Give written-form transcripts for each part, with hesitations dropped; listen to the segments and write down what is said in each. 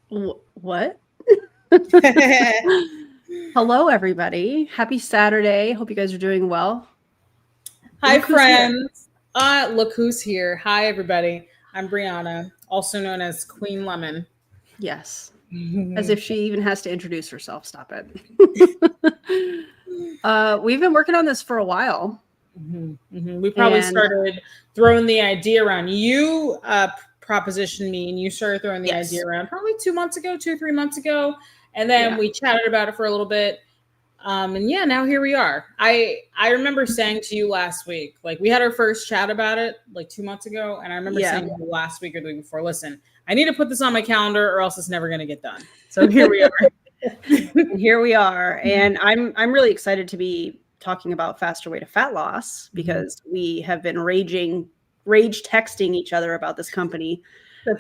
What? Hello, everybody. Happy Saturday. Hope you guys are doing well. Hi, friends. Look who's here. Hi, everybody. I'm Briannah, also known as Queen Lemon. Yes. As if she even has to introduce herself. Stop it. We've been working on this for a while. We probably started throwing the idea around. You propositioned me and you started throwing the idea around probably 2 months ago, 2 or 3 months ago. And then we chatted about it for a little bit. And yeah, now here we are. I remember saying to you last week, like we had our first chat about it like 2 months ago. And I remember saying to you last week or the week before, listen, I need to put this on my calendar or else it's never going to get done. So here we are. And here we are. And I'm really excited to be talking about faster way to fat loss because we have been rage texting each other about this company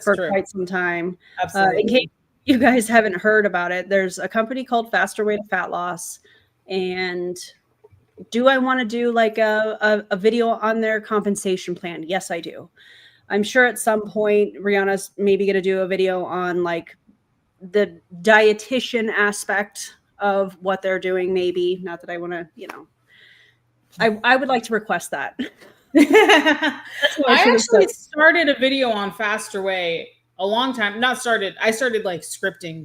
for quite some time. Absolutely. In case you guys haven't heard about it, there's a company called Faster Way to Fat Loss. And do I want to do like a video on their compensation plan? Yes, I do. I'm sure at some point Brianna's maybe going to do a video on like the dietitian aspect of what they're doing. Maybe not that I want to, I would like to request that. I actually started a video on Faster Way a long time. I started like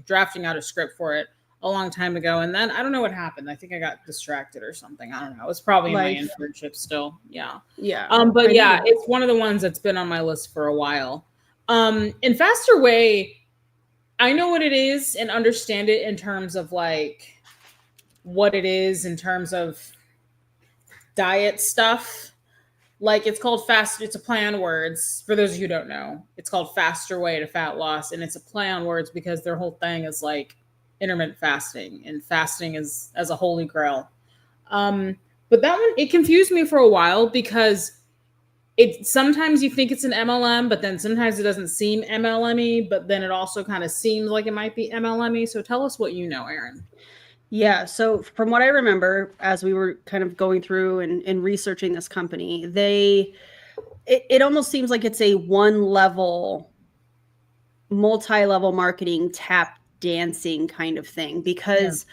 drafting out a script for it a long time ago. And then I don't know what happened. I think I got distracted or something. I don't know. It's probably my internship still. Yeah. Yeah. But yeah, it's one of the ones that's been on my list for a while. In Faster Way, I know what it is and understand it in terms of like what it is in terms of diet stuff. Like it's called it's a play on words. For those of you who don't know, it's called Faster Way to Fat Loss. And it's a play on words because their whole thing is like intermittent fasting, and fasting is as a holy grail. But that one, it confused me for a while because sometimes you think it's an MLM, but then sometimes it doesn't seem MLM-y, but then it also kind of seems like it might be MLM-y. So tell us what you know, Erin. Yeah. So from what I remember, as we were kind of going through and researching this company, it almost seems like it's a multi-level marketing tap dancing kind of thing, because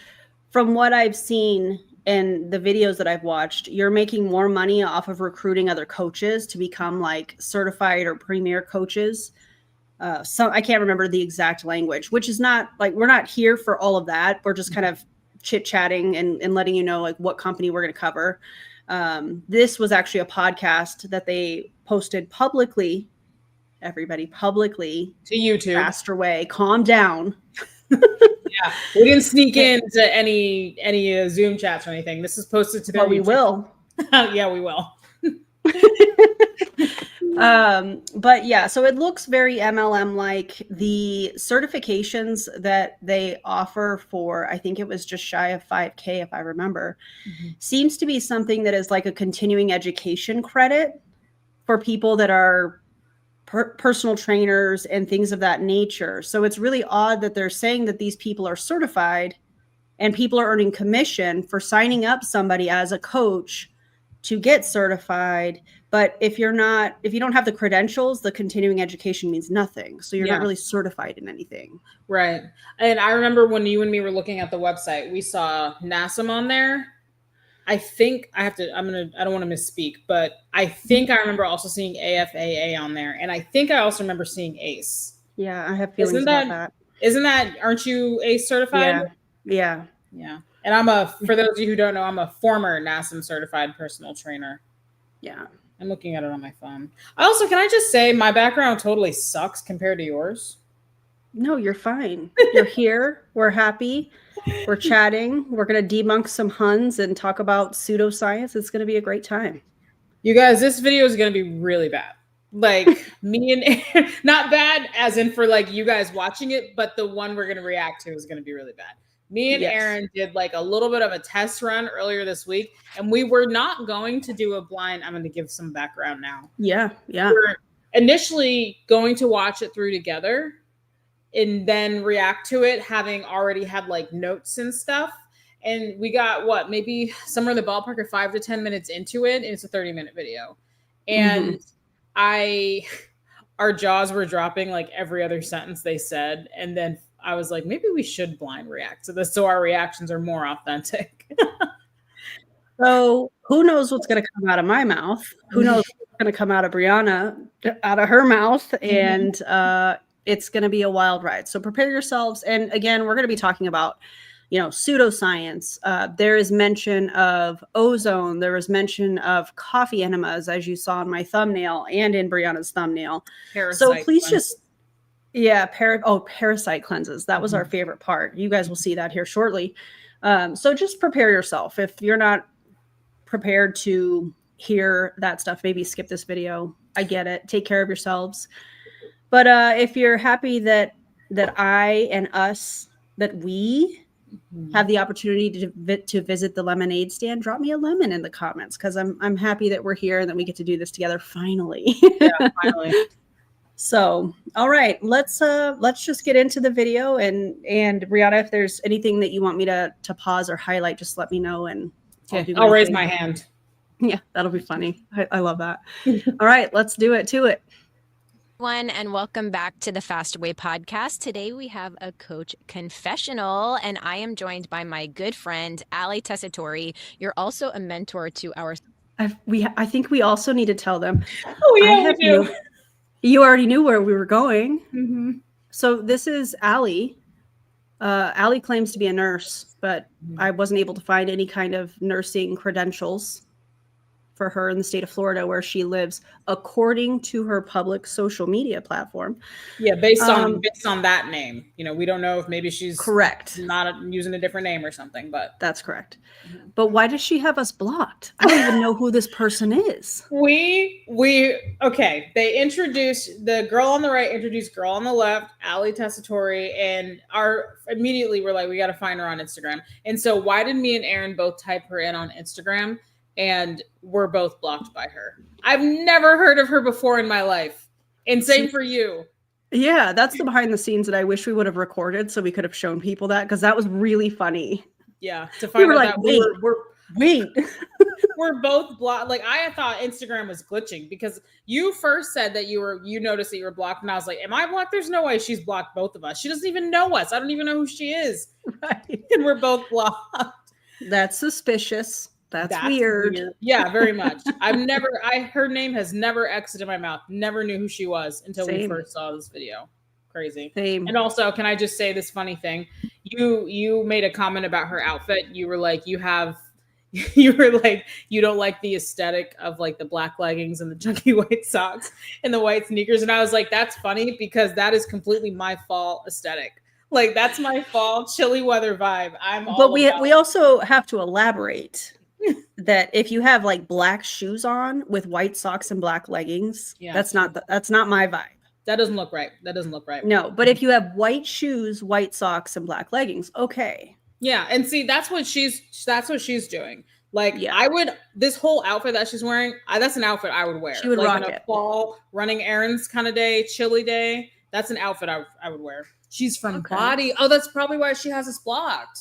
from what I've seen and the videos that I've watched, you're making more money off of recruiting other coaches to become like certified or premier coaches. So I can't remember the exact language, which is not like, we're not here for all of that. We're just kind of chit chatting and letting you know like what company we're going to cover. This was actually a podcast that they posted publicly. Everybody publicly to YouTube. Faster Way. Calm down. Yeah, we didn't sneak into any Zoom chats or anything. This is posted to their YouTube. We will. Yeah, we will. But yeah, so it looks very MLM like. The certifications that they offer for, I think it was just shy of 5K, if I remember, seems to be something that is like a continuing education credit for people that are personal trainers and things of that nature. So it's really odd that they're saying that these people are certified and people are earning commission for signing up somebody as a coach to get certified. But if you don't have the credentials, the continuing education means nothing. So you're not really certified in anything. Right. And I remember when you and me were looking at the website, we saw NASM on there. I think I don't want to misspeak, but I think I remember also seeing AFAA on there. And I think I also remember seeing ACE. Yeah, I have feelings about that. Aren't you ACE certified? Yeah. And for those of you who don't know, I'm a former NASM certified personal trainer. Yeah. I'm looking at it on my phone. Also, can I just say my background totally sucks compared to yours? No, you're fine. You're here. We're happy. We're chatting. We're going to debunk some Huns and talk about pseudoscience. It's going to be a great time. You guys, this video is going to be really bad. Like me and Erin, not bad as in for like you guys watching it, but the one we're going to react to is going to be really bad. Me and Erin did like a little bit of a test run earlier this week, and we were not going to do a blind. I'm going to give some background now. Yeah. We're initially going to watch it through together and then react to it, having already had like notes and stuff. And we got maybe somewhere in the ballpark of 5 to 10 minutes into it. And it's a 30-minute video. And our jaws were dropping like every other sentence they said. And then I was like, maybe we should blind react to this so our reactions are more authentic. So who knows what's going to come out of my mouth? Who knows what's going to come out of Briannah, out of her mouth? And it's going to be a wild ride. So prepare yourselves. And again, we're going to be talking about, pseudoscience. There is mention of ozone. There was mention of coffee enemas, as you saw in my thumbnail and in Briannah's thumbnail. So please just, parasite cleanses. That was our favorite part. You guys will see that here shortly. So just prepare yourself. If you're not prepared to hear that stuff, maybe skip this video. I get it. Take care of yourselves. But if you're happy that I and us, that we have the opportunity to visit the lemonade stand, drop me a lemon in the comments, because I'm happy that we're here and that we get to do this together finally. Yeah, finally. So, all right, let's just get into the video, and Briannah, if there's anything that you want me to pause or highlight, just let me know, and I'll raise my hand. Yeah, that'll be funny. I love that. All right, let's do it to it. And welcome back to the Fast Away podcast. Today we have a coach confessional, and I am joined by my good friend Ali Tessitore. You're also a mentor to our. I think we also need to tell them. Oh yeah, we do. You already knew where we were going. So this is Ali. Ali claims to be a nurse, but I wasn't able to find any kind of nursing credentials for her in the state of Florida, where she lives, according to her public social media platform. Yeah, based on that name. We don't know if maybe she's correct, not using a different name or something, but that's correct. But why does she have us blocked? I don't even know who this person is. Okay. They introduced the girl on the right, introduced girl on the left, Ali Tessitore, and immediately we're like, we got to find her on Instagram. And so why did me and Erin both type her in on Instagram? And we're both blocked by her. I've never heard of her before in my life. And same for you. Yeah, that's the behind the scenes that I wish we would have recorded so we could have shown people that, because that was really funny. Yeah, to find out that wait. We're both blocked. Like, I thought Instagram was glitching, because you first said that you noticed that you were blocked, and I was like, am I blocked? There's no way she's blocked both of us. She doesn't even know us. I don't even know who she is. Right. And we're both blocked. That's suspicious. That's weird. Yeah, very much. Her name has never exited my mouth. Never knew who she was until we first saw this video. Crazy. Same. And also, can I just say this funny thing? You made a comment about her outfit. You were like, you don't like the aesthetic of like the black leggings and the chunky white socks and the white sneakers. And I was like, that's funny, because that is completely my fall aesthetic. Like, that's my fall chilly weather vibe. But we also have to elaborate that if you have like black shoes on with white socks and black leggings, that's not my vibe. That doesn't look right. No, but if you have white shoes, white socks, and black leggings, okay. Yeah, and see, that's what she's doing. Like, this whole outfit that she's wearing, that's an outfit I would wear. She would rock in a it. Fall running errands kind of day, chilly day. That's an outfit I would wear. She's from Body. Oh, that's probably why she has us blocked.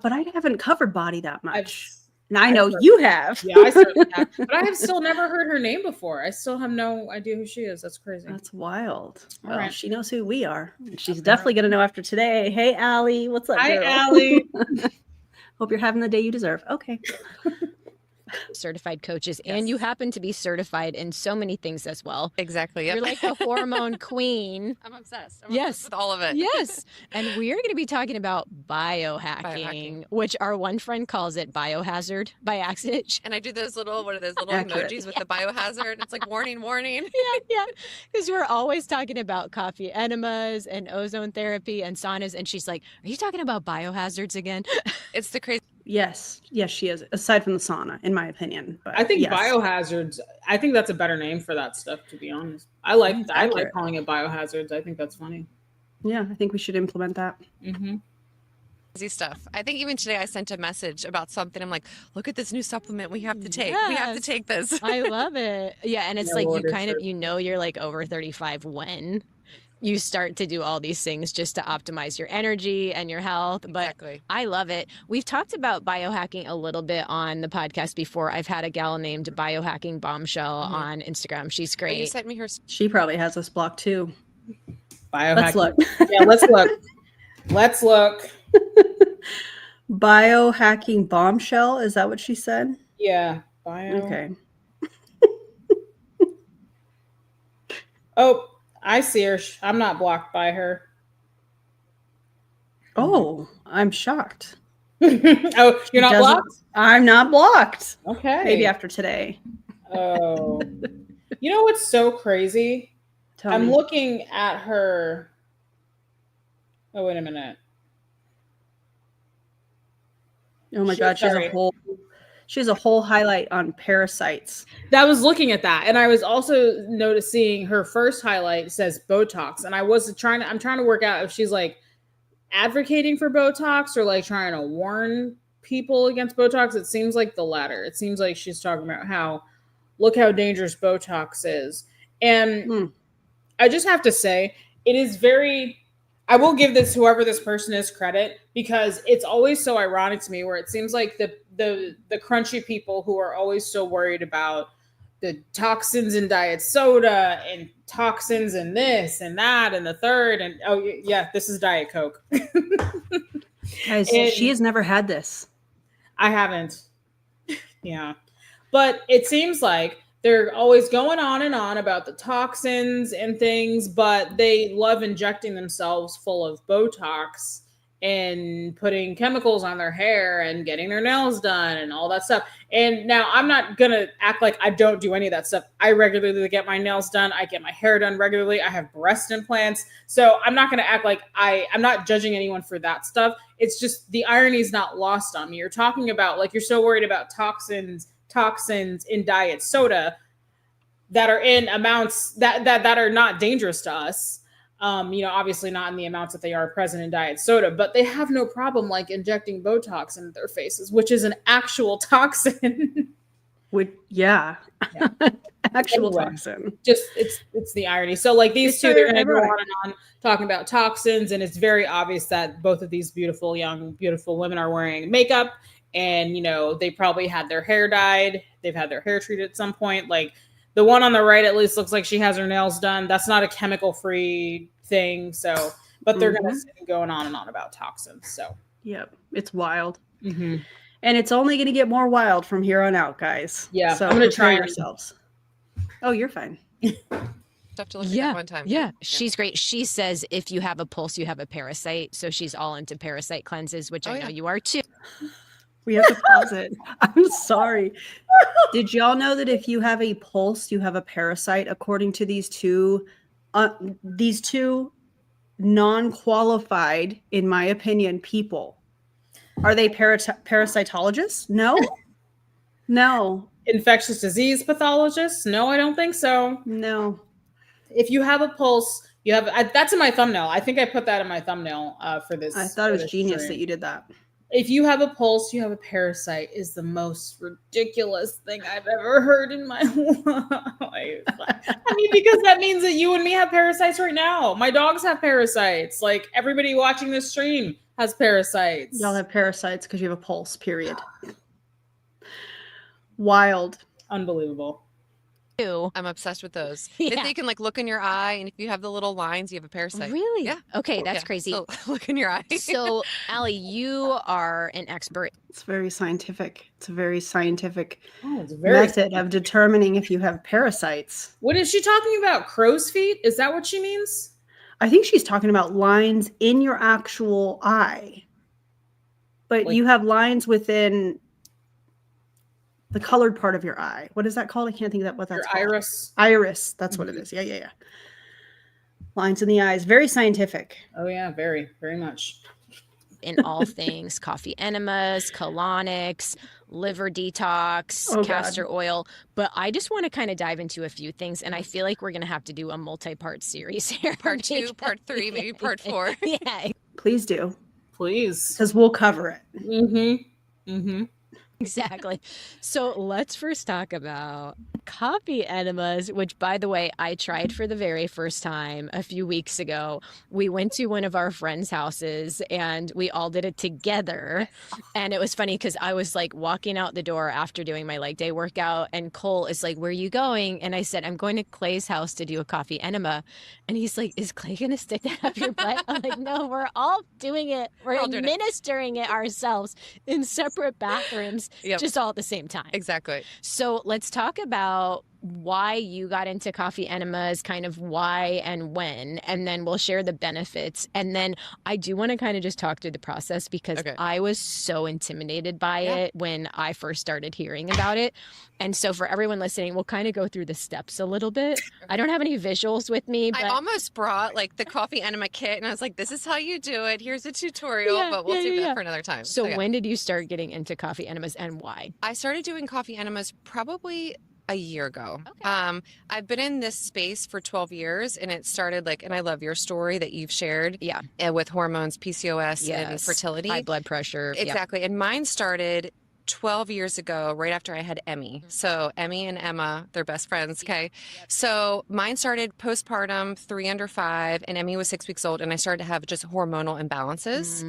But I haven't covered Body that much. Now I know you have. Yeah, I certainly have. But I have still never heard her name before. I still have no idea who she is. That's crazy. That's wild. Well, right. She knows who we are. She's definitely going to know after today. Hey, Ali. What's up, girl? Hi, Ali. Hope you're having the day you deserve. Okay. Certified coaches, and you happen to be certified in so many things as well. Exactly. Yep. You're like a hormone queen. I'm obsessed. Obsessed with all of it. Yes. And we're going to be talking about biohacking, which our one friend calls it biohazard by accident. And I do those little emojis with the biohazard. It's like warning. Yeah. Because we're always talking about coffee enemas and ozone therapy and saunas. And she's like, are you talking about biohazards again? It's the crazy. Yes, she is. Aside from the sauna, in my opinion. But I think biohazards. I think that's a better name for that stuff. To be honest, I like calling it biohazards. I think that's funny. Yeah, I think we should implement that. Crazy stuff. I think even today I sent a message about something. I'm like, look at this new supplement we have to take. Yes. We have to take this. I love it. Yeah, and it's like you're like over 35 when you start to do all these things just to optimize your energy and your health. But exactly. I love it. We've talked about biohacking a little bit on the podcast before. I've had a gal named Biohacking Bombshell on Instagram. She's great. And you sent me her. She probably has us blocked too. Biohacking. Let's look. Yeah, let's look. Let's look. Biohacking bombshell. Is that what she said? Yeah. Bio. Okay. Oh, I see her. I'm not blocked by her. Oh, I'm shocked. Oh, you're not blocked? I'm not blocked. Okay. Maybe after today. Oh. You know what's so crazy? I'm me. looking at her. Oh, wait a minute. Oh my God, she has a whole highlight on parasites. I was looking at that, and I was also noticing her first highlight says Botox, and I'm trying to work out if she's like advocating for Botox or like trying to warn people against Botox. It seems like the latter. It seems like she's talking about look how dangerous Botox is. And I just have to say, it is I will give whoever this person is credit, because it's always so ironic to me where it seems like the crunchy people who are always so worried about the toxins in diet soda and toxins in this and that and the third. And oh yeah, this is Diet Coke. Guys, she has never had this. I haven't. Yeah. But it seems like they're always going on and on about the toxins and things, but they love injecting themselves full of Botox and putting chemicals on their hair and getting their nails done and all that stuff. And now I'm not going to act like I don't do any of that stuff. I regularly get my nails done. I get my hair done regularly. I have breast implants. So I'm not going to act like I'm not judging anyone for that stuff. It's just the irony is not lost on me. You're talking about like, you're so worried about toxins in diet soda that are in amounts that are not dangerous to us. Obviously not in the amounts that they are present in diet soda, but they have no problem like injecting Botox into their faces, which is an actual toxin. Yeah. Actual toxin. Just it's the irony. So like these two, they're gonna go on and on talking about toxins, and it's very obvious that both of these beautiful women are wearing makeup, and they probably had their hair dyed, they've had their hair treated at some point. Like the one on the right at least looks like she has her nails done. That's not a chemical free thing. So, but they're going on and on about toxins. So, yep, it's wild. Mm-hmm. And it's only going to get more wild from here on out, guys. Yeah, so I'm going to try yourselves. Oh, you're fine. Stuff to look at that one time. Yeah, she's great. She says if you have a pulse, you have a parasite. So she's all into parasite cleanses, which I know you are too. We have to pause it. I'm sorry. Did y'all know that if you have a pulse, you have a parasite? According to these two non-qualified, in my opinion, people. Are they parasitologists? No. No. Infectious disease pathologists? No, I don't think so. No. If you have a pulse, you have that's in my thumbnail. I think I put that in my thumbnail for this. I thought it was genius that you did that. If you have a pulse, you have a parasite is the most ridiculous thing I've ever heard in my life. I mean, because that means that you and me have parasites right now. My dogs have parasites. Like everybody watching this stream has parasites. Y'all have parasites because you have a pulse, period. Wild. Unbelievable. I'm obsessed with those. Yeah. If they can like look in your eye, and if you have the little lines, you have a parasite. Really? Yeah. Okay, that's crazy. So, look in your eye. So, Allie, you are an expert. It's very scientific. It's a very scientific method of determining if you have parasites. What is she talking about? Crow's feet? Is that what she means? I think she's talking about lines in your actual eye. But you have lines within the colored part of your eye. What is that called? I can't think of what that's called. Iris. Iris. That's what it is. Yeah. Lines in the eyes. Very scientific. Oh, yeah. Very, very much. In all things, coffee enemas, colonics, liver detox, castor oil. But I just want to kind of dive into a few things. And I feel like we're going to have to do a multi-part series here. Part 2, part 3, maybe part 4. Yeah. Please do. Please. Because we'll cover it. Mm-hmm. Mm-hmm. Exactly. So let's first talk about coffee enemas, which, by the way, I tried for the very first time a few weeks ago. We went to one of our friends' houses and we all did it together. And it was funny because I was like walking out the door after doing my leg day workout, and Cole is like, "Where are you going?" And I said, "I'm going to Clay's house to do a coffee enema." And he's like, "Is Clay going to stick that up your butt?" I'm like, "No, we're all doing it. We're all doing it. administering it ourselves in separate bathrooms." Yep. Just all at the same time. Exactly. So let's talk about why you got into coffee enemas, kind of why and when, and then we'll share the benefits. And then I do want to kind of just talk through the process because I was so intimidated by it when I first started hearing about it. And so for everyone listening, we'll kind of go through the steps a little bit. I don't have any visuals with me, but I almost brought like the coffee enema kit and I was like, this is how you do it. Here's a tutorial, but we'll save that for another time. So when did you start getting into coffee enemas and why? I started doing coffee enemas probably a year ago. I've been in this space for 12 years and it started like, and I love your story that you've shared with hormones, PCOS and fertility. High blood pressure. Exactly. And mine started 12 years ago, right after I had Emmy. So Emmy and Emma, they're best friends. Okay. So mine started postpartum, 3 under 5, and Emmy was 6 weeks old. And I started to have just hormonal imbalances.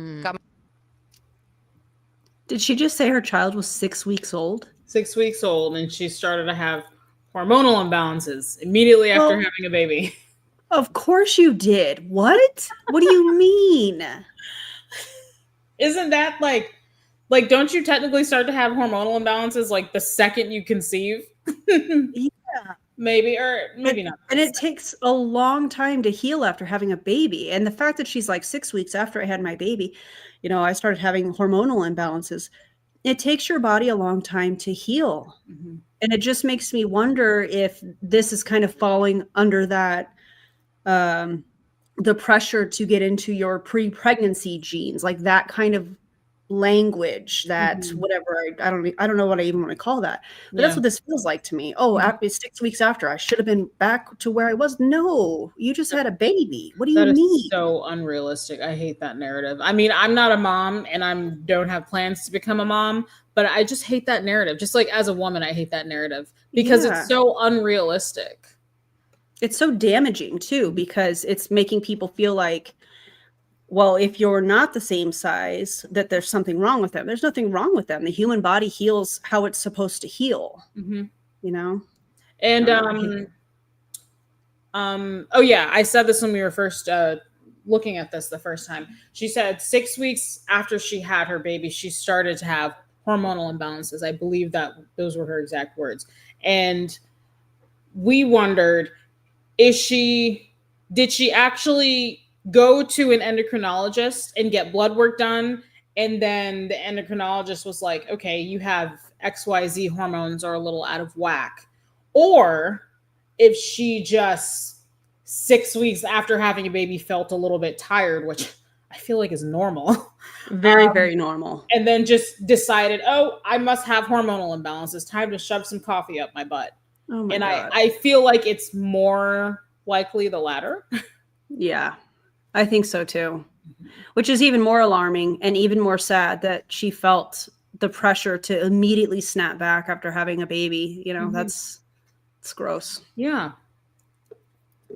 Did she just say her child was 6 weeks old? 6 weeks old, and she started to have hormonal imbalances immediately after having a baby. Of course you did. What? What do you mean? Isn't that like don't you technically start to have hormonal imbalances like the second you conceive? Yeah. Maybe, or maybe not. And it takes a long time to heal after having a baby. And the fact that she's like 6 weeks after I had my baby, you know, I started having hormonal imbalances. It takes your body a long time to heal. Mm-hmm. And it just makes me wonder if this is kind of falling under that, the pressure to get into your pre-pregnancy genes, like that kind of language, that whatever, I don't know what I even want to call that, but that's what this feels like to me. After 6 weeks after, I should have been back to where I was. No, you just had a baby. What do you mean? Is so unrealistic. I hate that narrative. I mean, I'm not a mom and I don't have plans to become a mom, but I just hate that narrative. Just like as a woman, I hate that narrative because it's so unrealistic. It's so damaging too, because it's making people feel like, well, if you're not the same size, that there's something wrong with them. There's nothing wrong with them. The human body heals how it's supposed to heal, you know? And, I said this when we were first looking at this the first time. She said 6 weeks after she had her baby, she started to have hormonal imbalances. I believe that those were her exact words. And we wondered, did she actually go to an endocrinologist and get blood work done? And then the endocrinologist was like, okay, you have XYZ hormones are a little out of whack. Or if she just 6 weeks after having a baby felt a little bit tired, which I feel like is normal. Very, very normal. And then just decided, oh, I must have hormonal imbalances. Time to shove some coffee up my butt. Oh my God. I feel like it's more likely the latter. Yeah, I think so too. Which is even more alarming and even more sad that she felt the pressure to immediately snap back after having a baby. You know, it's gross. Yeah.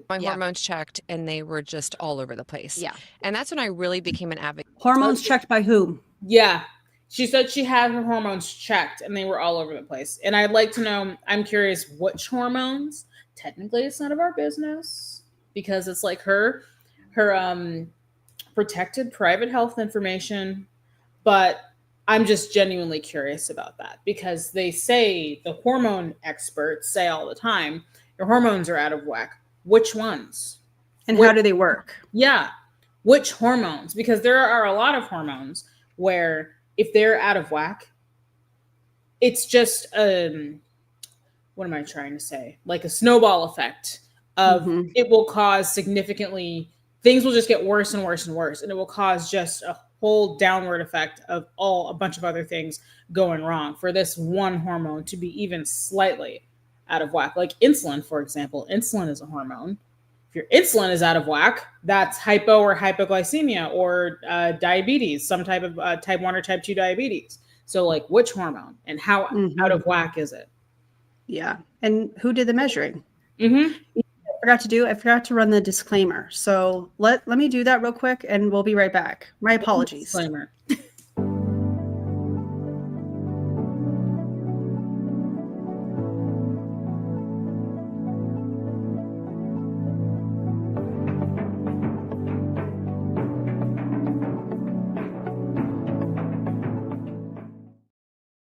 My hormones checked and they were just all over the place. Yeah. And that's when I really became an advocate. Hormones checked by whom? Yeah. She said she had her hormones checked and they were all over the place. And I'd like to know, I'm curious which hormones. Technically, it's none of our business because it's like her protected private health information. But I'm just genuinely curious about that because they say, the hormone experts say all the time, your hormones are out of whack. Which ones? And how do they work? Yeah. Which hormones? Because there are a lot of hormones where if they're out of whack, it's just, what am I trying to say? Like a snowball effect of it will cause significantly, things will just get worse and worse and worse. And it will cause just a whole downward effect of a bunch of other things going wrong for this one hormone to be even slightly out of whack. Like insulin, for example. Insulin is a hormone. If your insulin is out of whack, that's hypo or hypoglycemia or diabetes, some type of type 1 or type 2 diabetes. So like which hormone and how out of whack is it? Yeah. And who did the measuring? Mm-hmm. I forgot to run the disclaimer. So let me do that real quick and we'll be right back. My apologies. Disclaimer.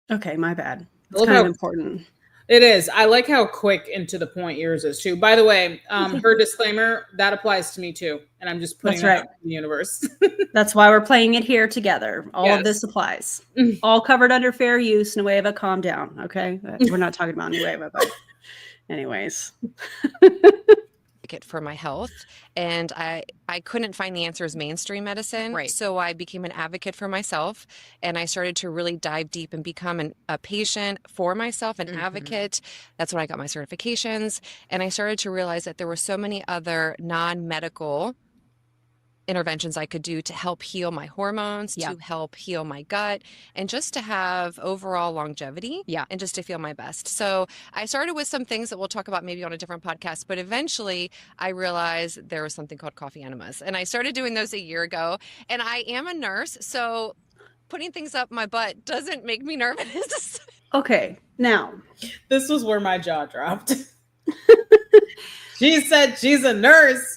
Okay, my bad. It's Look kind of how- important. It is. I like how quick and to the point yours is too. By the way, her disclaimer, that applies to me too. And I'm just putting that out in the universe. That's why we're playing it here together. All of Yes. this applies. All covered under fair use. Nueva, calm down. Okay. We're not talking about Nueva, but anyways. For my health, and I couldn't find the answers mainstream medicine, Right. So I became an advocate for myself, and I started to really dive deep and become a patient for myself, an advocate. That's when I got my certifications, and I started to realize that there were so many other non-medical interventions I could do to help heal my hormones, to help heal my gut, and just to have overall longevity, and just to feel my best. So I started with some things that we'll talk about maybe on a different podcast, but eventually I realized there was something called coffee enemas, and I started doing those a year ago. And I am a nurse, so putting things up my butt doesn't make me nervous. Okay. Now, This was where my jaw dropped. She said she's a nurse.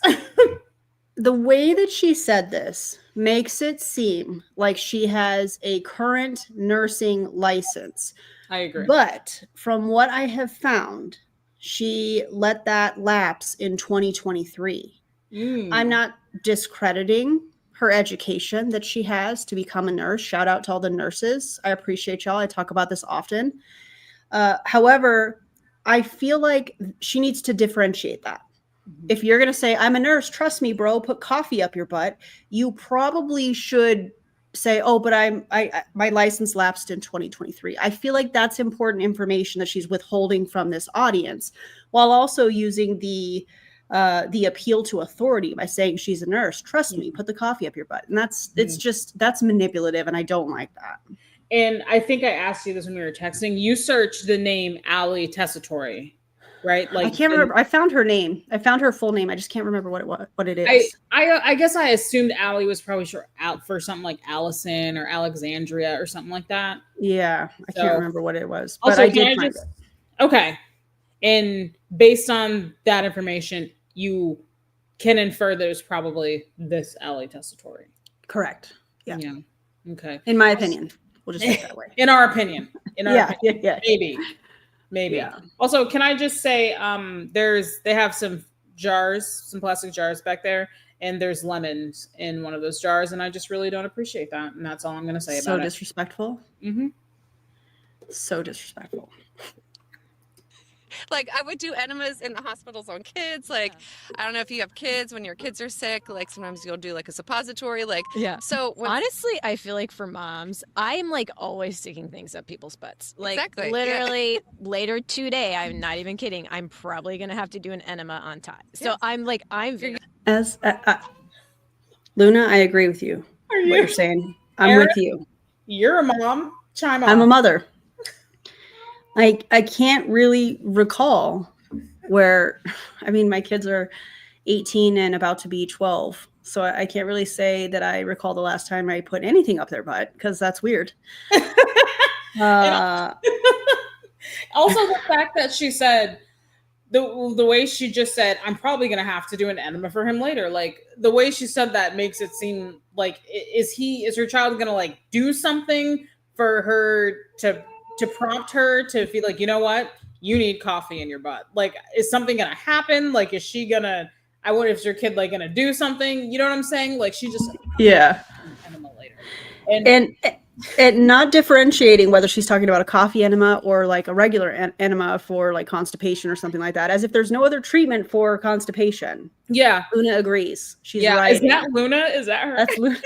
the way that she said this makes it seem like she has a current nursing license. I agree. But from what I have found, she let that lapse in 2023. I'm not discrediting her education that she has to become a nurse. Shout out to all the nurses. I appreciate y'all. I talk about this often. However, I feel like she needs to differentiate that. If you're going to say, I'm a nurse, trust me, bro, put coffee up your butt, you probably should say, oh, but my license lapsed in 2023. I feel like that's important information that she's withholding from this audience, while also using the appeal to authority by saying she's a nurse. Trust me, put the coffee up your butt. And that's manipulative, and I don't like that. And I think I asked you this when we were texting. You searched the name Ali Tessitore, right? Like I can't remember. I found her name. I found her full name. I just can't remember what it is. I guess I assumed Ali was probably out for something like Allison or Alexandria or something like that. Yeah, I can't remember what it was, but Also, I did find it. Okay. And based on that information, you can infer there's probably this Ali Tessitore. Correct. Yeah. Okay. In my opinion. We'll just say it that way. In our opinion. Yeah. Maybe. Yeah. Also, can I just say, they have some plastic jars back there, and there's lemons in one of those jars, and I just really don't appreciate that. And that's all I'm going to say about it. So disrespectful. Mm-hmm. So disrespectful. Like, I would do enemas in the hospitals on kids. Like, I don't know if you have kids, when your kids are sick, like sometimes you'll do like a suppository. Like, so honestly, I feel like for moms, I'm like always sticking things up people's butts. Like Exactly, literally later today, I'm not even kidding. I'm probably going to have to do an enema on time. So I'm As Luna, I agree with you. What you're saying. I'm Erin? with you. You're a mom. Chime on. I'm a mother. I can't really recall where, I mean, my kids are 18 and about to be 12. So I can't really say that I recall the last time I put anything up their butt, because that's weird. Also, the fact that she said, the way she just said, I'm probably going to have to do an enema for him later. Like, the way she said that makes it seem like, is her child going to like do something for her to prompt her to feel like, you know what, you need coffee in your butt? Like, is something going to happen? Like, is she going to, I wonder if your kid like going to do something? You know what I'm saying? Like, she just, enema later. And not differentiating whether she's talking about a coffee enema or like a regular enema for like constipation or something like that, as if there's no other treatment for constipation. Yeah. Luna agrees. She's right. Is that Luna? Is that her? That's Luna.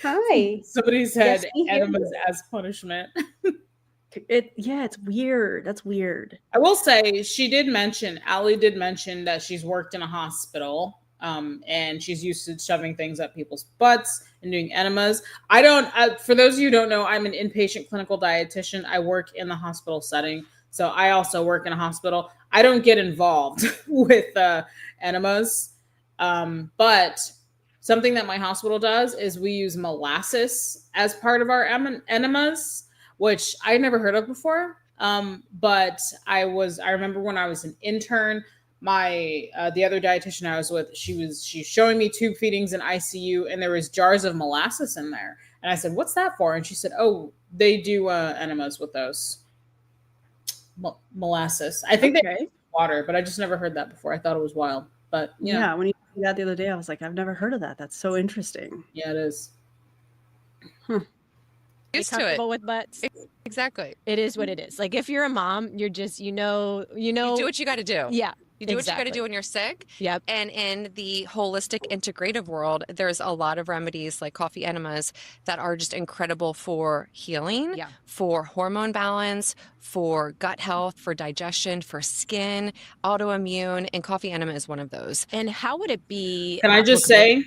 Hi. Somebody said enemas as punishment. It's weird. That's weird. I will say Ali did mention that she's worked in a hospital And she's used to shoving things up people's butts and doing enemas. For those of you who don't know, I'm an inpatient clinical dietitian. I work in the hospital setting. So I also work in a hospital. I don't get involved with enemas. But something that my hospital does is we use molasses as part of our enemas, which I never heard of before. But I remember when I was an intern, the other dietitian I was with, she's showing me tube feedings in ICU, and there was jars of molasses in there. And I said, "What's that for?" And she said, "Oh, they do enemas with those molasses. I think they use water, but I just never heard that before. I thought it was wild." But yeah, when you told me that the other day, I was like, I've never heard of that. That's so interesting. Yeah, it is. Used to it with butts. Exactly. It is what it is. Like if you're a mom, you're just you do what you got to do. Yeah. You do what you got to do when you're sick. Yep. And in the holistic integrative world, there's a lot of remedies like coffee enemas that are just incredible for healing, for hormone balance, for gut health, for digestion, for skin, autoimmune, and coffee enema is one of those. And how would it be? Can I just say,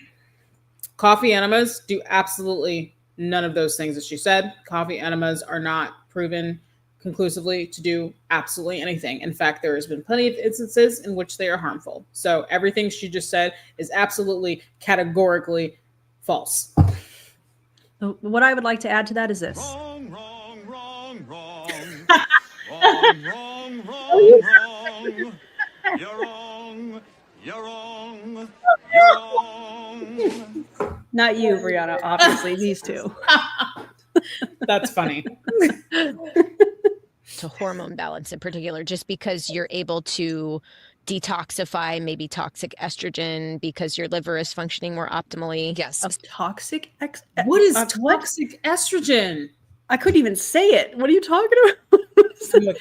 coffee enemas do absolutely none of those things that she said. Coffee enemas are not proven conclusively to do absolutely anything. In fact, there has been plenty of instances in which they are harmful. So everything she just said is absolutely categorically false. What I would like to add to that is this. Wrong, wrong, wrong, wrong. Wrong, wrong, wrong, wrong. You're wrong. You're wrong. You're wrong. Not you, Briannah, obviously, these two. That's funny. To hormone balance in particular, just because you're able to detoxify maybe toxic estrogen because your liver is functioning more optimally. Yes. Toxic What is toxic estrogen? I couldn't even say it. What are you talking about?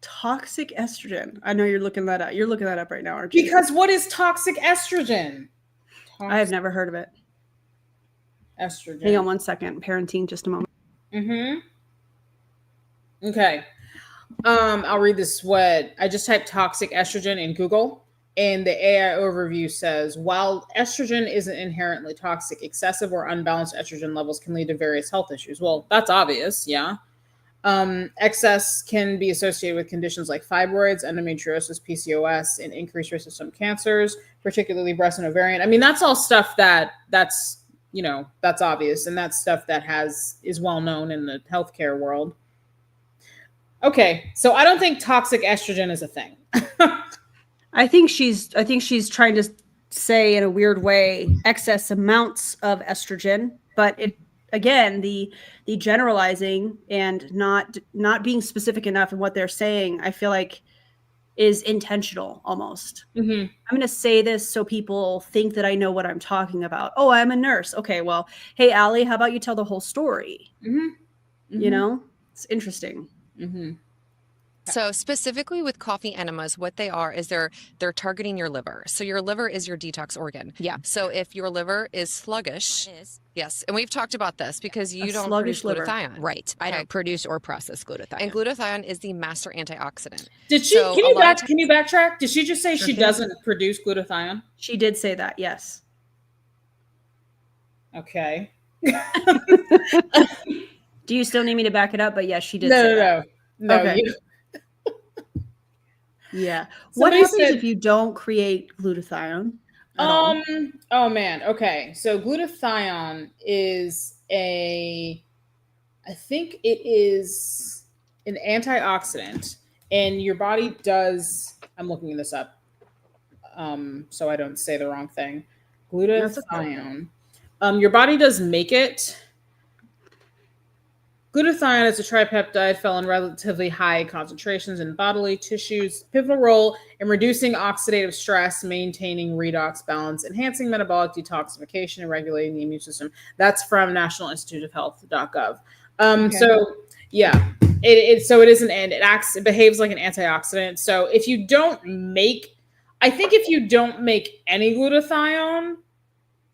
Toxic estrogen. I know you're looking that up. You're looking that up right now, aren't you? Because what is toxic estrogen? I have never heard of it. Estrogen. Hang on one second. Parenting, just a moment. Mm-hmm. Okay. I'll read this. I just typed toxic estrogen in Google, and the AI overview says, while estrogen isn't inherently toxic, excessive or unbalanced estrogen levels can lead to various health issues. Well, that's obvious. Yeah. Excess can be associated with conditions like fibroids, endometriosis, PCOS, and increased risk of some cancers, particularly breast and ovarian. I mean, that's all stuff that's obvious. And that's stuff that is well known in the healthcare world. Okay. So I don't think toxic estrogen is a thing. I think she's trying to say in a weird way, excess amounts of estrogen, but again, the generalizing and not being specific enough in what they're saying, I feel like is intentional almost. Mm-hmm. I'm going to say this so people think that I know what I'm talking about. Oh, I'm a nurse. Okay, well, hey, Allie, how about you tell the whole story? Mm-hmm. Mm-hmm. You know, it's interesting. Mm-hmm. So specifically with coffee enemas, what they are is they're targeting your liver. So your liver is your detox organ. Yeah. So if your liver is sluggish, yes, and we've talked about this because you don't produce liver. glutathione. Right. I don't produce or process glutathione. And glutathione is the master antioxidant. Can you backtrack? Did she just say she doesn't produce glutathione? She did say that, yes. Okay. Do you still need me to back it up? But yes, she did say that. No. Okay. Yeah. What happens if you don't create glutathione? Oh man. Okay. So glutathione is I think it is an antioxidant, and your body does. I'm looking this up, so I don't say the wrong thing. Glutathione. Your body does make it. Glutathione is a tripeptide found in relatively high concentrations in bodily tissues, pivotal role in reducing oxidative stress, maintaining redox balance, enhancing metabolic detoxification, and regulating the immune system. That's from National Institute of Health.gov. So yeah, it behaves like an antioxidant. So if you don't make any glutathione,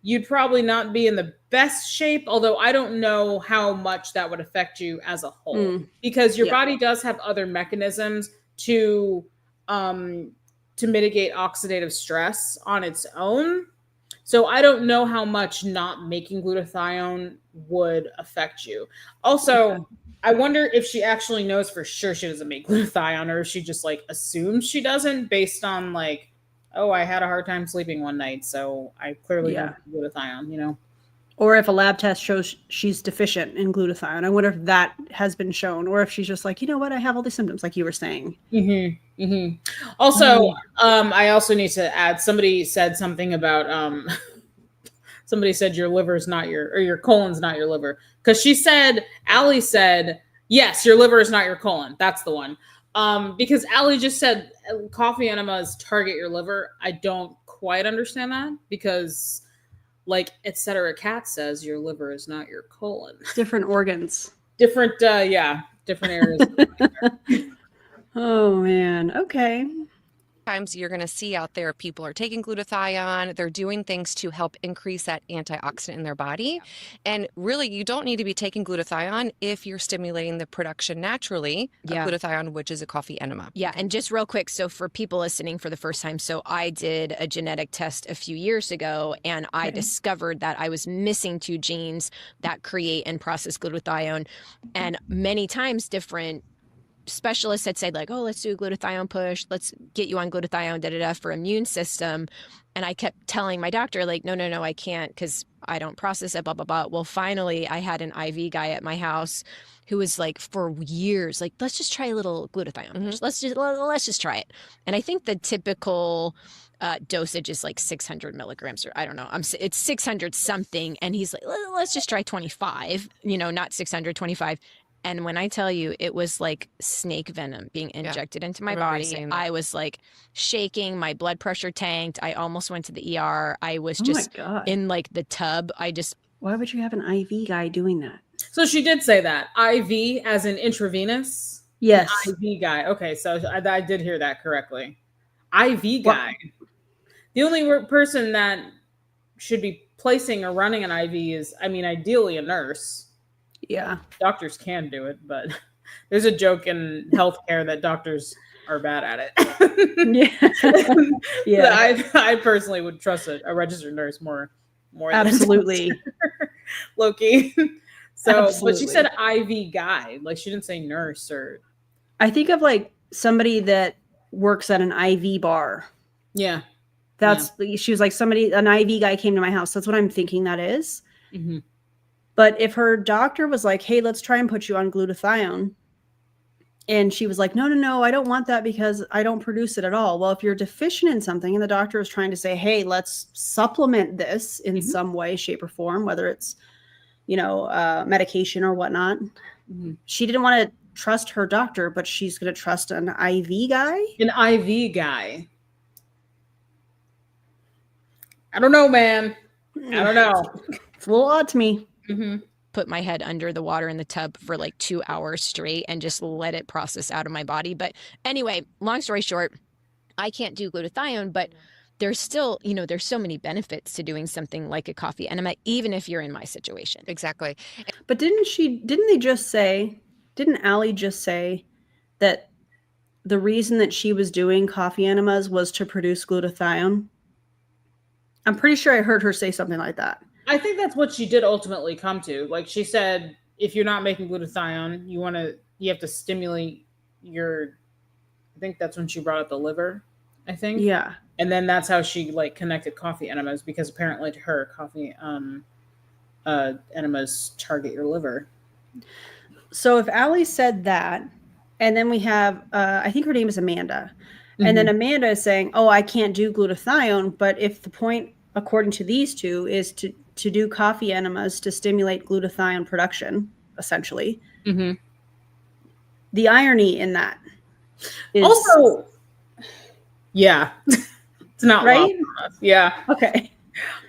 you'd probably not be in the best shape, although I don't know how much that would affect you as a whole, because your body does have other mechanisms to to mitigate oxidative stress on its own. So I don't know how much not making glutathione would affect you. Also, I wonder if she actually knows for sure she doesn't make glutathione, or if she just like assumes she doesn't based on like, oh, I had a hard time sleeping one night, so I clearly don't have glutathione, you know? Or if a lab test shows she's deficient in glutathione. I wonder if that has been shown, or if she's just like, you know what, I have all these symptoms, like you were saying. Also, I also need to add, somebody said something about, somebody said your liver's not your colon's not your liver. Because Allie said, yes, your liver is not your colon. That's the one. Because Allie just said coffee enemas target your liver. I don't quite understand that, because like etc. Cat says your liver is not your colon. Different organs. Different areas. Oh man. Okay. Times you're going to see out there, people are taking glutathione. They're doing things to help increase that antioxidant in their body. And really, you don't need to be taking glutathione if you're stimulating the production naturally of glutathione, which is a coffee enema. Yeah. And just real quick, so for people listening for the first time, so I did a genetic test a few years ago, and I discovered that I was missing 2 genes that create and process glutathione. And many times different specialists had said like, oh, let's do a glutathione push. Let's get you on glutathione, for immune system. And I kept telling my doctor like, no, I can't, because I don't process it, blah, blah, blah. Well, finally I had an IV guy at my house who was like, for years, like, let's just try a little glutathione push. Let's just try it. And I think the typical dosage is like 600 milligrams, or I don't know. It's 600 something. And he's like, let's just try 25, not 625. And when I tell you, it was like snake venom being injected into my body. I was like shaking. My blood pressure tanked. I almost went to the ER. I was just in like the tub. Why would you have an IV guy doing that? So she did say that. IV as in intravenous? Yes. IV guy. Okay, so I did hear that correctly. IV guy. The only person that should be placing or running an IV is, ideally a nurse. Yeah. Doctors can do it, but there's a joke in healthcare that doctors are bad at it. Yeah. I personally would trust a registered nurse more Absolutely. Low-key. So, absolutely. But she said IV guy, like she didn't say nurse or. I think of like somebody that works at an IV bar. Yeah. She was like an IV guy came to my house. That's what I'm thinking that is. Mm-hmm. But if her doctor was like, hey, let's try and put you on glutathione. And she was like, no, I don't want that because I don't produce it at all. Well, if you're deficient in something and the doctor is trying to say, hey, let's supplement this in some way, shape, or form, whether it's, medication or whatnot. Mm-hmm. She didn't want to trust her doctor, but she's going to trust an IV guy. An IV guy. I don't know, man. I don't know. It's a little odd to me. Mm-hmm. Put my head under the water in the tub for like 2 hours straight and just let it process out of my body. But anyway, long story short, I can't do glutathione, but there's still, there's so many benefits to doing something like a coffee enema, even if you're in my situation. Exactly. But didn't Allie just say that the reason that she was doing coffee enemas was to produce glutathione? I'm pretty sure I heard her say something like that. I think that's what she did ultimately come to. Like she said, if you're not making glutathione, you have to stimulate I think that's when she brought up the liver, I think. Yeah. And then that's how she like connected coffee enemas, because apparently to her coffee enemas target your liver. So if Allie said that, and then we have, I think her name is Amanda. Mm-hmm. And then Amanda is saying, oh, I can't do glutathione. But if the point, according to these two, is to do coffee enemas to stimulate glutathione production, essentially. Mm-hmm. The irony in that is also, yeah, it's not right. Yeah. Okay.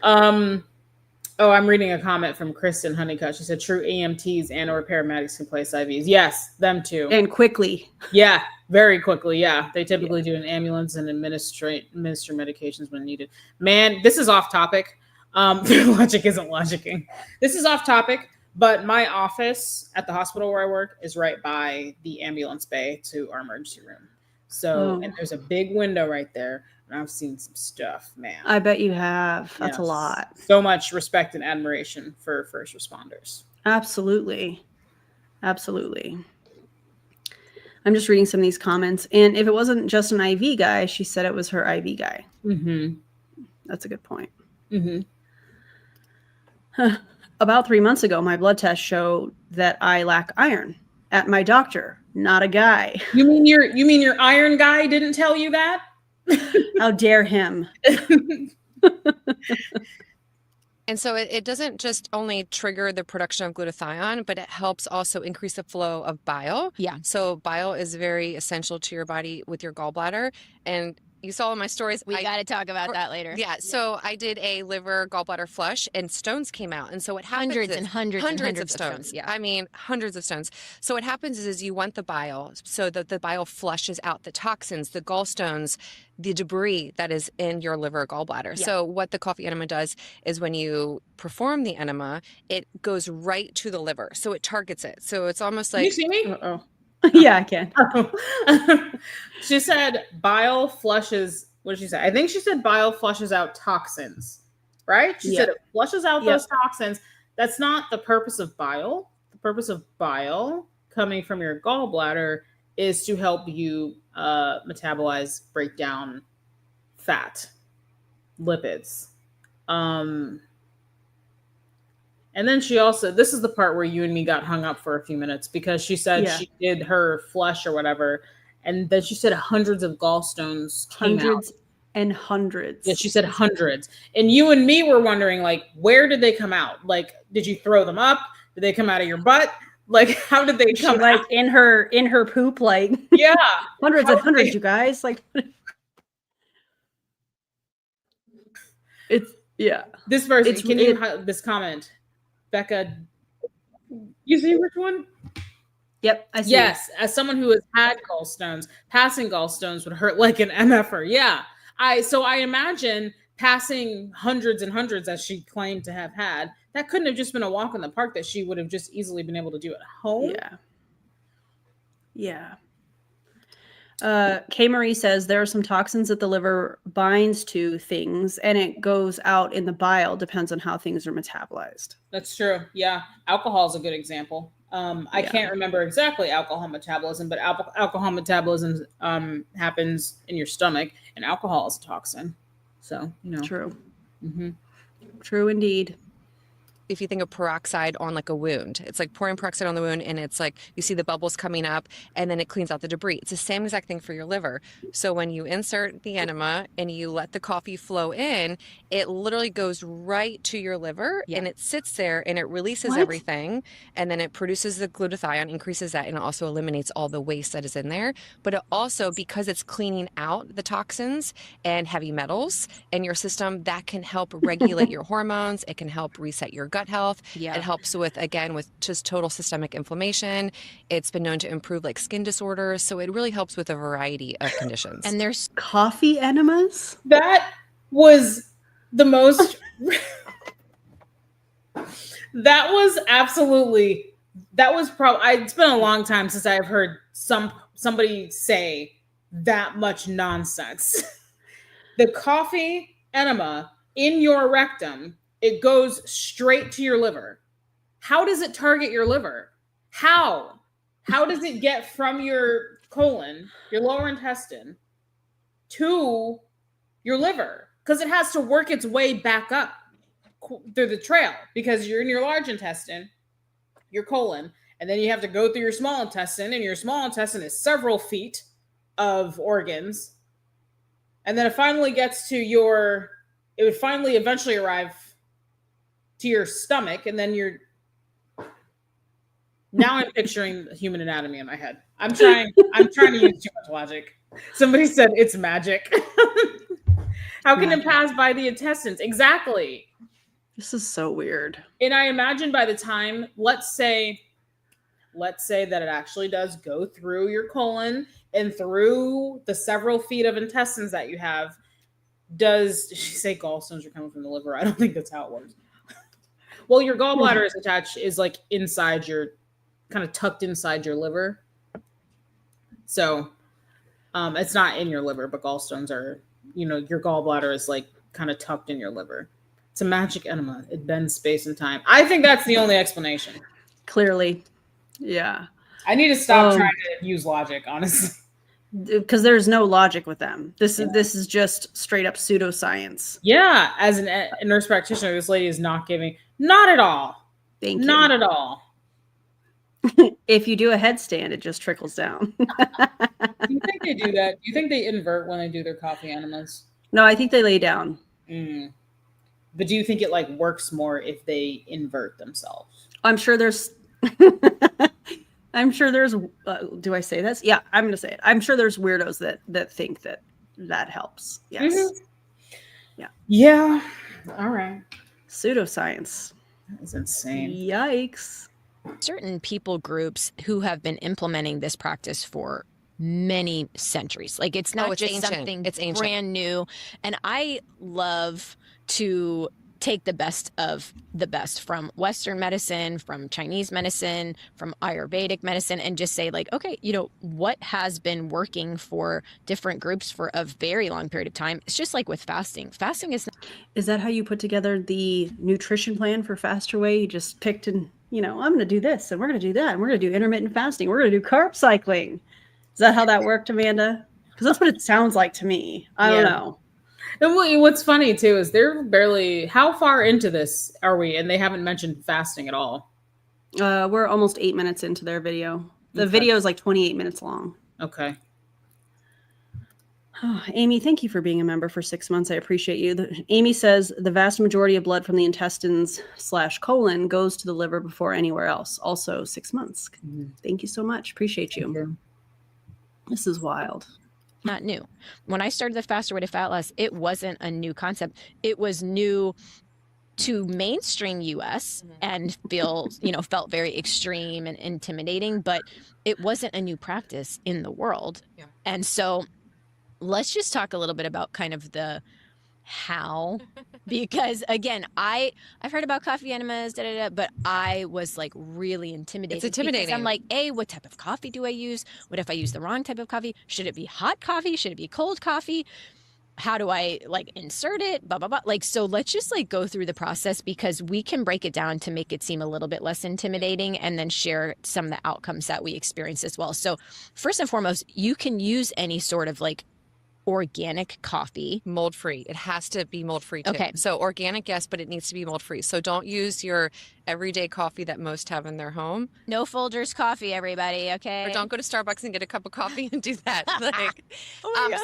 Oh, I'm reading a comment from Kristen Honeycutt. She said, "True EMTs and/or paramedics can place IVs." Yes, them too, and quickly. Yeah, very quickly. Yeah, they typically do an ambulance and administer medications when needed. Man, this is off topic. Logic isn't logicking. This is off topic, but my office at the hospital where I work is right by the ambulance bay to our emergency room. So, and there's a big window right there. And I've seen some stuff, man. I bet you have. That's a Yes. lot. So much respect and admiration for first responders. Absolutely. Absolutely. I'm just reading some of these comments. And if it wasn't just an IV guy, she said it was her IV guy. Mm-hmm. That's a good point. Mm-hmm. About 3 months ago, my blood test showed that I lack iron at my doctor, not a guy. You mean your iron guy didn't tell you that? How dare him? And so it doesn't just only trigger the production of glutathione, but it helps also increase the flow of bile. Yeah. So bile is very essential to your body with your gallbladder. And you saw in my stories. We got to talk about that later. Yeah. So I did a liver gallbladder flush and stones came out. And so what happens Hundreds is and hundreds of stones. Yeah. I mean, hundreds of stones. So what happens is you want the bile so that the bile flushes out the toxins, the gallstones, the debris that is in your liver gallbladder. Yeah. So what the coffee enema does is when you perform the enema, it goes right to the liver. So it targets it. So it's almost like, you see me? Uh-oh. Yeah, I can. She said bile flushes. What did she say? I think she said bile flushes out toxins, right? She said it flushes out those toxins. That's not the purpose of bile. The purpose of bile coming from your gallbladder is to help you metabolize, break down fat, lipids. And then she also, this is the part where you and me got hung up for a few minutes because she said she did her flush or whatever. And then she said hundreds of gallstones came Hundreds out. and hundreds. Yeah, she said hundreds. And you and me were wondering, like, where did they come out? Like, did you throw them up? Did they come out of your butt? Like, how did they come like out? in her poop, like Yeah. hundreds and hundreds, you guys. Like it's This person, this comment, Becca, you see which one? Yep, I see. Yes, as someone who has had gallstones, passing gallstones would hurt like an MFer. Yeah. I imagine passing hundreds and hundreds as she claimed to have had, that couldn't have just been a walk in the park that she would have just easily been able to do at home. Yeah. K. Marie says there are some toxins that the liver binds to things and it goes out in the bile, depends on how things are metabolized. That's true. Yeah. Alcohol is a good example. I can't remember exactly alcohol metabolism, but alcohol metabolism happens in your stomach, and alcohol is a toxin. So, True. Mm-hmm. True indeed. if you think of peroxide on like a wound, it's like pouring peroxide on the wound and it's like you see the bubbles coming up and then it cleans out the debris. It's the same exact thing for your liver. So when you insert the enema and you let the coffee flow in, it literally goes right to your liver and it sits there and it releases everything, and then it produces the glutathione, increases that, and it also eliminates all the waste that is in there. But it also, because it's cleaning out the toxins and heavy metals in your system, that can help regulate your hormones. It can help reset your gut health. Yeah. It helps with just total systemic inflammation. It's been known to improve like skin disorders. So it really helps with a variety of conditions. And there's coffee enemas. That was the most that was probably, it's been a long time since I've heard somebody say that much nonsense. The coffee enema in your rectum, it goes straight to your liver. How does it target your liver? How does it get from your colon, your lower intestine, to your liver? Because it has to work its way back up through the trail, because you're in your large intestine, your colon, and then you have to go through your small intestine, and your small intestine is several feet of organs. And then it finally gets to it would finally eventually arrive to your stomach, and then now I'm picturing human anatomy in my head. I'm trying to use too much logic. Somebody said it's magic. How can it pass by the intestines? Exactly. This is so weird. And I imagine by the time, let's say that it actually does go through your colon and through the several feet of intestines that you have. Did she say gallstones are coming from the liver? I don't think that's how it works. Well, your gallbladder is like inside kind of tucked inside your liver. So It's not in your liver, but gallstones are, your gallbladder is like kind of tucked in your liver. It's a magic enema. It bends space and time. I think that's the only explanation. Clearly. Yeah. I need to stop trying to use logic, honestly. Because there's no logic with them. This is just straight up pseudoscience. Yeah, as a nurse practitioner, this lady is not at all. Thank you. Not at all. If you do a headstand, it just trickles down. Do you think they do that? Do you think they invert when they do their coffee enemas? No, I think they lay down. But do you think it like works more if they invert themselves? I'm sure there's do I say this? Yeah, I'm going to say it. I'm sure there's weirdos that think that helps. Yes. Mm-hmm. Yeah. All right. Pseudoscience. That is insane. Yikes. Certain people groups who have been implementing this practice for many centuries. Like it's not just ancient. something It's ancient. brand new. And I love to take the best of the best from Western medicine, from Chinese medicine, from Ayurvedic medicine, and just say like, okay, what has been working for different groups for a very long period of time. It's just like with fasting. Fasting is that how you put together the nutrition plan for Faster Way? You just picked and, I'm going to do this and we're going to do that. And we're going to do intermittent fasting. We're going to do carb cycling. Is that how that worked, Amanda? Because that's what it sounds like to me. I don't know. And what's funny too is they're barely, how far into this are we? And they haven't mentioned fasting at all. We're almost 8 minutes into their video. The video is like 28 minutes long. Okay. Oh, Amy, thank you for being a member for 6 months. I appreciate you. Amy says the vast majority of blood from the intestines / colon goes to the liver before anywhere else. Also 6 months. Thank you so much. Appreciate you. This is wild. not new. When I started the Faster Way to Fat Loss, it wasn't a new concept. It was new to mainstream US and felt very extreme and intimidating, but it wasn't a new practice in the world. Yeah. And so let's just talk a little bit about kind of the how, because again, I've heard about coffee enemas, but I was like really intimidated. It's intimidating. I'm like, what type of coffee do I use? What if I use the wrong type of coffee? Should it be hot coffee? Should it be cold coffee? How do I insert it? Blah, blah, blah. So let's just go through the process, because we can break it down to make it seem a little bit less intimidating, and then share some of the outcomes that we experience as well. So first and foremost, you can use any sort of organic coffee. Mold free. It has to be mold free too. Okay. So organic, yes, but it needs to be mold free. So don't use your everyday coffee that most have in their home. No Folgers coffee, everybody. Okay. Or don't go to Starbucks and get a cup of coffee and do that.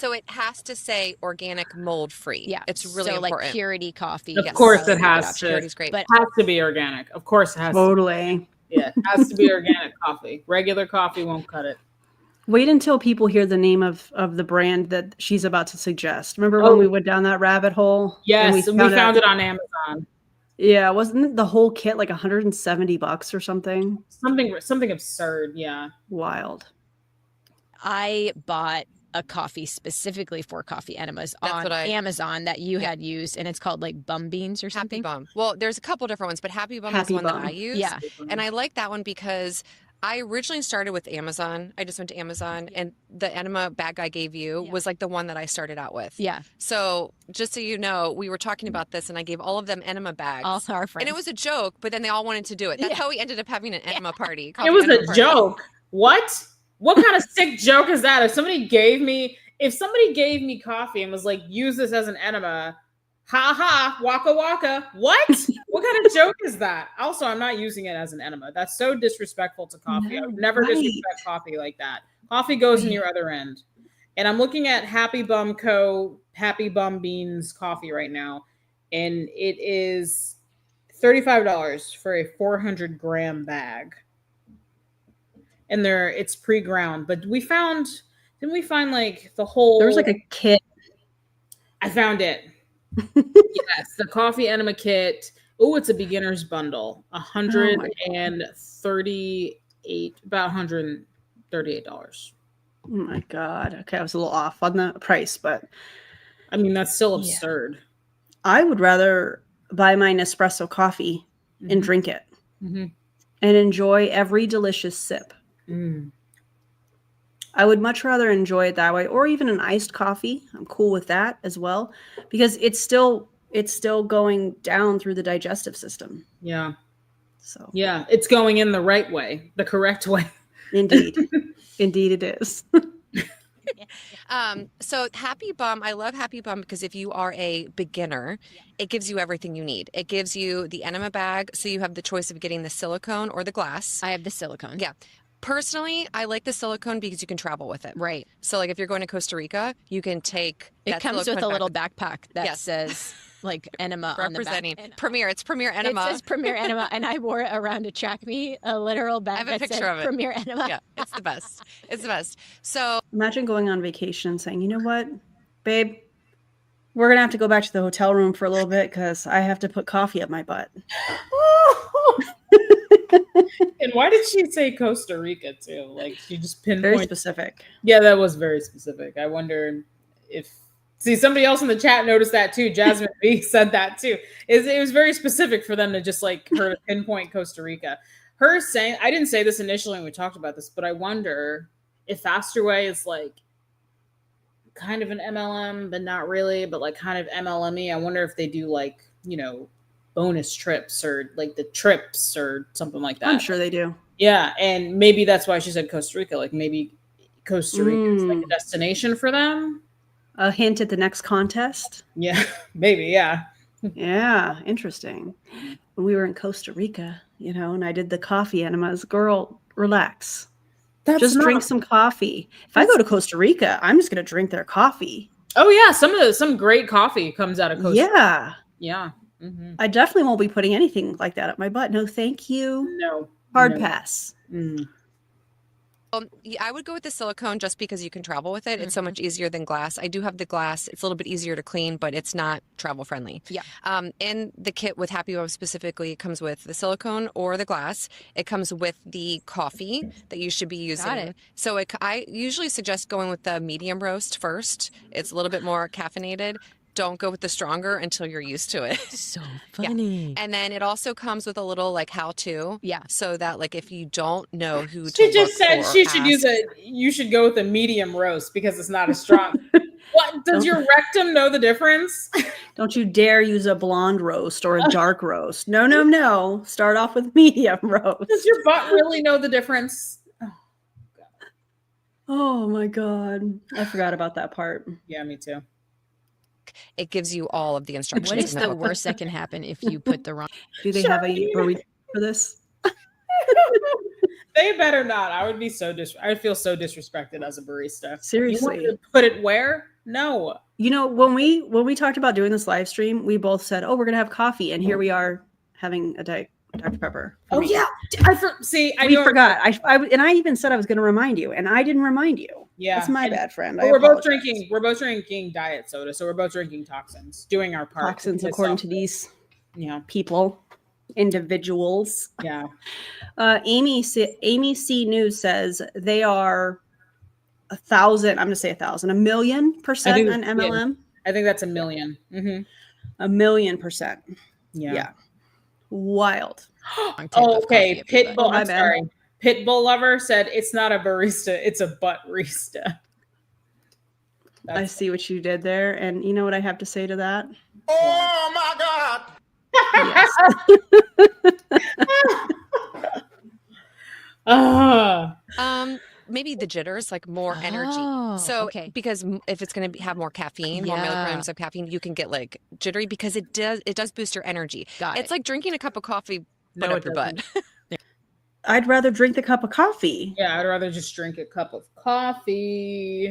So it has to say organic, mold free. Yeah. It's really important. Purity coffee. Of course it has to. Purity's great. But It has to be organic. Of course it has Totally. to. Yeah, it has to be organic coffee. Regular coffee won't cut it. Wait until people hear the name of the brand that she's about to suggest. Remember when we went down that rabbit hole? Yes, and we found it on Amazon. Yeah, wasn't the whole kit like $170 or something? Something absurd, yeah. Wild. I bought a coffee specifically for coffee enemas on Amazon that you had used, and it's called Bum Beans or something. Happy Bum. Well, there's a couple different ones, but Happy Bum is the one that I use. Yeah. And I like that one because I originally started with Amazon. I just went to Amazon, and the enema bag I gave you was the one that I started out with. Yeah. So just so you know, we were talking about this, and I gave all of them enema bags. All our friends. And it was a joke, but then they all wanted to do it. That's how we ended up having an enema party. It was a joke. What? What kind of sick joke is that? If somebody gave me coffee and was like, use this as an enema, ha ha, waka waka. What? What kind of joke is that? Also, I'm not using it as an enema. That's so disrespectful to coffee. I would never disrespect coffee like that. Coffee goes in your other end. And I'm looking at Happy Bum Beans coffee right now, and it is $35 for a 400 gram bag. And it's pre-ground, but didn't we find the whole? There was a kit. I found it. Yes, the coffee enema kit. Oh, it's a beginner's bundle. $138. Oh my God. Okay, I was a little off on the price, but I mean that's still absurd. I would rather buy my Nespresso coffee and drink it and enjoy every delicious sip. I would much rather enjoy it that way, or even an iced coffee. I'm cool with that as well, because it's still going down through the digestive system. Yeah. So Yeah. It's going in the right way, the correct way. indeed. Indeed it is. So Happy Bum, I love Happy Bum because if you are a beginner, it gives you everything you need. It gives you the enema bag, so you have the choice of getting the silicone or the glass. I have the silicone. Yeah. Personally, I like the silicone because you can travel with it. Right. So like if you're going to Costa Rica, you can take It that comes with silicone a little back backpack that Yes. says like Enema on the back. representing Premier. It's Premier It Enema. says Premier Enema, and I wore it around to track me, a literal bag I have a that picture said of it. Premier Enema. Yeah, it's the best. It's the best. So Imagine going on vacation and saying, you know what, babe, we're going to have to go back to the hotel room for a little bit because I have to put coffee up my butt. And why did she say Costa Rica too? Like she just Very pinpointed. specific. Yeah, that was very specific. I wonder if somebody else in the chat noticed that too. Jasmine B said that too. It was very specific for them to just like her to pinpoint Costa Rica. Her saying, I didn't say this initially when we talked about this, but I wonder if Faster Way is like kind of an MLM, but not really, but like kind of MLM-y. I wonder if they do like, bonus trips or like the trips or something like that. I'm sure they do. Yeah, and maybe that's why she said Costa Rica. Like maybe Costa Rica is like a Mm. destination for them. A hint at the next contest. Yeah, maybe. Yeah. Yeah, interesting. When we were in Costa Rica, and I did the coffee enemas, girl, relax. Just drink some coffee. If I go to Costa Rica, I'm just going to drink their coffee. Oh yeah, some great coffee comes out of Costa Rica. Yeah. Yeah. Mm-hmm. I definitely won't be putting anything like that up my butt. No, thank you. No. Hard No. pass. Mm. yeah, I would go with the silicone just because you can travel with it. It's so much easier than glass. I do have the glass. It's a little bit easier to clean, but it's not travel friendly. Yeah. In the kit with Happy Bum specifically, it comes with the silicone or the glass. It comes with the coffee that you should be using. Got it. So I usually suggest going with the medium roast first. It's a little bit more caffeinated. Don't go with the stronger until you're used to it. So funny. And then it also comes with a little like how-to. Yeah. So that like if you don't know who to She just look said for, she should ask. you should go with a medium roast because it's not as strong. What does your rectum know the difference? Don't you dare use a blonde roast or a dark roast. No, no, no. Start off with medium roast. Does your butt really know the difference? Oh my God. I forgot about that part. Yeah, me too. It gives you all of the instructions. What is in that the booklet. worst that can happen if you put the wrong? Do they have a burrito for this? They better not. I would be I would feel so disrespected as a barista. Seriously. You want to put it where? No. When we talked about doing this live stream, we both said, "Oh, we're gonna have coffee," and here we are having a Dr. Pepper. Oh yeah. I We know. forgot. I even said I was gonna remind you, and I didn't remind you. Yeah. That's my And- bad, friend. But I we're both apologize. drinking diet soda, so we're both drinking toxins, doing our part. Toxins, piss according off to these Yeah. people, individuals. Yeah. Amy C News says they are 1,000. I'm gonna say 1,000, 1,000,000% on MLM. I think that's 1 million. Mm-hmm. 1,000,000%. Yeah. Yeah. Wild. type Oh, of okay. coffee, everybody. Pitbull. My I'm bad. sorry. Pitbull lover said it's not a barista, it's a butt-rista. I see what you did there, and you know what I have to say to that? Oh my God! Yes. Maybe the jitters, like more Oh, energy. So okay. because if it's going to have more caffeine, more Yeah. milligrams of caffeine, you can get like jittery because it does boost your energy. Got It's it. like drinking a cup of coffee, No, put up it your butt. I'd rather drink the cup of coffee. Yeah, I'd rather just drink a cup of coffee.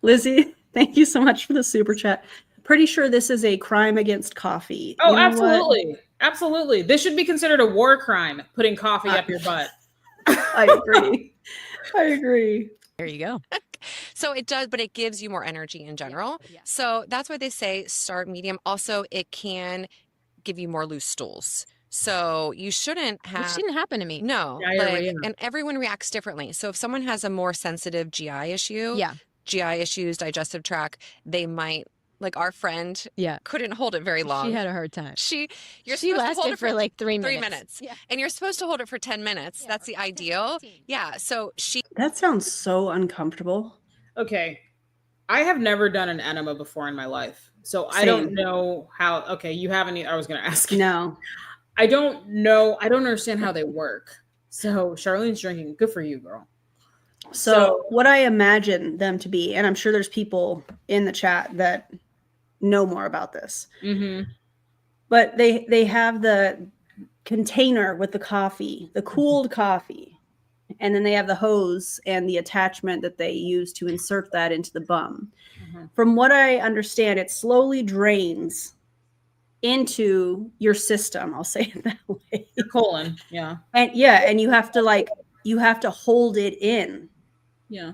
Lizzie, thank you so much for the super chat. Pretty sure this is a crime against coffee. Oh, You know what? absolutely. Absolutely. This should be considered a war crime, putting coffee up your butt. I agree. I agree. There you go. So it does, but it gives you more energy in general. Yeah. So that's why they say start medium. Also, it can give you more loose stools. So you shouldn't have. Which didn't happen to me. No, Diarrhea. and everyone reacts differently. So if someone has a more sensitive GI issue, Yeah. GI issues, digestive tract, they might Like our friend Yeah. couldn't hold it very long. She had a hard time. You're She supposed to hold lasted it for like 3 minutes. Yeah. And you're supposed to hold it for 10 minutes. That's the ideal. Yeah. So she That sounds so uncomfortable. Okay. I have never done an enema before in my life. So I don't Same. know how. Okay, you haven't. I was going to ask you. No. I don't know. I don't understand how they work. So Charlene's drinking. Good for you, girl. So what I imagine them to be, and I'm sure there's people in the chat that know more about this, but they have the container with the coffee, the cooled coffee, and then they have the hose and the attachment that they use to insert that into the bum. From what I understand, it slowly drains into your system. I'll say it that way. Your colon. Yeah. And yeah, and you have to hold it in. Yeah.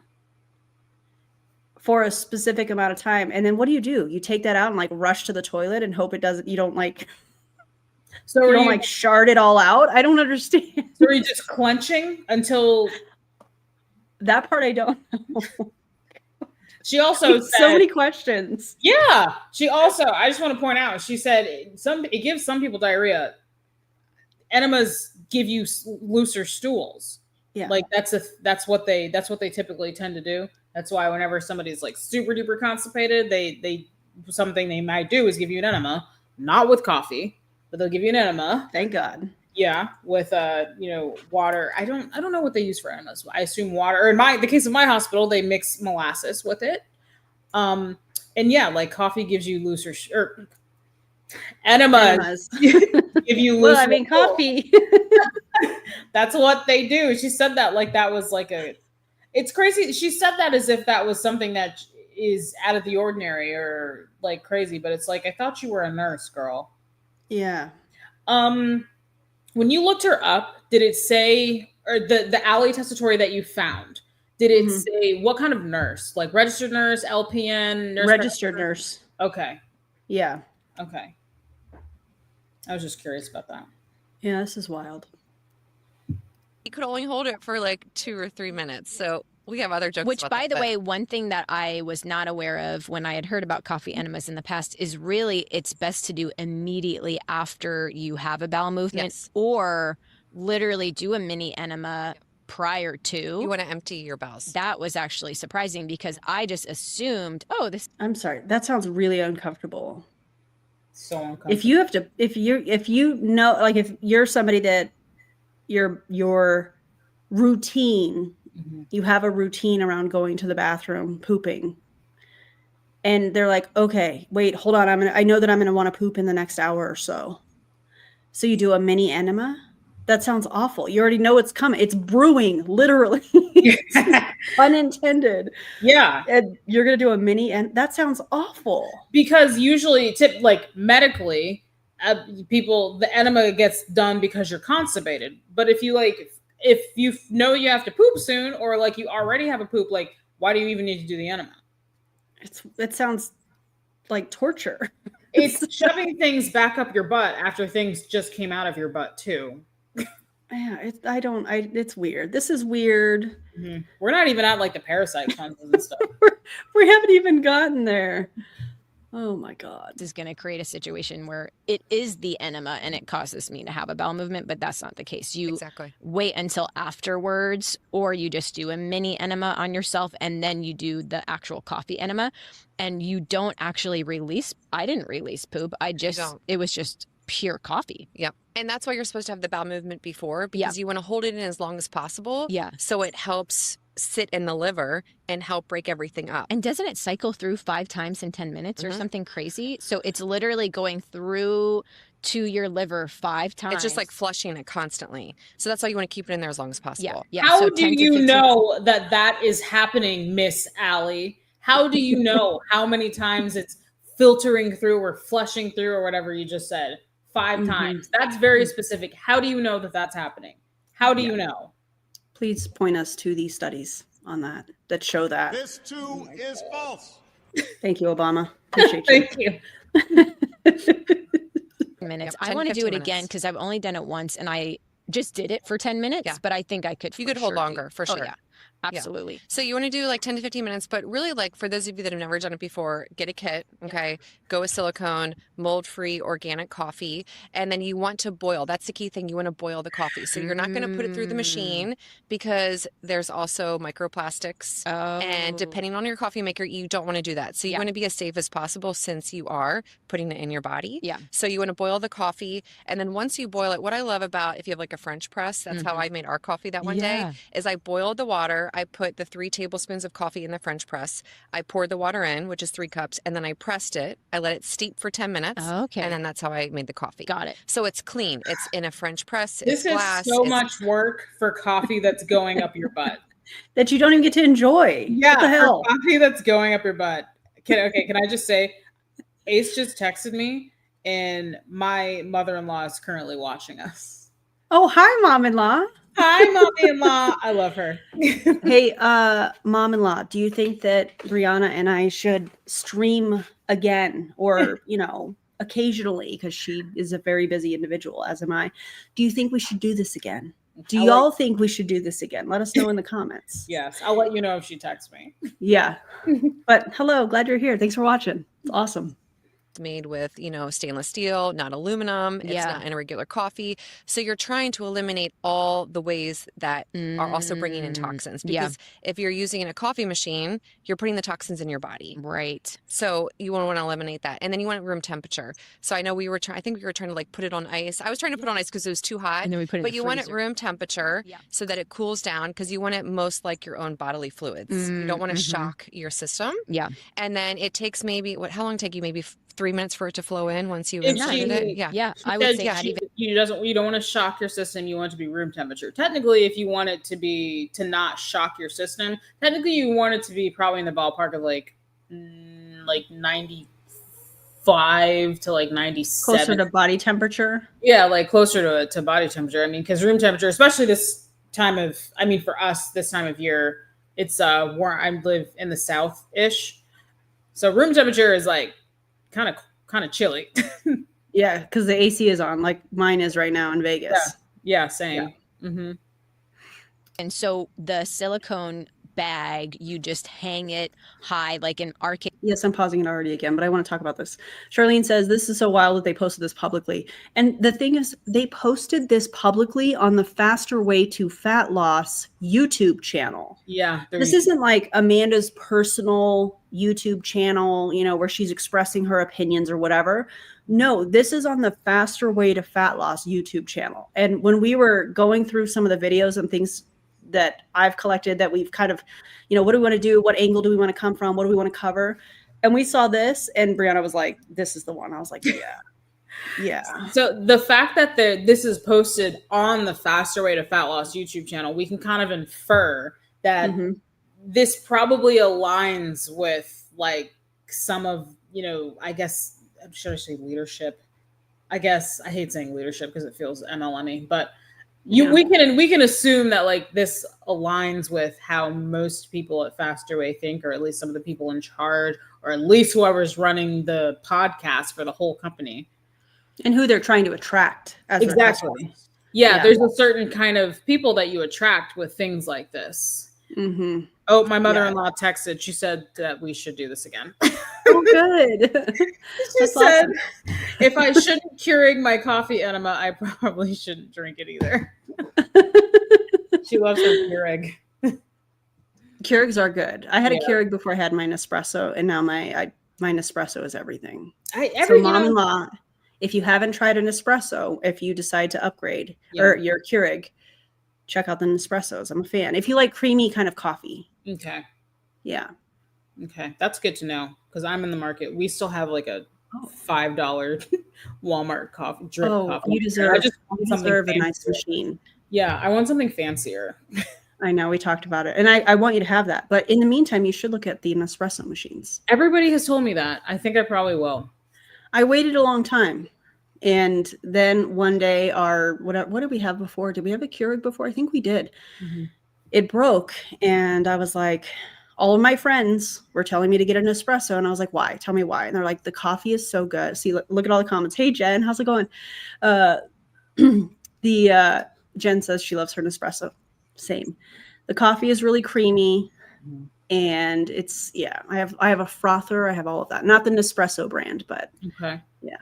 For a specific amount of time. And then what do? You take that out and like rush to the toilet and hope you don't like shard it all out. I don't understand. So are you just clenching until that part? I don't know. She also said so many questions. Yeah. She also, I just want to point out, she said it gives some people diarrhea. Enemas give you looser stools. Yeah. Like that's what they typically tend to do. That's why whenever somebody's like super duper constipated, they something they might do is give you an enema, not with coffee, but they'll give you an enema. Thank God. Yeah, with water. I don't know what they use for enemas. I assume water. Or in the case of my hospital, they mix molasses with it. And yeah, like coffee gives you looser enemas give you looser. Well, I mean, coffee. That's what they do. She said that like that was like it's crazy. She said that as if that was something that is out of the ordinary or like crazy, but it's like, I thought you were a nurse, girl. Yeah. When you looked her up, did it say, or the Allie testatory that you found, did it say what kind of nurse? Like registered nurse, LPN, nurse? Registered nurse. Okay. Yeah. Okay. I was just curious about that. Yeah, this is wild. you could only hold it for like 2 or 3 minutes. So we have other jokes. Which, about by that, the way, one thing that I was not aware of when I had heard about coffee enemas in the past is really it's best to do immediately after you have a bowel movement, or literally do a mini enema prior to. You want to empty your bowels. That was actually surprising because I just assumed, oh, this. I'm sorry. That sounds really uncomfortable. So uncomfortable. If you have to, if you know, like if you're somebody that your routine, you have a routine around going to the bathroom, pooping, and they're like, okay, wait, hold on. I know that I'm going to want to poop in the next hour or so. So you do a mini enema. That sounds awful. You already know it's coming. It's brewing, literally. Unintended. Yeah. And you're going to do a mini, and that sounds awful. Because usually, like medically, the enema gets done because you're constipated. But if you know you have to poop soon, or like you already have a poop, like why do you even need to do the enema? It sounds like torture. It's shoving things back up your butt after things just came out of your butt too. Yeah, it's weird. This is weird. Mm-hmm. We're not even at like the parasite cleanses and stuff. We haven't even gotten there. Oh my God. This is going to create a situation where it is the enema and it causes me to have a bowel movement, but that's not the case. You wait until afterwards, or you just do a mini enema on yourself and then you do the actual coffee enema, and you don't actually release. I didn't release poop. It was just pure coffee. Yep. And that's why you're supposed to have the bowel movement before, because you want to hold it in as long as possible. Yeah. So it helps sit in the liver and help break everything up. And doesn't it cycle through 5 times in 10 minutes or something crazy? So it's literally going through to your liver 5 times. It's just like flushing it constantly. So that's why you want to keep it in there as long as possible. Yeah. How do you know that is happening, Miss Allie? How do you know how many times it's filtering through or flushing through or whatever you just said? 5 times. That's very specific. How do you know that that's happening? How do you know? Please point us to the studies on that show that. This too is false. Thank you, Obama. Appreciate you. Thank you. Minutes. Yep, I want to do it 15 again because I've only done it once and I just did it for 10 minutes, but I think I could. You could hold longer for sure. Yeah. Absolutely. So you want to do like 10 to 15 minutes, but really like for those of you that have never done it before, get a kit, okay? Go with silicone, mold-free organic coffee, and then you want to boil. That's the key thing. You want to boil the coffee. So you're not going to put it through the machine because there's also microplastics. And depending on your coffee maker, you don't want to do that. So you want to be as safe as possible since you are putting it in your body. Yeah. So you want to boil the coffee. And then once you boil it, what I love about if you have like a French press, that's how I made our coffee that one day, is I boiled the water. I put the 3 tablespoons of coffee in the French press. I poured the water in, which is 3 cups, and then I pressed it. I let it steep for 10 minutes. Okay. And then that's how I made the coffee. Got it. So it's clean. It's in a French press. This It's glass. is so much work for coffee that's going up your butt. That you don't even get to enjoy. Yeah, What the hell? for coffee that's going up your butt. Can I just say, Ace just texted me, and my mother-in-law is currently watching us. Oh, hi, mom-in-law. Hi, mommy-in-law. I love her. Hey, mom-in-law, do you think that Briannah and I should stream again or, occasionally, because she is a very busy individual, as am I. Do you think we should do this again? Do y'all think we should do this again? Let us know in the comments. Yes, I'll let you know if she texts me. Yeah. But hello, glad you're here. Thanks for watching. It's awesome. Made with, stainless steel, not aluminum. It's not in a regular coffee. So you're trying to eliminate all the ways that are also bringing in toxins. Because if you're using a coffee machine, you're putting the toxins in your body. Right. So you want to eliminate that. And then you want it room temperature. So I know I think we were trying to like put it on ice. I was trying to put it on ice because it was too hot. And then we put it in but the you want it freezer. room temperature so that it cools down because you want it most like your own bodily fluids. You don't want to shock your system. Yeah. And then it takes how long take you? Maybe 3 minutes for it to flow in once you If inserted it? Yeah. Yeah. I would say not even. You don't want to shock your system. You want it to be room temperature. Technically, if you want it to not shock your system, technically you want it to be probably in the ballpark of like 95 to like 97. Closer to body temperature. Yeah, like closer to body temperature. I mean, because room temperature, especially for us, this time of year, it's where I live in the South-ish. So room temperature is like kind of chilly. Yeah, because the AC is on, like mine is right now in Vegas. Yeah, same. Yeah. Mm-hmm. And so the silicone bag, you just hang it high, like an arcade. Yes, I'm pausing it already again, but I want to talk about this. Charlene says, this is so wild that they posted this publicly. And the thing is, they posted this publicly on the Faster Way to Fat Loss YouTube channel. Yeah. This isn't like Amanda's personal YouTube channel, where she's expressing her opinions or whatever. No, this is on the Faster Way to Fat Loss YouTube channel. And when we were going through some of the videos and things that I've collected that we've kind of, what do we want to do? What angle do we want to come from? What do we want to cover? And we saw this and Briannah was like, this is the one. I was like, yeah. Yeah. So the fact that this is posted on the Faster Way to Fat Loss YouTube channel, we can kind of infer that this probably aligns with like some of, I guess, should I say leadership? I guess I hate saying leadership because it feels MLM-y, but we can assume that like this aligns with how most people at Faster Way think, or at least some of the people in charge, or at least whoever's running the podcast for the whole company. And who they're trying to attract. Exactly. Yeah, there's a certain kind of people that you attract with things like this. Mm-hmm. Oh, my mother-in-law texted. She said that we should do this again. Oh, good. She said, if I shouldn't Keurig my coffee enema, I probably shouldn't drink it either. She loves her Keurig. Keurigs are good. I had a Keurig before I had my Nespresso, and now my Nespresso is everything. So mom-in-law, if you haven't tried an Nespresso, if you decide to upgrade or your Keurig, check out the Nespressos. I'm a fan. If you like creamy kind of coffee. Okay. Yeah. Okay. That's good to know because I'm in the market. We still have like a $5 Walmart coffee. Coffee. You deserve a nice machine. Yeah. I want something fancier. I know. We talked about it. And I want you to have that. But in the meantime, you should look at the Nespresso machines. Everybody has told me that. I think I probably will. I waited a long time. And then one day what did we have before? Did we have a Keurig before? I think we did. Mm-hmm. It broke. And I was like, all of my friends were telling me to get an espresso. And I was like, why? Tell me why. And they're like, the coffee is so good. See, look at all the comments. Hey, Jen, how's it going? Jen says she loves her Nespresso. Same. The coffee is really creamy. Mhm. And it's, I have a frother. I have all of that. Not the Nespresso brand, but Okay. Yeah.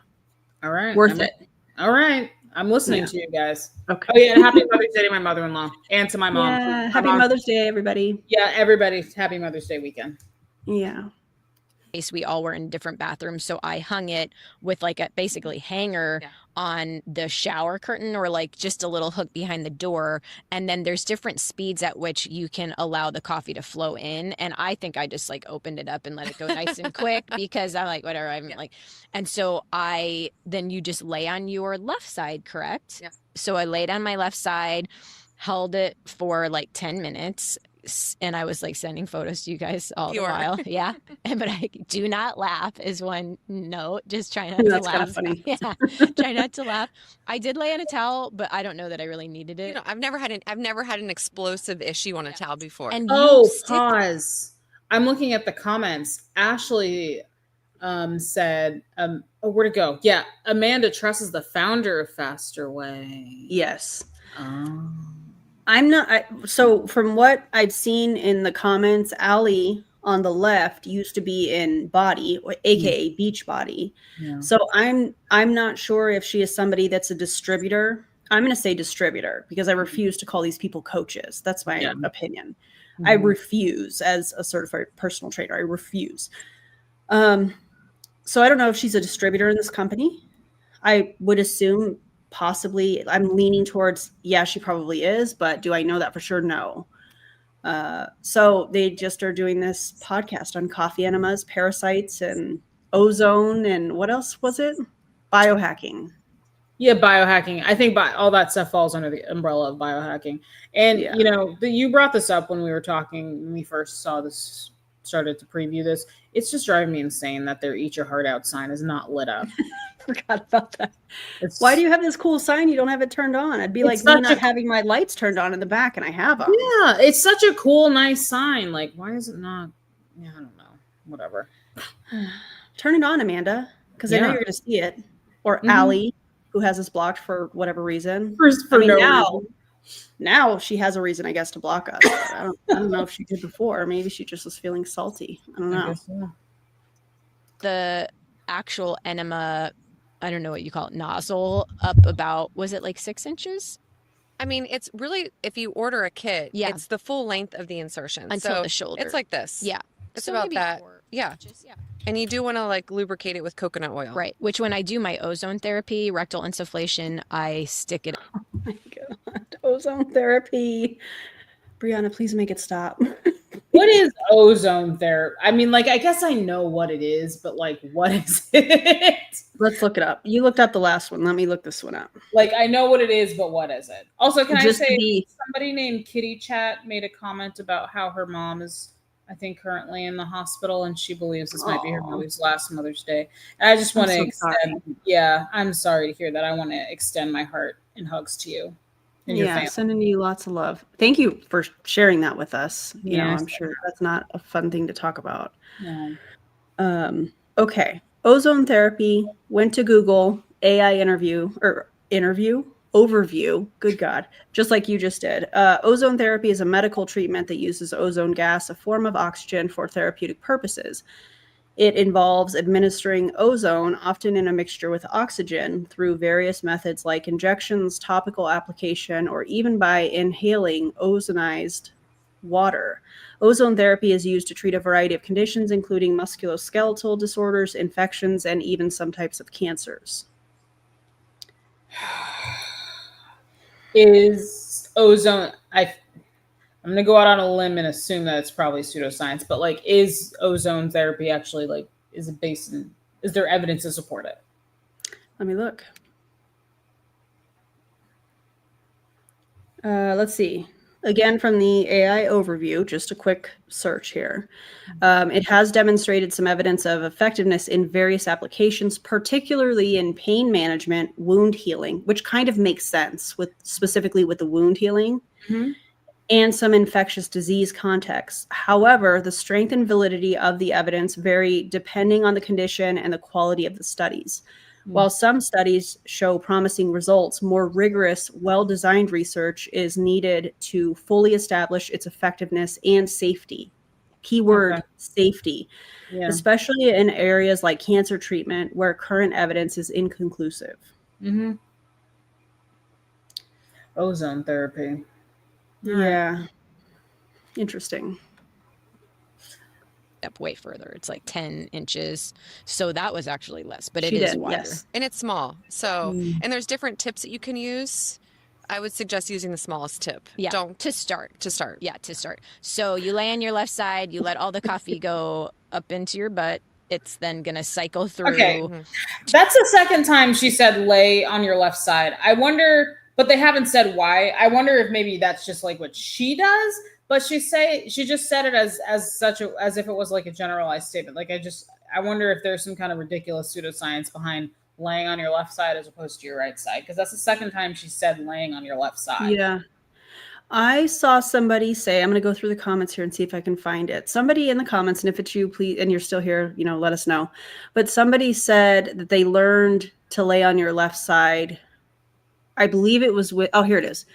All right. Worth it. All right. I'm listening Yeah. to you guys. Okay. Oh, yeah. And happy Mother's Day to my mother-in-law and to my mom. Yeah. My Happy mom- Mother's Day, everybody. Yeah. Everybody. Happy Mother's Day weekend. Yeah. We all were in different bathrooms, so I hung it with like a basically hanger on the shower curtain, or like just a little hook behind the door. And then there's different speeds at which you can allow the coffee to flow in. And I think I just like opened it up and let it go nice and quick, because I'm like, whatever, I'm like, and so then you just lay on your left side, correct? Yeah. So I laid on my left side, held it for like 10 minutes. And I was like sending photos to you guys all the while. Yeah. But I do not laugh is one note. Just try not to That's laugh. kind of funny. Yeah. Try not to laugh. I did lay on a towel, but I don't know that I really needed it. You know, I've never had an explosive issue on a towel before. And Pause. I'm looking at the comments. Ashley said, where'd it go? Yeah. Amanda Truss is the founder of Faster Way. Yes. Oh. I'm not. So from what I've seen in the comments, Allie on the left used to be in Body, aka Beach Body. Yeah. So I'm not sure if she is somebody that's a distributor. I'm going to say distributor because I refuse to call these people coaches. That's my opinion. I refuse as a certified personal trainer. I refuse. So I don't know if she's a distributor in this company. I would assume possibly. I'm leaning towards, she probably is, but do I know that for sure? No. So they just are doing this podcast on coffee enemas, parasites, and ozone, and what else was it? Biohacking. Yeah, biohacking. I think all that stuff falls under the umbrella of biohacking. And, you know, you brought this up when we were talking, when we first started to preview this. It's just driving me insane that their Eat Your Heart Out sign is not lit up. Forgot about that. Why do you have this cool sign? You don't have it turned on. I'd be like me not having my lights turned on in the back, and I have them. Yeah, it's such a cool, nice sign. Like, why is it not? Yeah, I don't know. Whatever. Turn it on, Amanda, because I know you're going to see it. Or Allie, who has us blocked for whatever reason. Now she has a reason, I guess, to block us. I don't know if she did before. Maybe she just was feeling salty. I don't know. So. The actual enema, I don't know what you call it, nozzle up about, was it like 6 inches? I mean, it's really, if you order a kit, it's the full length of the insertion. Until the shoulder. It's like this. Yeah. It's about that. And you do want to like lubricate it with coconut oil. Right. Which when I do my ozone therapy, rectal insufflation, I stick it. Oh my God. Ozone therapy. Briannah, please make it stop. What is ozone therapy? I mean, like, I guess I know what it is, but like, what is it? Let's look it up. You looked up the last one. Let me look this one up. Like, I know what it is, but what is it? Also, can Just I say somebody named Kitty Chat made a comment about how her mom is, I think, currently in the hospital, and she believes this might be her mother's last Mother's Day. And I just want to extend. Yeah, I'm sorry to hear that. I want to extend my heart and hugs to you. Sending you lots of love. Thank you for sharing that with us. You know, I'm sure that's not a fun thing to talk about. No. Okay. Ozone therapy, went to Google, AI overview. Good God. Just like you just did. Ozone therapy is a medical treatment that uses ozone gas, a form of oxygen, for therapeutic purposes. It involves administering ozone, often in a mixture with oxygen, through various methods like injections, topical application, or even by inhaling ozonized water. Ozone therapy is used to treat a variety of conditions, including musculoskeletal disorders, infections, and even some types of cancers. Is ozone, I'm going to go out on a limb and assume that it's probably pseudoscience, but like, is ozone therapy actually like, is there evidence to support it? Let me look. Let's see. Again, from the AI overview, just a quick search here. It has demonstrated some evidence of effectiveness in various applications, particularly in pain management, wound healing, which kind of makes sense specifically with the wound healing. And some infectious disease contexts. However, the strength and validity of the evidence vary depending on the condition and the quality of the studies. While some studies show promising results, more rigorous, well-designed research is needed to fully establish its effectiveness and safety. Keyword safety, especially in areas like cancer treatment where current evidence is inconclusive. Ozone therapy. Yeah. Interesting. Up way further. It's like 10 inches. So that was actually less, but it She is did, wider. yes. And it's small. So, and there's different tips that you can use. I would suggest using the smallest tip. Yeah. Don't To start. Yeah, to start. So you lay on your left side, you let all the coffee go up into your butt. It's then going to cycle through. Okay. That's the second time she said lay on your left side. I wonder, but they haven't said why. I wonder if maybe that's just like what she does. But she just said it as if it was like a generalized statement. Like I wonder if there's some kind of ridiculous pseudoscience behind laying on your left side as opposed to your right side, because that's the second time she said laying on your left side. Yeah. I saw somebody say, I'm going to go through the comments here and see if I can find it. Somebody in the comments, and if it's you, please, and you're still here, let us know. But somebody said that they learned to lay on your left side. I believe it was here it is.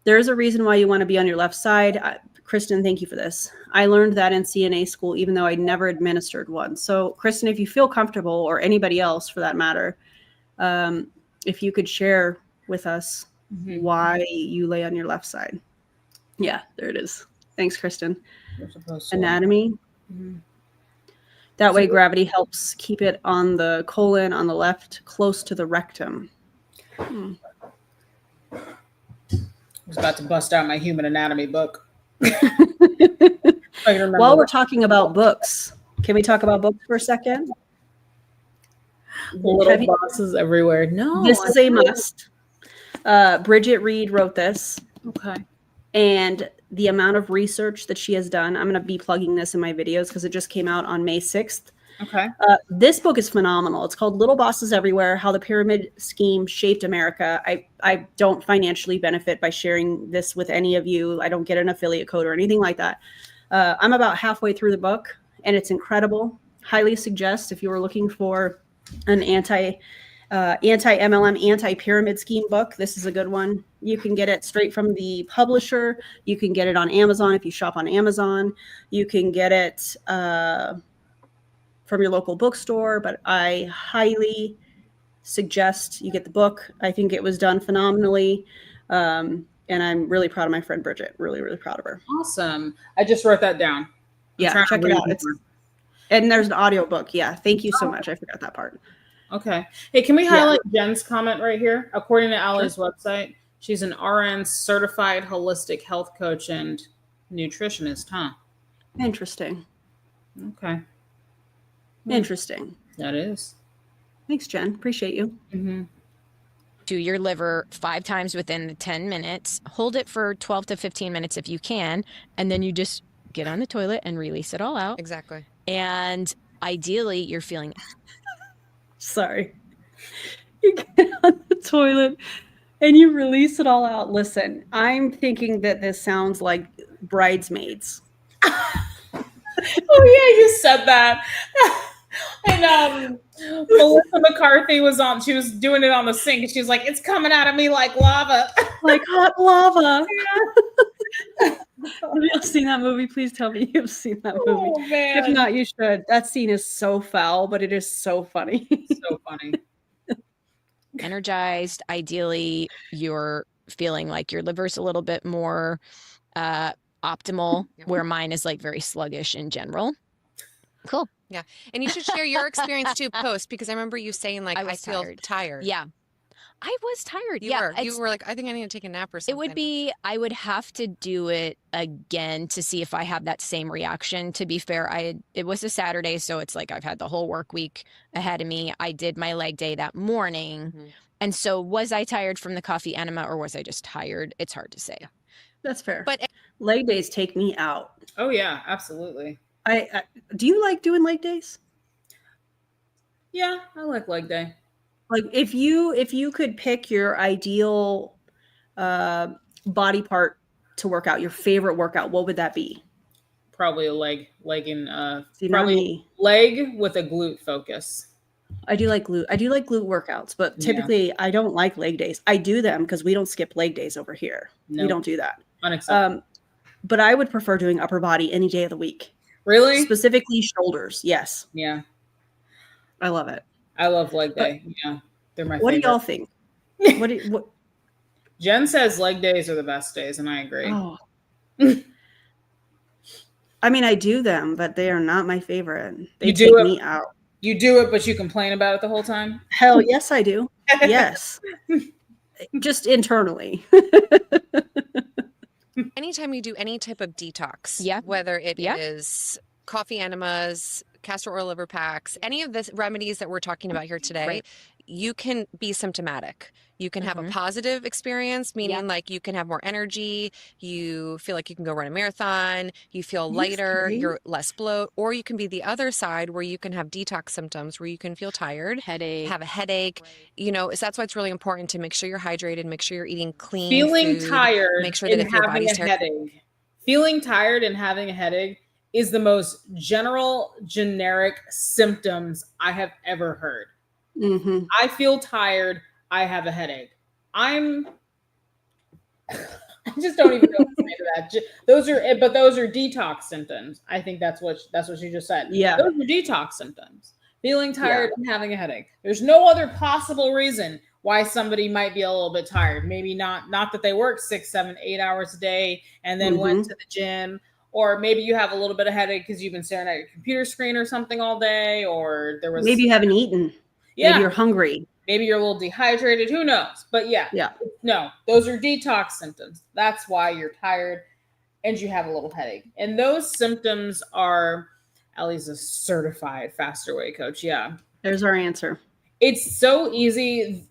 There's a reason why you want to be on your left side. Kristen, thank you for this. I learned that in CNA school, even though I never administered one. So, Kristen, if you feel comfortable, or anybody else for that matter, if you could share with us why you lay on your left side. Yeah, there it is. Thanks, Kristen. Anatomy. That way gravity helps keep it on the colon on the left, close to the rectum. I was about to bust out my human anatomy book. While we're talking about books, can we talk about books for a second? Little bosses everywhere. No, this is a must. Bridget Reed wrote this. Okay. And the amount of research that she has done, I'm going to be plugging this in my videos because it just came out on May 6th. Okay. This book is phenomenal. It's called Little Bosses Everywhere, How the Pyramid Scheme Shaped America. I don't financially benefit by sharing this with any of you. I don't get an affiliate code or anything like that. I'm about halfway through the book, and it's incredible. Highly suggest if you were looking for an anti-MLM, anti-pyramid scheme book, this is a good one. You can get it straight from the publisher. You can get it on Amazon if you shop on Amazon. You can get it from your local bookstore, but I highly suggest you get the book. I think it was done phenomenally. And I'm really proud of my friend Bridget. Really, really proud of her. Awesome. I just wrote that down. Yeah, check it out. And there's an audio book. Yeah, thank you so much. I forgot that part. Okay. Hey, can we highlight Jen's comment right here? According to Allie's website, she's an RN certified holistic health coach and nutritionist, huh? Interesting. Okay. Interesting. That is. Thanks, Jen. Appreciate you. Do your liver 5 times within the 10 minutes. Hold it for 12 to 15 minutes if you can. And then you just get on the toilet and release it all out. Exactly. And ideally, you're feeling... Sorry. You get on the toilet and you release it all out. Listen, I'm thinking that this sounds like Bridesmaids. Oh, yeah, you said that. And Melissa McCarthy she was doing it on the sink, and she was like, it's coming out of me like lava. Like hot lava. Have you seen that movie? Please tell me you've seen that movie. Oh, man. If not, you should. That scene is so foul, but it is so funny. So funny. Energized. Ideally, you're feeling like your liver's a little bit more optimal, where mine is like very sluggish in general. Cool. Yeah. And you should share your experience too post, because I remember you saying like, I feel tired. Yeah. I was tired. You were like, I think I need to take a nap or something. I would have to do it again to see if I have that same reaction. To be fair, it was a Saturday, so it's like I've had the whole work week ahead of me. I did my leg day that morning. And so was I tired from the coffee enema, or was I just tired? It's hard to say. That's fair. But leg days take me out. Oh, yeah, absolutely. I do you like doing leg days? Yeah, I like leg day. Like if you could pick your ideal body part to work out, your favorite workout, what would that be? Probably a leg with a glute focus. I do like glute workouts, but typically I don't like leg days. I do them because we don't skip leg days over here. No. We don't do that. Unacceptable. But I would prefer doing upper body any day of the week. Really? Specifically shoulders. Yes. Yeah. I love it. I love leg day. Yeah. They're my What favorite. do y'all think? What Jen says leg days are the best days, and I agree. Oh. I mean, I do them, but they are not my favorite. They take me out. You do it, but you complain about it the whole time? Hell yes, I do. Yes. Just internally. Anytime you do any type of detox, Yeah. whether it is coffee enemas, castor oil liver packs, any of the remedies that we're talking about here today, Right. you can be symptomatic. You can have a positive experience, meaning like you can have more energy, you feel like you can go run a marathon, you feel lighter, you're less bloat, or you can be the other side where you can have detox symptoms where you can feel tired, Headache. have a headache, you know, so that's why it's really important to make sure you're hydrated, make sure you're eating clean Feeling food, tired make sure that and if your having body's a headache. Feeling tired and having a headache is the most generic symptoms I have ever heard. Mm-hmm. I feel tired. I have a headache. I just don't even know what to say to that. Those are detox symptoms. I think that's what she just said. Yeah. Those are detox symptoms. Feeling tired and having a headache. There's no other possible reason why somebody might be a little bit tired. Maybe not that they work 6, 7, 8 hours a day and then went to the gym. Or maybe you have a little bit of headache because you've been staring at your computer screen or something all day, or there was maybe you haven't eaten. Yeah. Maybe you're hungry. Maybe you're a little dehydrated. Who knows? But no, those are detox symptoms. That's why you're tired and you have a little headache. And those symptoms are, Ellie's a certified Faster Way coach. Yeah. There's our answer. It's so easy.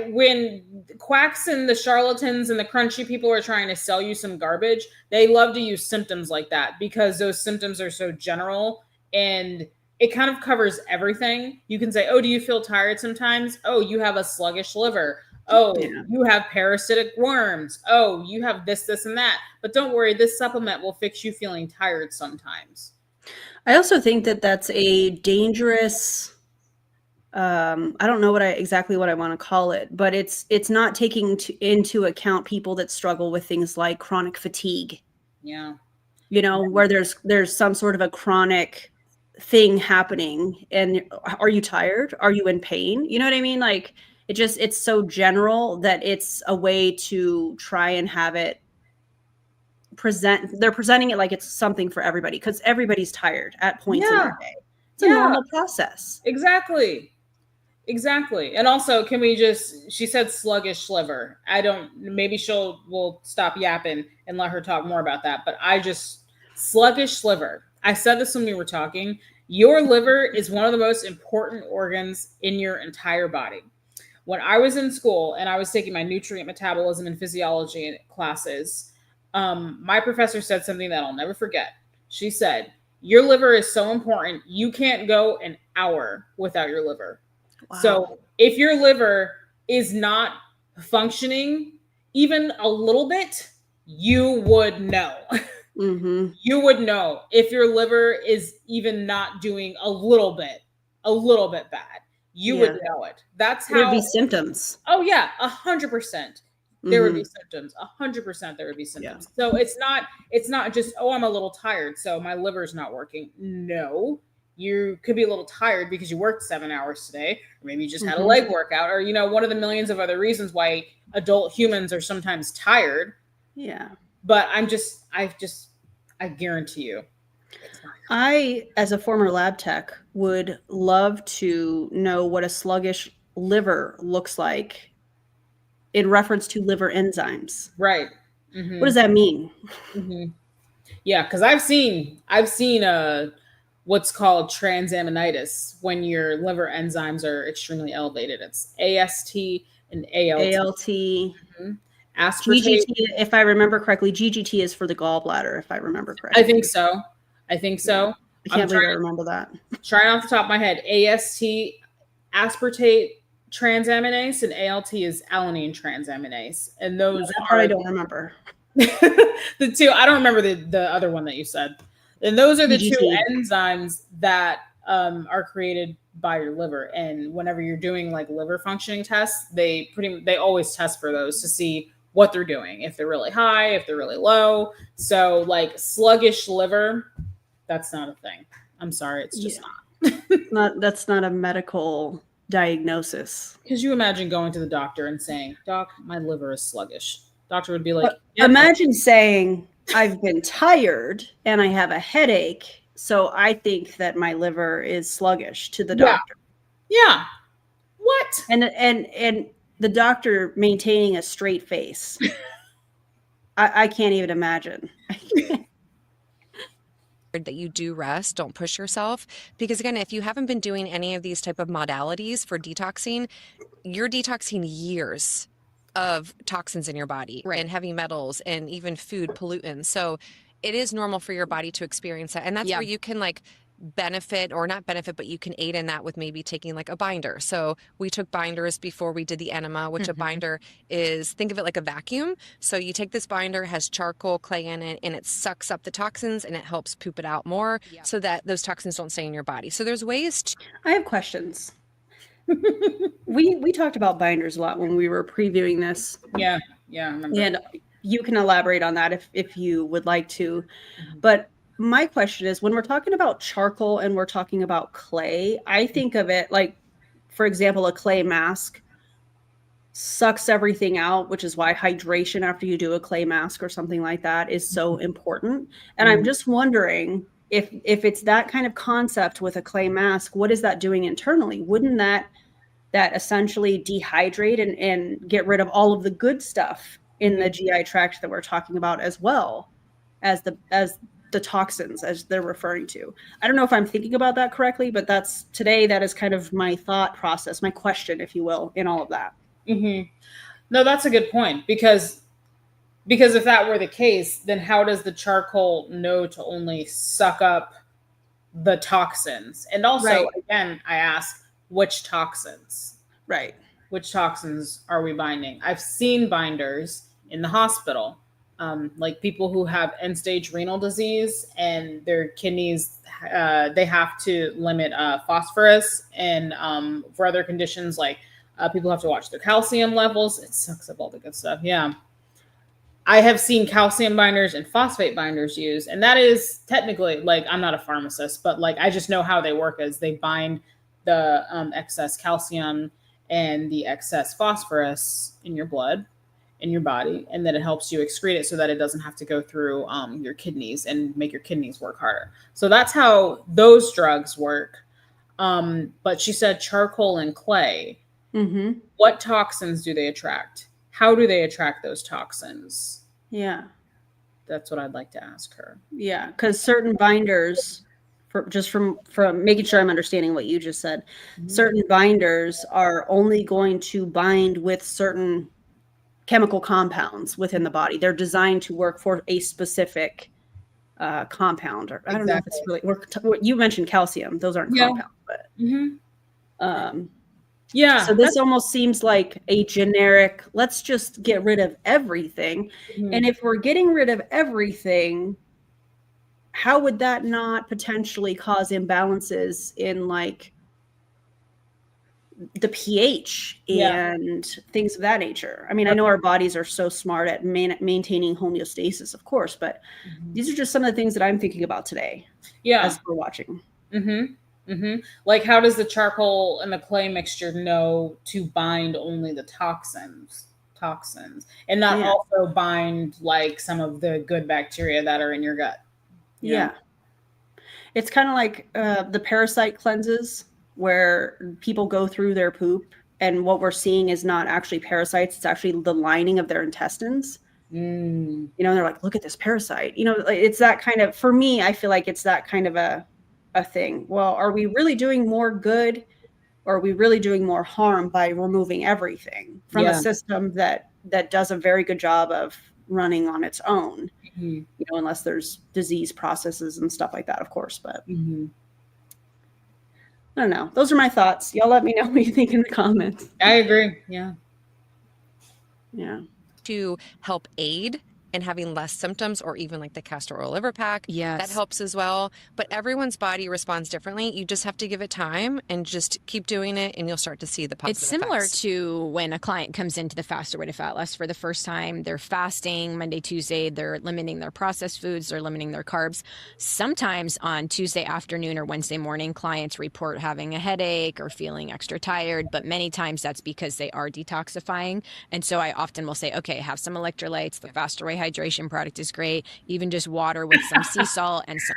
When quacks and the charlatans and the crunchy people are trying to sell you some garbage, they love to use symptoms like that because those symptoms are so general and it kind of covers everything. You can say, oh, do you feel tired sometimes? Oh, you have a sluggish liver. Oh, you have parasitic worms. Oh, you have this, and that. But don't worry, this supplement will fix you feeling tired sometimes. I also think that that's a dangerous, I don't know exactly what I want to call it, but it's not taking into account people that struggle with things like chronic fatigue. Yeah. You know, where there's some sort of a chronic thing happening, and are you tired? Are you in pain? You know what I mean? Like it's so general that it's a way to try and have it they're presenting it like it's something for everybody because everybody's tired at points in their day. It's a normal process. Exactly. And also, she said sluggish liver. Maybe we'll stop yapping and let her talk more about that. But sluggish liver. I said this when we were talking. Your liver is one of the most important organs in your entire body. When I was in school and I was taking my nutrient metabolism and physiology classes, my professor said something that I'll never forget. She said, your liver is so important. You can't go an hour without your liver. Wow. So if your liver is not functioning even a little bit, you would know. Mm-hmm. You would know if your liver is even not doing a little bit bad. You would know it. That's how. There'd be symptoms. Oh yeah, 100%. There would be symptoms. 100% there would be symptoms. Yeah. So it's not just, oh, I'm a little tired, so my liver's not working. No, you could be a little tired because you worked 7 hours today, or maybe you just had a leg workout, or one of the millions of other reasons why adult humans are sometimes tired. Yeah. But I guarantee you. I, as a former lab tech, would love to know what a sluggish liver looks like in reference to liver enzymes. Right. Mm-hmm. What does that mean? Mm-hmm. Yeah, because I've seen what's called transaminitis when your liver enzymes are extremely elevated. It's AST and ALT. ALT. Mm-hmm. Aspartate. GGT, if I remember correctly, GGT is for the gallbladder, if I remember correctly. I think so. I can't believe I remember that. Trying off the top of my head, AST, aspartate transaminase, and ALT is alanine transaminase. And those I don't remember. The two, I don't remember the other one that you said. And those are the GGT. Two enzymes that are created by your liver. And whenever you're doing like liver functioning tests, they always test for those to see what they're doing, if they're really high, if they're really low. So like sluggish liver, that's not a thing. I'm sorry, it's just not. That's not a medical diagnosis. Because you imagine going to the doctor and saying, "Doc, my liver is sluggish." Doctor would be like, imagine saying, "I've been tired and I have a headache, so I think that my liver is sluggish," to the doctor. Yeah. What? And the doctor maintaining a straight face. I can't even imagine. That you do rest, don't push yourself, because again, if you haven't been doing any of these type of modalities for detoxing, you're detoxing years of toxins in your body, and heavy metals and even food pollutants. So it is normal for your body to experience that, and that's where you can like benefit, or not benefit, but you can aid in that with maybe taking like a binder. So we took binders before we did the enema, which a binder is, think of it like a vacuum. So you take this binder, has charcoal, clay in it, and it sucks up the toxins and it helps poop it out more so that those toxins don't stay in your body. So there's ways to... I have questions. we talked about binders a lot when we were previewing this. Yeah, I remember. And you can elaborate on that if you would like to. But my question is, when we're talking about charcoal and we're talking about clay, I think of it like, for example, a clay mask sucks everything out, which is why hydration after you do a clay mask or something like that is so important. And I'm just wondering if it's that kind of concept with a clay mask, what is that doing internally? Wouldn't that essentially dehydrate and get rid of all of the good stuff in the GI tract that we're talking about, as well as the toxins, as they're referring to? I don't know if I'm thinking about that correctly, but that is kind of my thought process, my question, if you will, in all of that. No, that's a good point, because if that were the case, then how does the charcoal know to only suck up the toxins? And also, again, I ask, which toxins? Right. Which toxins are we binding? I've seen binders in the hospital, like people who have end-stage renal disease and their kidneys, they have to limit phosphorus, and for other conditions, like people have to watch their calcium levels. It sucks up all the good stuff. Yeah. I have seen calcium binders and phosphate binders used, and that is technically, like, I'm not a pharmacist, but like I just know how they work, as they bind the excess calcium and the excess phosphorus in your blood, in your body, and then it helps you excrete it so that it doesn't have to go through your kidneys and make your kidneys work harder. So that's how those drugs work. But she said charcoal and clay. What toxins do they attract? How do they attract those toxins? Yeah. That's what I'd like to ask her. Yeah, because certain binders, from making sure I'm understanding what you just said, certain binders are only going to bind with certain chemical compounds within the body. They're designed to work for a specific compound. Or I don't know if it's really, you mentioned calcium. Those aren't compounds, but yeah. So this almost seems like a generic, let's just get rid of everything. And if we're getting rid of everything, how would that not potentially cause imbalances in like the pH and things of that nature? I mean, I know our bodies are so smart at maintaining homeostasis, of course, but these are just some of the things that I'm thinking about today as we're watching. Like, how does the charcoal and the clay mixture know to bind only the toxins and not also bind like some of the good bacteria that are in your gut? It's kind of like the parasite cleanses, where people go through their poop and what we're seeing is not actually parasites, it's actually the lining of their intestines. You know, they're like, look at this parasite. You know, it's that kind of, for me, I feel like it's that kind of a thing. Well, are we really doing more good, or are we really doing more harm by removing everything from a system that does a very good job of running on its own? You know, unless there's disease processes and stuff like that, of course. But I don't know. Those are my thoughts. Y'all let me know what you think in the comments. I agree. Yeah. To help aid and having less symptoms, or even like the castor oil liver pack. Yes. That helps as well. But everyone's body responds differently. You just have to give it time and just keep doing it, and you'll start to see the positive It's similar effects. to when a client comes into the Faster Way to Fat Loss for the first time. They're fasting Monday, Tuesday. They're limiting their processed foods. They're limiting their carbs. Sometimes on Tuesday afternoon or Wednesday morning, clients report having a headache or feeling extra tired. But many times that's because they are detoxifying. And so I often will say, okay, have some electrolytes. The Faster Way hydration product is great. Even just water with some sea salt and some...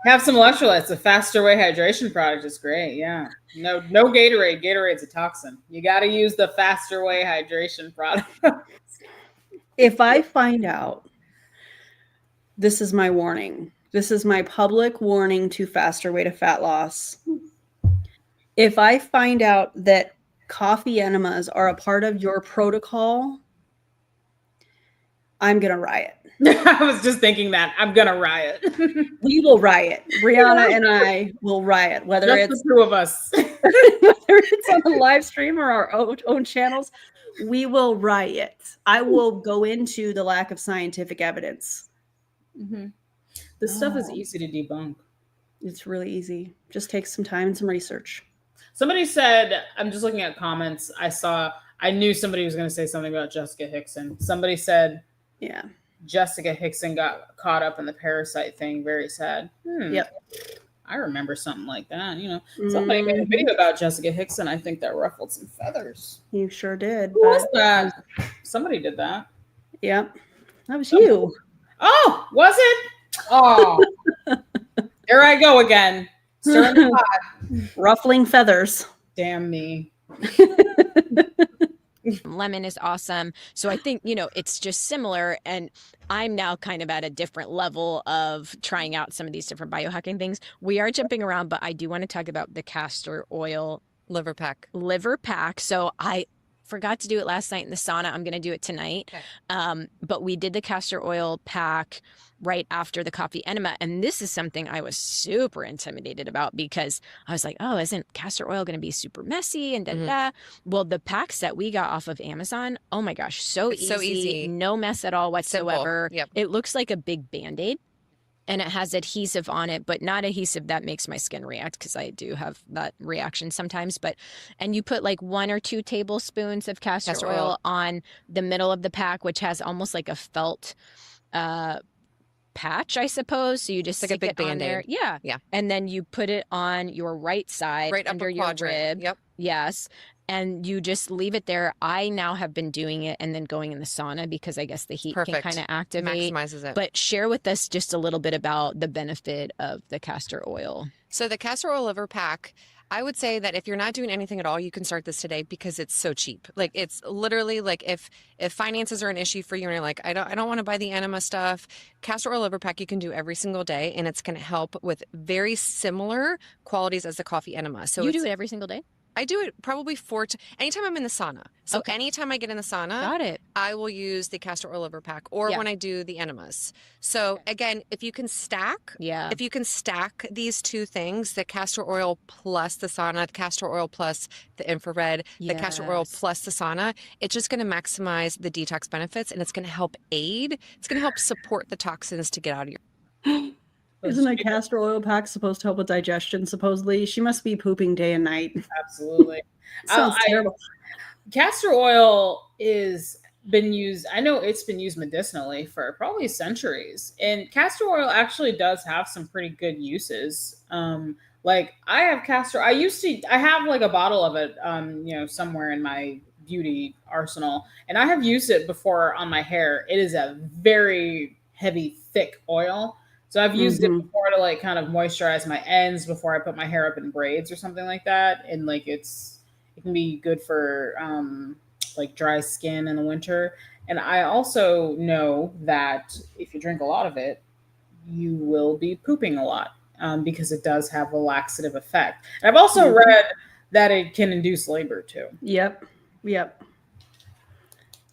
Have some electrolytes. The Faster Way hydration product is great. Yeah. No Gatorade. Gatorade's a toxin. You got to use the Faster Way hydration product. If I find out, this is my warning. This is my public warning to Faster Way to Fat Loss. If I find out that coffee enemas are a part of your protocol, I'm going to riot. I was just thinking that. I'm going to riot. We will riot. Briannah and I will riot, whether Just it's the two of us. whether it's on the live stream or our own channels. We will riot. I will go into the lack of scientific evidence. Mm-hmm. This stuff is easy to debunk. It's really easy. Just takes some time and some research. Somebody said, I'm just looking at comments. I knew somebody was going to say something about Jessica Hickson. Somebody said, Yeah. Jessica Hickson got caught up in the parasite thing. Very sad. Yep. I remember something like that. You know, somebody made a video about Jessica Hickson. I think that ruffled some feathers. You sure did. Who was that? Somebody did that. Yep. That was you. Oh, was it? Oh, there I go again. Stirring the pot. Ruffling feathers. Damn me. Lemon is awesome. So I think, it's just similar. And I'm now kind of at a different level of trying out some of these different biohacking things. We are jumping around, but I do want to talk about the castor oil Liver pack. So I forgot to do it last night in the sauna. I'm going to do it tonight. Okay. But we did the castor oil pack right after the coffee enema. And this is something I was super intimidated about because I was like, oh, isn't castor oil going to be super messy and da-da-da? Well, the packs that we got off of Amazon, oh my gosh, so easy. No mess at all whatsoever. Yep. It looks like a big Band-Aid. And it has adhesive on it, but not adhesive that makes my skin react because I do have that reaction sometimes. And you put like 1 or 2 tablespoons of castor oil on the middle of the pack, which has almost like a felt patch, I suppose. So you just like a big Band-Aid on there. Yeah. Yeah. And then you put it on your right side, right under your quadrant. rib. Yep. Yes. And you just leave it there. I now have been doing it and then going in the sauna because I guess the heat can kind of activate. Maximizes it. But share with us just a little bit about the benefit of the castor oil. So the castor oil liver pack, I would say that if you're not doing anything at all, you can start this today because it's so cheap. Like it's literally like if finances are an issue for you and you're like, I don't want to buy the Enema stuff, castor oil liver pack you can do every single day and it's going to help with very similar qualities as the coffee enema. So you do it every single day? I do it probably anytime I'm in the sauna. So anytime I get in the sauna, I will use the castor oil liver pack or when I do the enemas. So again, if you can stack these two things, the castor oil plus the sauna, the castor oil plus the infrared, the castor oil plus the sauna, it's just going to maximize the detox benefits and it's going to help it's going to help support the toxins to get out of your Isn't a castor oil pack supposed to help with digestion? Supposedly, she must be pooping day and night. Absolutely. Sounds terrible. Castor oil is been used. I know it's been used medicinally for probably centuries, and castor oil actually does have some pretty good uses. Like I have castor. I have like a bottle of it, somewhere in my beauty arsenal, and I have used it before on my hair. It is a very heavy, thick oil. So I've used it before to like kind of moisturize my ends before I put my hair up in braids or something like that. And like it can be good for like dry skin in the winter. And I also know that if you drink a lot of it, you will be pooping a lot because it does have a laxative effect. And I've also read that it can induce labor too. Yep.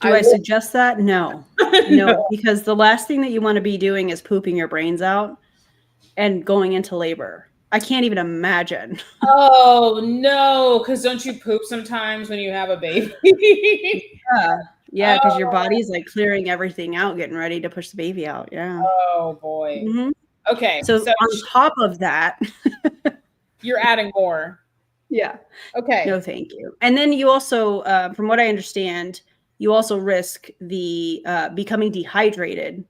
Do I suggest that? No. No, because the last thing that you want to be doing is pooping your brains out and going into labor. I can't even imagine. Oh, no. Because don't you poop sometimes when you have a baby? Yeah, because your Oh. body's like clearing everything out, getting ready to push the baby out. Yeah. Oh boy. Mhm. Okay. So on top of that, you're adding more. yeah. Okay. No, thank you. And then you also, from what I understand, you also risk the becoming dehydrated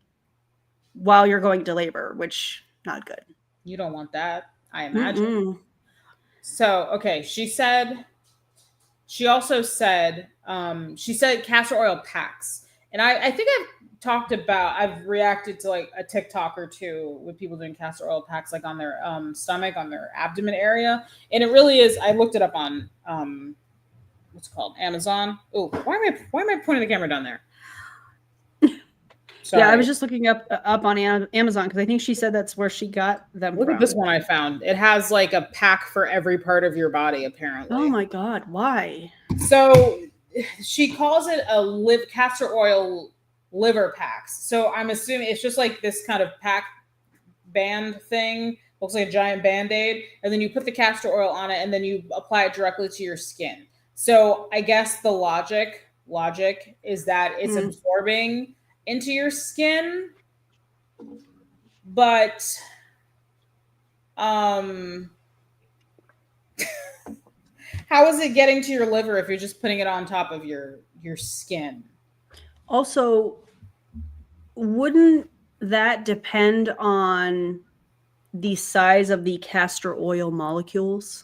while you're going to labor, which not good. You don't want that, I imagine. Mm-mm. So, okay, she also said, castor oil packs. And I think I've reacted to like a TikTok or two with people doing castor oil packs, like on their stomach, on their abdomen area. And it really is, I looked it up on, what's it called? Amazon. Oh, why am I pointing the camera down there? Sorry. Yeah, I was just looking up on Amazon because I think she said that's where she got them Look from. at this one I found. It has like a pack for every part of your body, apparently. Oh my God, why? So she calls it a castor oil liver packs. So I'm assuming it's just like this kind of pack band thing. Looks like a giant Band-Aid. And then you put the castor oil on it and then you apply it directly to your skin. So I guess the logic is that it's absorbing into your skin. But how is it getting to your liver if you're just putting it on top of your skin? Also, wouldn't that depend on the size of the castor oil molecules?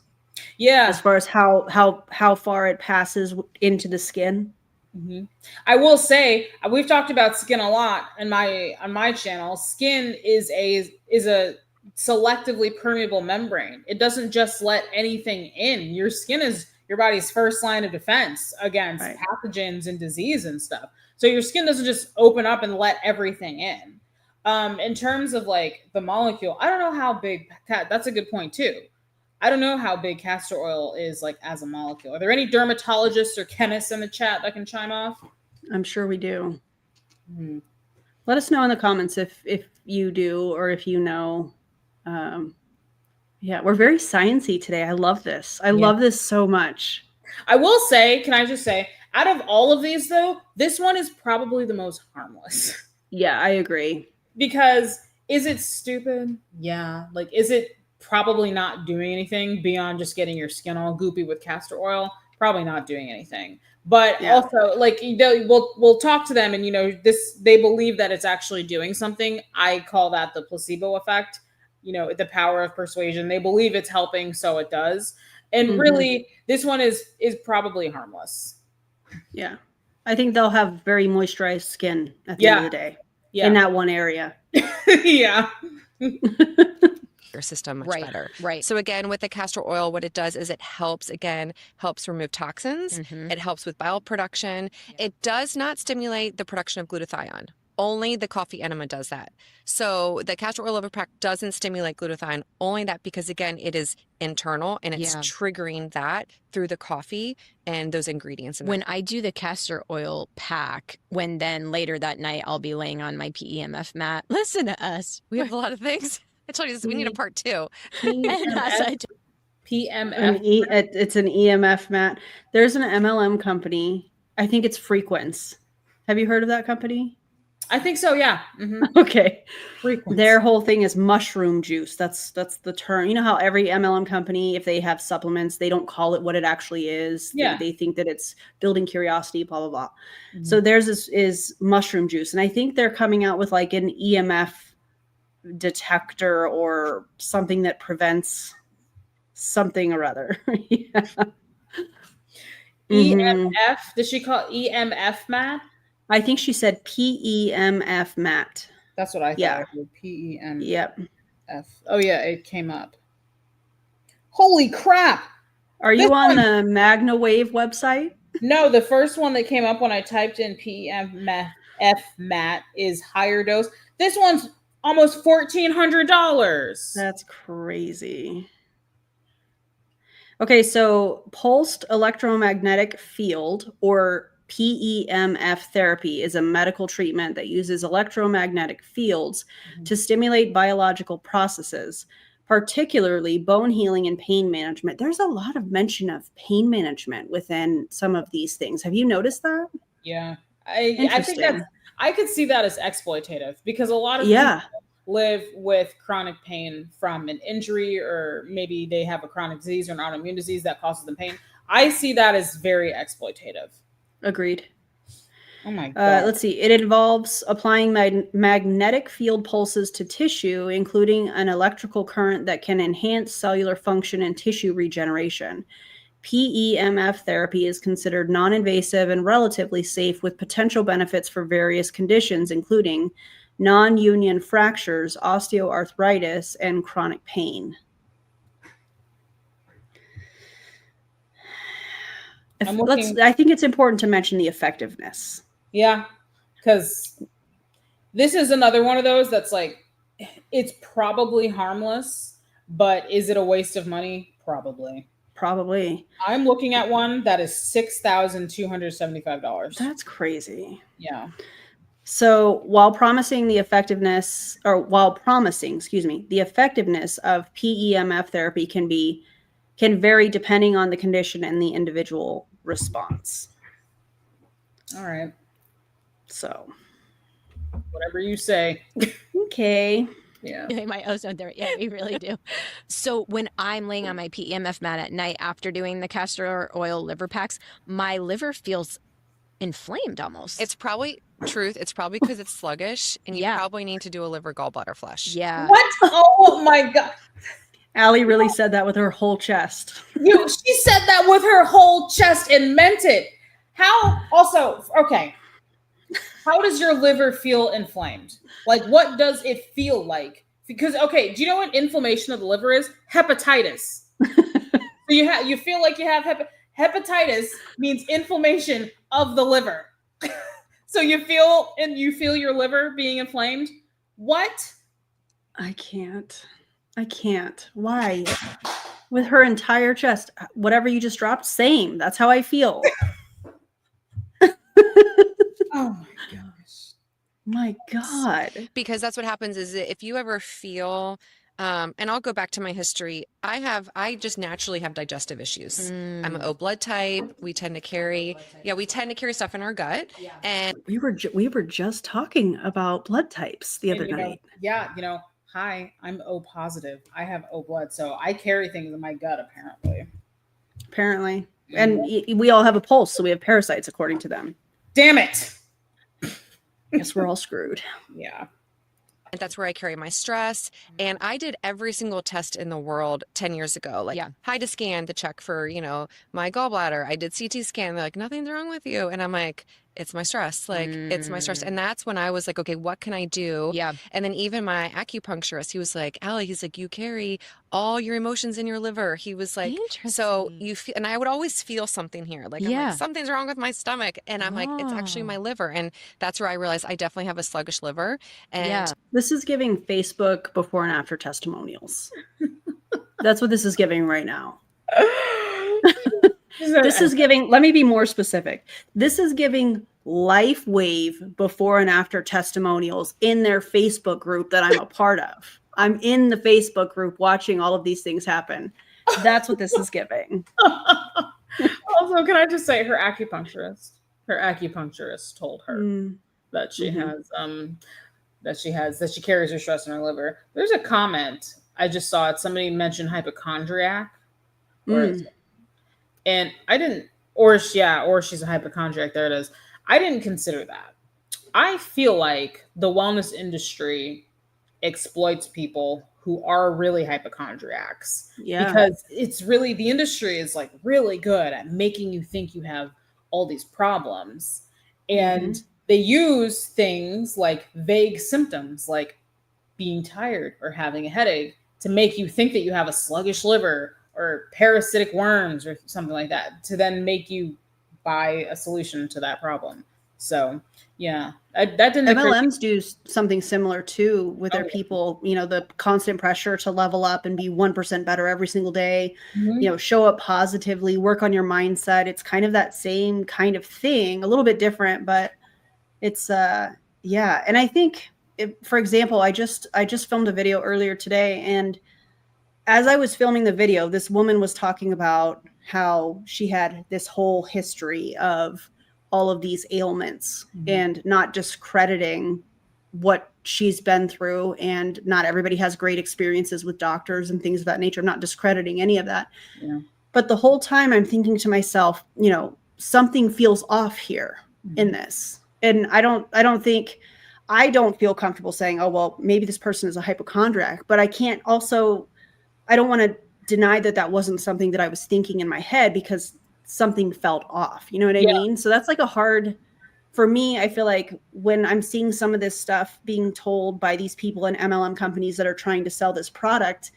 Yeah. As far as how far it passes into the skin? Mm-hmm. I will say we've talked about skin a lot on my channel. Skin is a selectively permeable membrane. It doesn't just let anything in. Your skin is your body's first line of defense against pathogens and disease and stuff. So your skin doesn't just open up and let everything in. In terms of like the molecule, I don't know how big. That's a good point too. I don't know how big castor oil is like as a molecule. Are there any dermatologists or chemists in the chat that can chime off? I'm sure we do. Mm-hmm. Let us know in the comments if you do or if you know. Yeah, we're very sciencey today. I love this. I love this so much. I will say, can I just say, out of all of these though, this one is probably the most harmless. Yeah, I agree. Because is it stupid? Yeah. Like, is it probably not doing anything beyond just getting your skin all goopy with castor oil? Probably not doing anything. But also, like, you know, we'll talk to them, and you know, they believe that it's actually doing something. I call that the placebo effect. You know, the power of persuasion. They believe it's helping, so it does. And really, this one is probably harmless. Yeah, I think they'll have very moisturized skin at the end of the day. Yeah, in that one area. Yeah. Your system much better. Right. So again, with the castor oil, what it does is it helps remove toxins. It helps with bile production. It does not stimulate the production of glutathione. Only the coffee enema does that. So the castor oil liver pack doesn't stimulate glutathione, only that because, again, it is internal and it's triggering that through the coffee and those ingredients. When I do the castor oil pack, when then later that night I'll be laying on my PEMF mat. Listen to us. We have a lot of things. I told you this. We need a part 2. PMF. It's an EMF mat. There's an MLM company. I think it's Frequence. Have you heard of that company? I think so, yeah. Okay. Frequence. Their whole thing is mushroom juice. That's the term. You know how every MLM company, if they have supplements, they don't call it what it actually is. Yeah. They think that it's building curiosity, blah, blah, blah. So theirs is mushroom juice. And I think they're coming out with like an EMF detector or something that prevents something or other. EMF? Did she call it EMF mat? I think she said PEMF mat. That's what I thought. Yeah. PEMF. Yep. Oh yeah, it came up. Holy crap! Are you on the Magna Wave website? No, the first one that came up when I typed in PEMF mat is higher dose. This one's almost $1,400. That's crazy. Okay, so pulsed electromagnetic field, or PEMF therapy, is a medical treatment that uses electromagnetic fields to stimulate biological processes, particularly bone healing and pain management. There's a lot of mention of pain management within some of these things. Have you noticed that? Yeah. I think that's, I could see that as exploitative because a lot of Yeah. people live with chronic pain from an injury, or maybe they have a chronic disease or an autoimmune disease that causes them pain. I see that as very exploitative. Agreed. Oh my God. Let's see. It involves applying magnetic field pulses to tissue, including an electrical current that can enhance cellular function and tissue regeneration. PEMF therapy is considered non-invasive and relatively safe, with potential benefits for various conditions, including non-union fractures, osteoarthritis, and chronic pain. I think it's important to mention the effectiveness. Yeah, because this is another one of those that's like, it's probably harmless, but is it a waste of money? Probably. I'm looking at one that is $6,275. That's crazy. Yeah. So while promising the effectiveness of PEMF therapy can vary depending on the condition and the individual response. All right. So whatever you say. Okay. Yeah. My ozone there. Yeah, we really do. So when I'm laying on my PEMF mat at night after doing the castor oil liver packs, my liver feels inflamed almost. It's probably truth. It's probably because it's sluggish, and you probably need to do a liver gallbladder flush. Yeah. What? Oh my God. Allie really said that with her whole chest. She said that with her whole chest and meant it. How? Also, okay. How does your liver feel inflamed? Like, what does it feel like? Because, okay, do you know what inflammation of the liver is? Hepatitis. So you feel like you have hepatitis means inflammation of the liver. So you feel your liver being inflamed? What? I can't. Why? With her entire chest, whatever you just dropped, same. That's how I feel. Oh my gosh. My God. Because that's what happens is if you ever feel, and I'll go back to my history, I just naturally have digestive issues. I'm an O blood type. We tend to carry stuff in our gut. And we were just talking about blood types the other night. Hi, I'm O positive. I have O blood, so I carry things in my gut, apparently. And we all have a pulse, so we have parasites according to them. Damn it. Guess we're all screwed. Yeah. And that's where I carry my stress. And I did every single test in the world 10 years ago. Like, HIDA scan to check for, my gallbladder. I did CT scan. They're like, nothing's wrong with you. And I'm like, it's my stress. Like, it's my stress. And that's when I was like, okay, what can I do? Yeah. And then even my acupuncturist, he was like, Allie, he's like, you carry all your emotions in your liver. He was like, so you feel, and I would always feel something here. Like, I'm like, something's wrong with my stomach. And I'm like, it's actually my liver. And that's where I realized I definitely have a sluggish liver. And this is giving Facebook before and after testimonials. That's what this is giving right now. This is giving, let me be more specific. This is giving LifeWave before and after testimonials in their Facebook group that I'm a part of. I'm in the Facebook group watching all of these things happen. That's what this is giving. Also, can I just say her acupuncturist told her that she has, that she carries her stress in her liver. There's a comment. I just saw it. Somebody mentioned hypochondriac. And I didn't, or she's a hypochondriac. There it is. I didn't consider that. I feel like the wellness industry exploits people who are really hypochondriacs. Yeah. Because it's really, the industry is like really good at making you think you have all these problems. And they use things like vague symptoms, like being tired or having a headache, to make you think that you have a sluggish liver or parasitic worms or something like that, to then make you buy a solution to that problem. So yeah, that didn't. MLMs do something similar too with their people, the constant pressure to level up and be 1% better every single day, show up positively, work on your mindset. It's kind of that same kind of thing, a little bit different, but it's, And I think, for example, I just filmed a video earlier today, and as I was filming the video, this woman was talking about how she had this whole history of all of these ailments and not discrediting what she's been through. And not everybody has great experiences with doctors and things of that nature. I'm not discrediting any of that. Yeah. But the whole time I'm thinking to myself, you know, something feels off here in this. And I don't feel comfortable saying, oh, well, maybe this person is a hypochondriac, but I don't want to deny that that wasn't something that I was thinking in my head because something felt off. You know what I mean? So that's like for me, I feel like when I'm seeing some of this stuff being told by these people in MLM companies that are trying to sell this product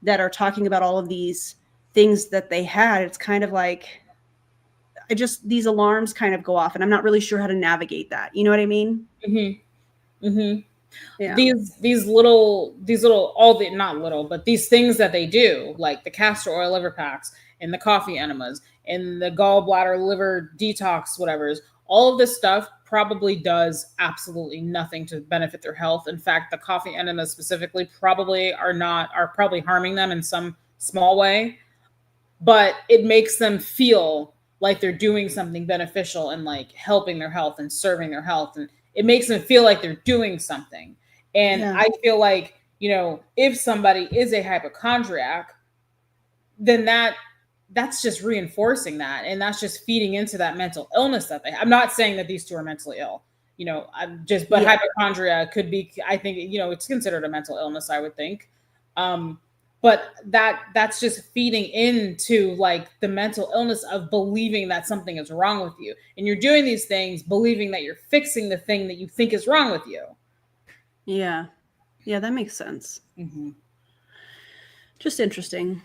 that are talking about all of these things that they had, it's kind of like, these alarms kind of go off and I'm not really sure how to navigate that. You know what I mean? Yeah. These little, not little, but these things that they do, like the castor oil liver packs and the coffee enemas and the gallbladder liver detox, whatever's, all of this stuff probably does absolutely nothing to benefit their health. In fact, the coffee enemas specifically are probably harming them in some small way, but it makes them feel like they're doing something beneficial and like helping their health and serving their health. And it makes them feel like they're doing something. And I feel like, you know, if somebody is a hypochondriac, then that's just reinforcing that. And that's just feeding into that mental illness that they have. I'm not saying that these two are mentally ill, you know, hypochondria could be, I think, you know, it's considered a mental illness, I would think. But that's just feeding into like the mental illness of believing that something is wrong with you. And you're doing these things, believing that you're fixing the thing that you think is wrong with you. Yeah. Yeah, that makes sense. Just interesting.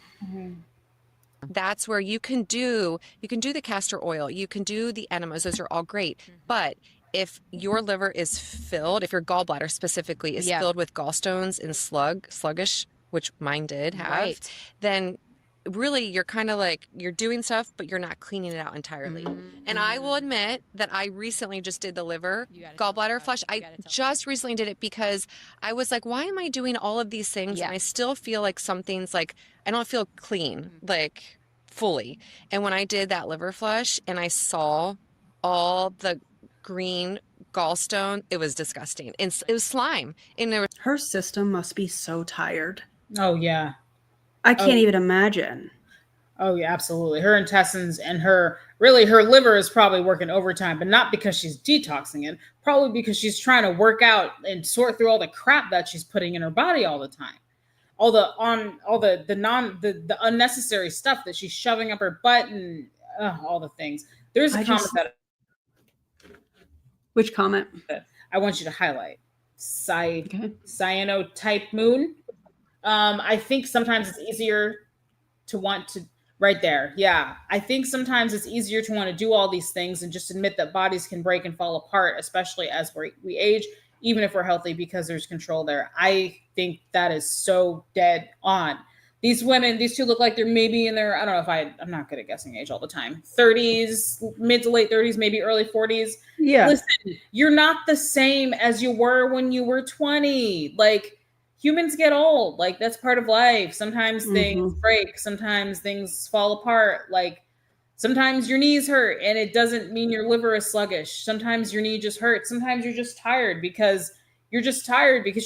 That's where you can do the castor oil, you can do the enemas. Those are all great. But if your liver is filled, if your gallbladder specifically is filled with gallstones and sluggish, which mine did have, then really you're kind of like, you're doing stuff, but you're not cleaning it out entirely. And I will admit that I recently just did the liver gallbladder flush. I just recently did it because I was like, why am I doing all of these things? And I still feel like something's like, I don't feel clean, like fully. And when I did that liver flush and I saw all the green gallstone, it was disgusting. And it was slime. And there was Her system must be so tired. Oh, yeah. I can't even imagine. Oh, yeah, absolutely. Her intestines and her liver is probably working overtime, but not because she's detoxing it, probably because she's trying to work out and sort through all the crap that she's putting in her body all the time. All the unnecessary stuff that she's shoving up her butt and all the things. There's a comment Which comment? that I want you to highlight. Cyanotype moon. I think sometimes it's easier to want to right there. Yeah. I think sometimes it's easier to want to do all these things and just admit that bodies can break and fall apart, especially as we age, even if we're healthy, because there's control there. I think that is so dead on. These two look like they're maybe in their, I don't know if I'm not good at guessing age all the time. 30s, mid to late 30s, maybe early 40s. Yeah. Listen, you're not the same as you were when you were 20. Like, humans get old. Like, that's part of life. Sometimes things break. Sometimes things fall apart. Like, sometimes your knees hurt and it doesn't mean your liver is sluggish. Sometimes your knee just hurts. Sometimes you're just tired because you're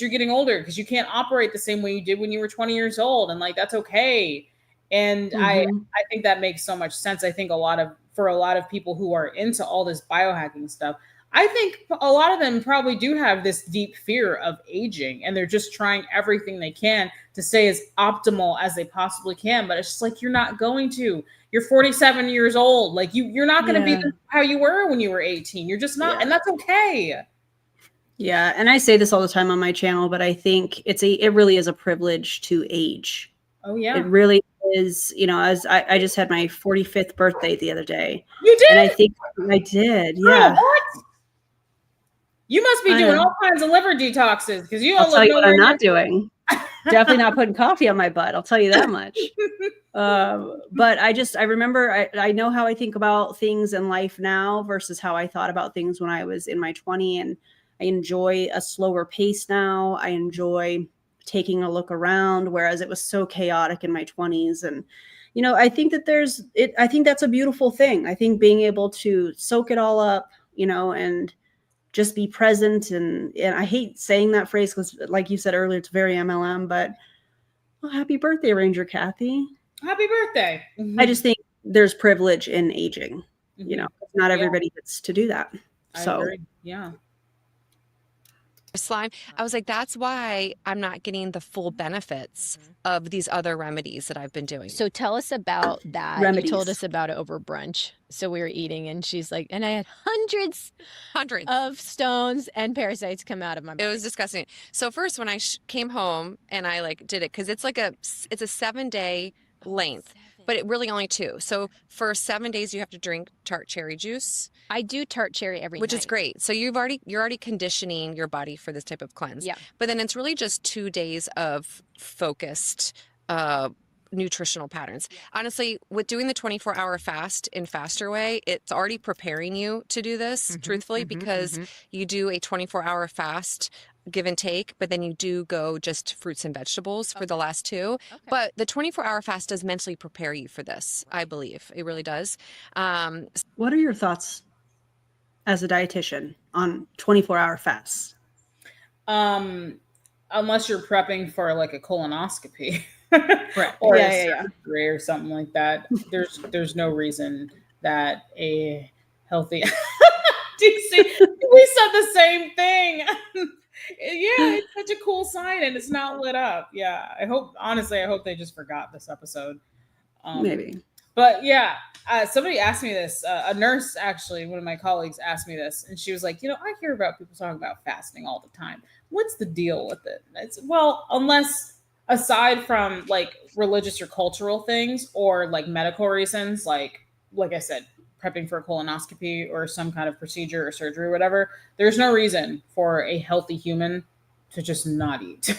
getting older, because you can't operate the same way you did when you were 20 years old. And like, that's okay. And I think that makes so much sense. I think for a lot of people who are into all this biohacking stuff, I think a lot of them probably do have this deep fear of aging, and they're just trying everything they can to stay as optimal as they possibly can. But it's just like, you're not going to. You're 47 years old. Like, you're not going to be how you were when you were 18. You're just not, and that's okay. Yeah, and I say this all the time on my channel, but I think it really is a privilege to age. Oh yeah, it really is. You know, as I just had my 45th birthday the other day. You did? And I think I did. Yeah. Oh, what? You must be doing all kinds of liver detoxes, because I'll tell you what I'm not doing. Definitely not putting coffee on my butt. I'll tell you that much. But I remember, I know how I think about things in life now versus how I thought about things when I was in my 20s, and I enjoy a slower pace now. I enjoy taking a look around, whereas it was so chaotic in my 20s. And I think that I think that's a beautiful thing. I think being able to soak it all up, and just be present. And I hate saying that phrase because, like you said earlier, it's very MLM, but happy birthday, Ranger Kathy. Happy birthday. I just think there's privilege in aging. Not everybody gets to do that. I agree. Yeah. Slime. I was like, that's why I'm not getting the full benefits of these other remedies that I've been doing. So tell us about that. Remedies. You told us about it over brunch. So we were eating and she's like, and I had hundreds of stones and parasites come out of my body. It was disgusting. So first when I came home and I did it, because it's a 7-day length. But it really only 2. So for 7 days, you have to drink tart cherry juice. I do tart cherry every night. Which is great. So you're already conditioning your body for this type of cleanse. Yeah. But then it's really just 2 days of focused nutritional patterns. Honestly, with doing the 24-hour fast in Faster Way, it's already preparing you to do this, truthfully, because you do a 24-hour fast give and take, but then you do go just fruits and vegetables for the last 2. Okay. But the 24-hour fast does mentally prepare you for this, I believe. It really does. What are your thoughts as a dietitian on 24-hour fasts? Unless you're prepping for a colonoscopy. Right. Or yeah. surgery or something like that. There's no reason that a healthy do you see? We said the same thing. Yeah, it's such a cool sign and it's not lit up. Yeah. I hope they just forgot this episode. Maybe. But yeah, somebody asked me this, a nurse, actually, one of my colleagues asked me this, and she was like, I hear about people talking about fasting all the time. What's the deal with it? Unless aside from religious or cultural things or medical reasons, like I said, prepping for a colonoscopy or some kind of procedure or surgery or whatever, there's no reason for a healthy human to just not eat.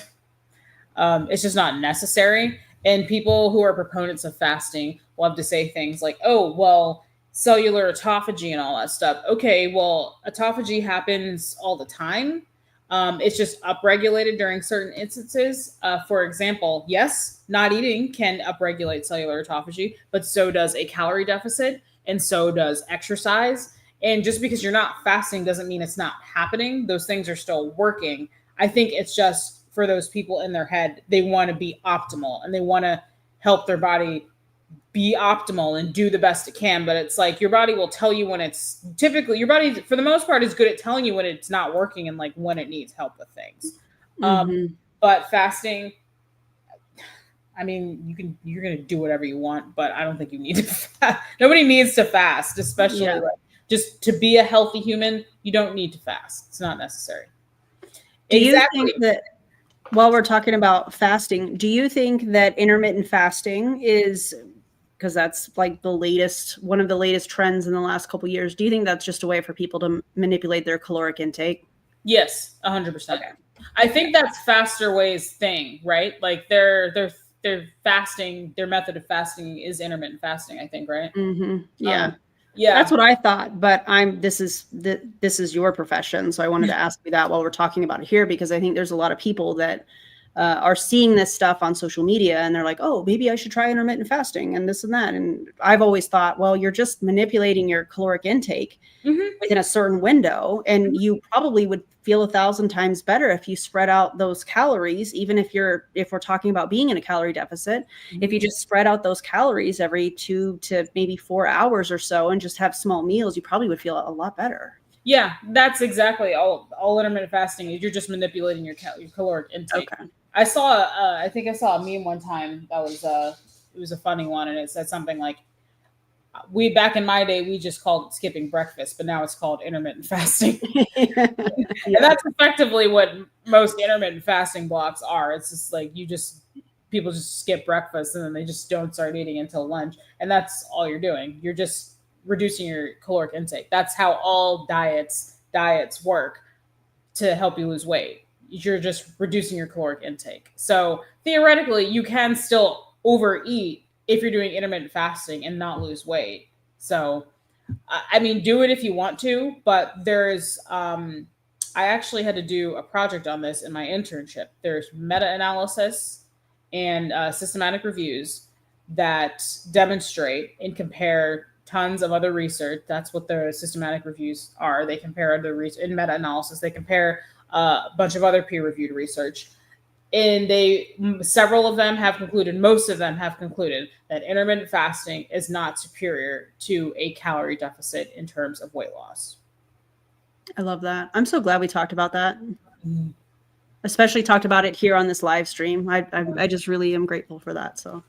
It's just not necessary. And people who are proponents of fasting love to say things like, oh, well, cellular autophagy and all that stuff. Okay, well, autophagy happens all the time. It's just upregulated during certain instances. For example, yes, not eating can upregulate cellular autophagy, but so does a calorie deficit, and so does exercise. And just because you're not fasting doesn't mean it's not happening. Those things are still working. I think it's just for those people in their head, they want to be optimal and they want to help their body be optimal and do the best it can. But it's your body will tell you when it's typically, your body for the most part is good at telling you when it's not working and when it needs help with things. But fasting, I mean, you're going to do whatever you want, but I don't think you need to fast. Nobody needs to fast, especially just to be a healthy human. You don't need to fast. It's not necessary. Do you think that while we're talking about fasting, do you think that intermittent fasting is, because that's one of the latest trends in the last couple of years, do you think that's just a way for people to manipulate their caloric intake? Yes, 100%. Okay. I think that's Faster Way's thing, right? Their fasting, their method of fasting is intermittent fasting, I think, right? Yeah. Yeah, that's what I thought. But this is your profession, so I wanted to ask you that while we're talking about it here, because I think there's a lot of people that are seeing this stuff on social media and they're like, oh, maybe I should try intermittent fasting and this and that. And I've always thought, well, you're just manipulating your caloric intake within a certain window, and you probably would feel 1,000 times better if you spread out those calories, even if we're talking about being in a calorie deficit, if you just spread out those calories every 2 to maybe 4 hours or so and just have small meals, you probably would feel a lot better. Yeah, that's exactly all intermittent fasting is. You're just manipulating your caloric intake. Okay. I think I saw a meme one time that was it was a funny one, and it said something like, back in my day, we just called it skipping breakfast, but now it's called intermittent fasting. And that's effectively what most intermittent fasting blocks are. It's just people just skip breakfast and then they just don't start eating until lunch. And that's all you're doing. You're just reducing your caloric intake. That's how all diets work to help you lose weight. You're just reducing your caloric intake. So theoretically, you can still overeat if you're doing intermittent fasting and not lose weight. So, I mean, do it if you want to, but there's, I actually had to do a project on this in my internship. There's meta-analysis and systematic reviews that demonstrate and compare tons of other research. That's what the systematic reviews are. They compare other research in meta-analysis. They compare a bunch of other peer-reviewed research. And several of them have concluded, most of them have concluded that intermittent fasting is not superior to a calorie deficit in terms of weight loss. I love that. I'm so glad we talked about that. Especially talked about it here on this live stream. I just really am grateful for that. So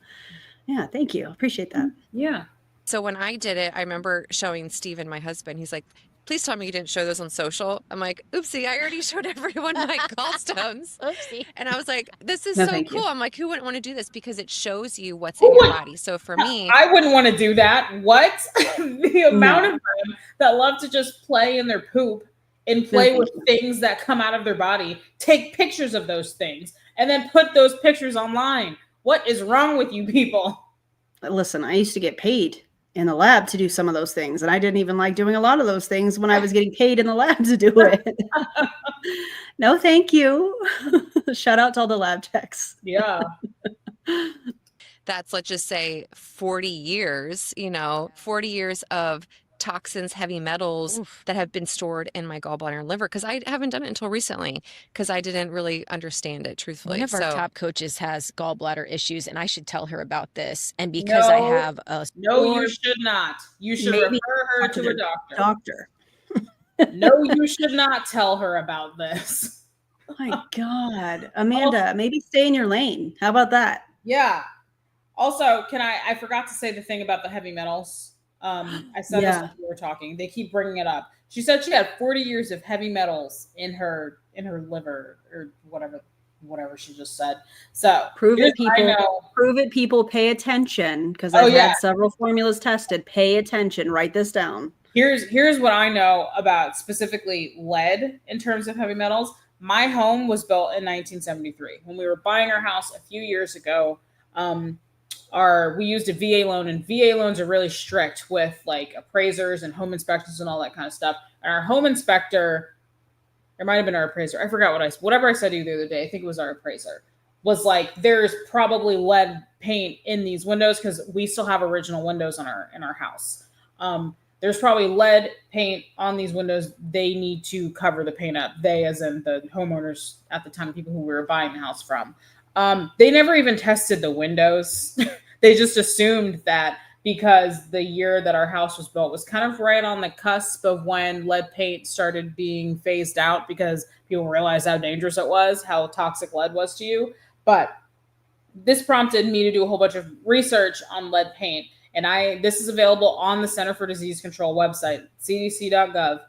yeah, thank you. Appreciate that. Yeah. So when I did it, I remember showing Steven, my husband, he's like, please tell me you didn't show those on social. I'm like, oopsie, I already showed everyone my gallstones. Oopsie. And I was like, this is No, so thank cool. you. I'm like, who wouldn't want to do this? Because it shows you what's in your body. So for me, I wouldn't want to do that. What? The amount of them that love to just play in their poop and play with things that come out of their body, take pictures of those things, and then put those pictures online. What is wrong with you people? Listen, I used to get paid in the lab to do some of those things, and I didn't even like doing a lot of those things when I was getting paid in the lab to do it. No, thank you. Shout out to all the lab techs. Yeah. that's, let's just say 40 years, 40 years of toxins, heavy metals that have been stored in my gallbladder and liver, because I haven't done it until recently because I didn't really understand it, truthfully. One of our top coaches has gallbladder issues, and I should tell her about this. And because I have a you should not. You should refer her to a doctor. No, you should not tell her about this. Oh my God, Amanda, maybe stay in your lane. How about that? Yeah. Also, I forgot to say the thing about the heavy metals. I said this when we were talking. They keep bringing it up. She said she had 40 years of heavy metals in her liver, or whatever she just said. So prove it, people. Pay attention, because I've had several formulas tested. Pay attention. Write this down. Here's what I know about specifically lead in terms of heavy metals. My home was built in 1973. When we were buying our house a few years ago, we used a VA loan, and VA loans are really strict with like appraisers and home inspectors and all that kind of stuff. And our home inspector, it might have been our appraiser, I forgot whatever I said to you the other day, I think it was our appraiser, was like, there's probably lead paint in these windows, because we still have original windows in our house. There's probably lead paint on these windows. They need to cover the paint up. They, as in the homeowners at the time, people who we were buying the house from. They never even tested the windows. They just assumed that because the year that our house was built was kind of right on the cusp of when lead paint started being phased out, because people realized how dangerous it was, how toxic lead was to you. But this prompted me to do a whole bunch of research on lead paint. And this is available on the Center for Disease Control website, cdc.gov.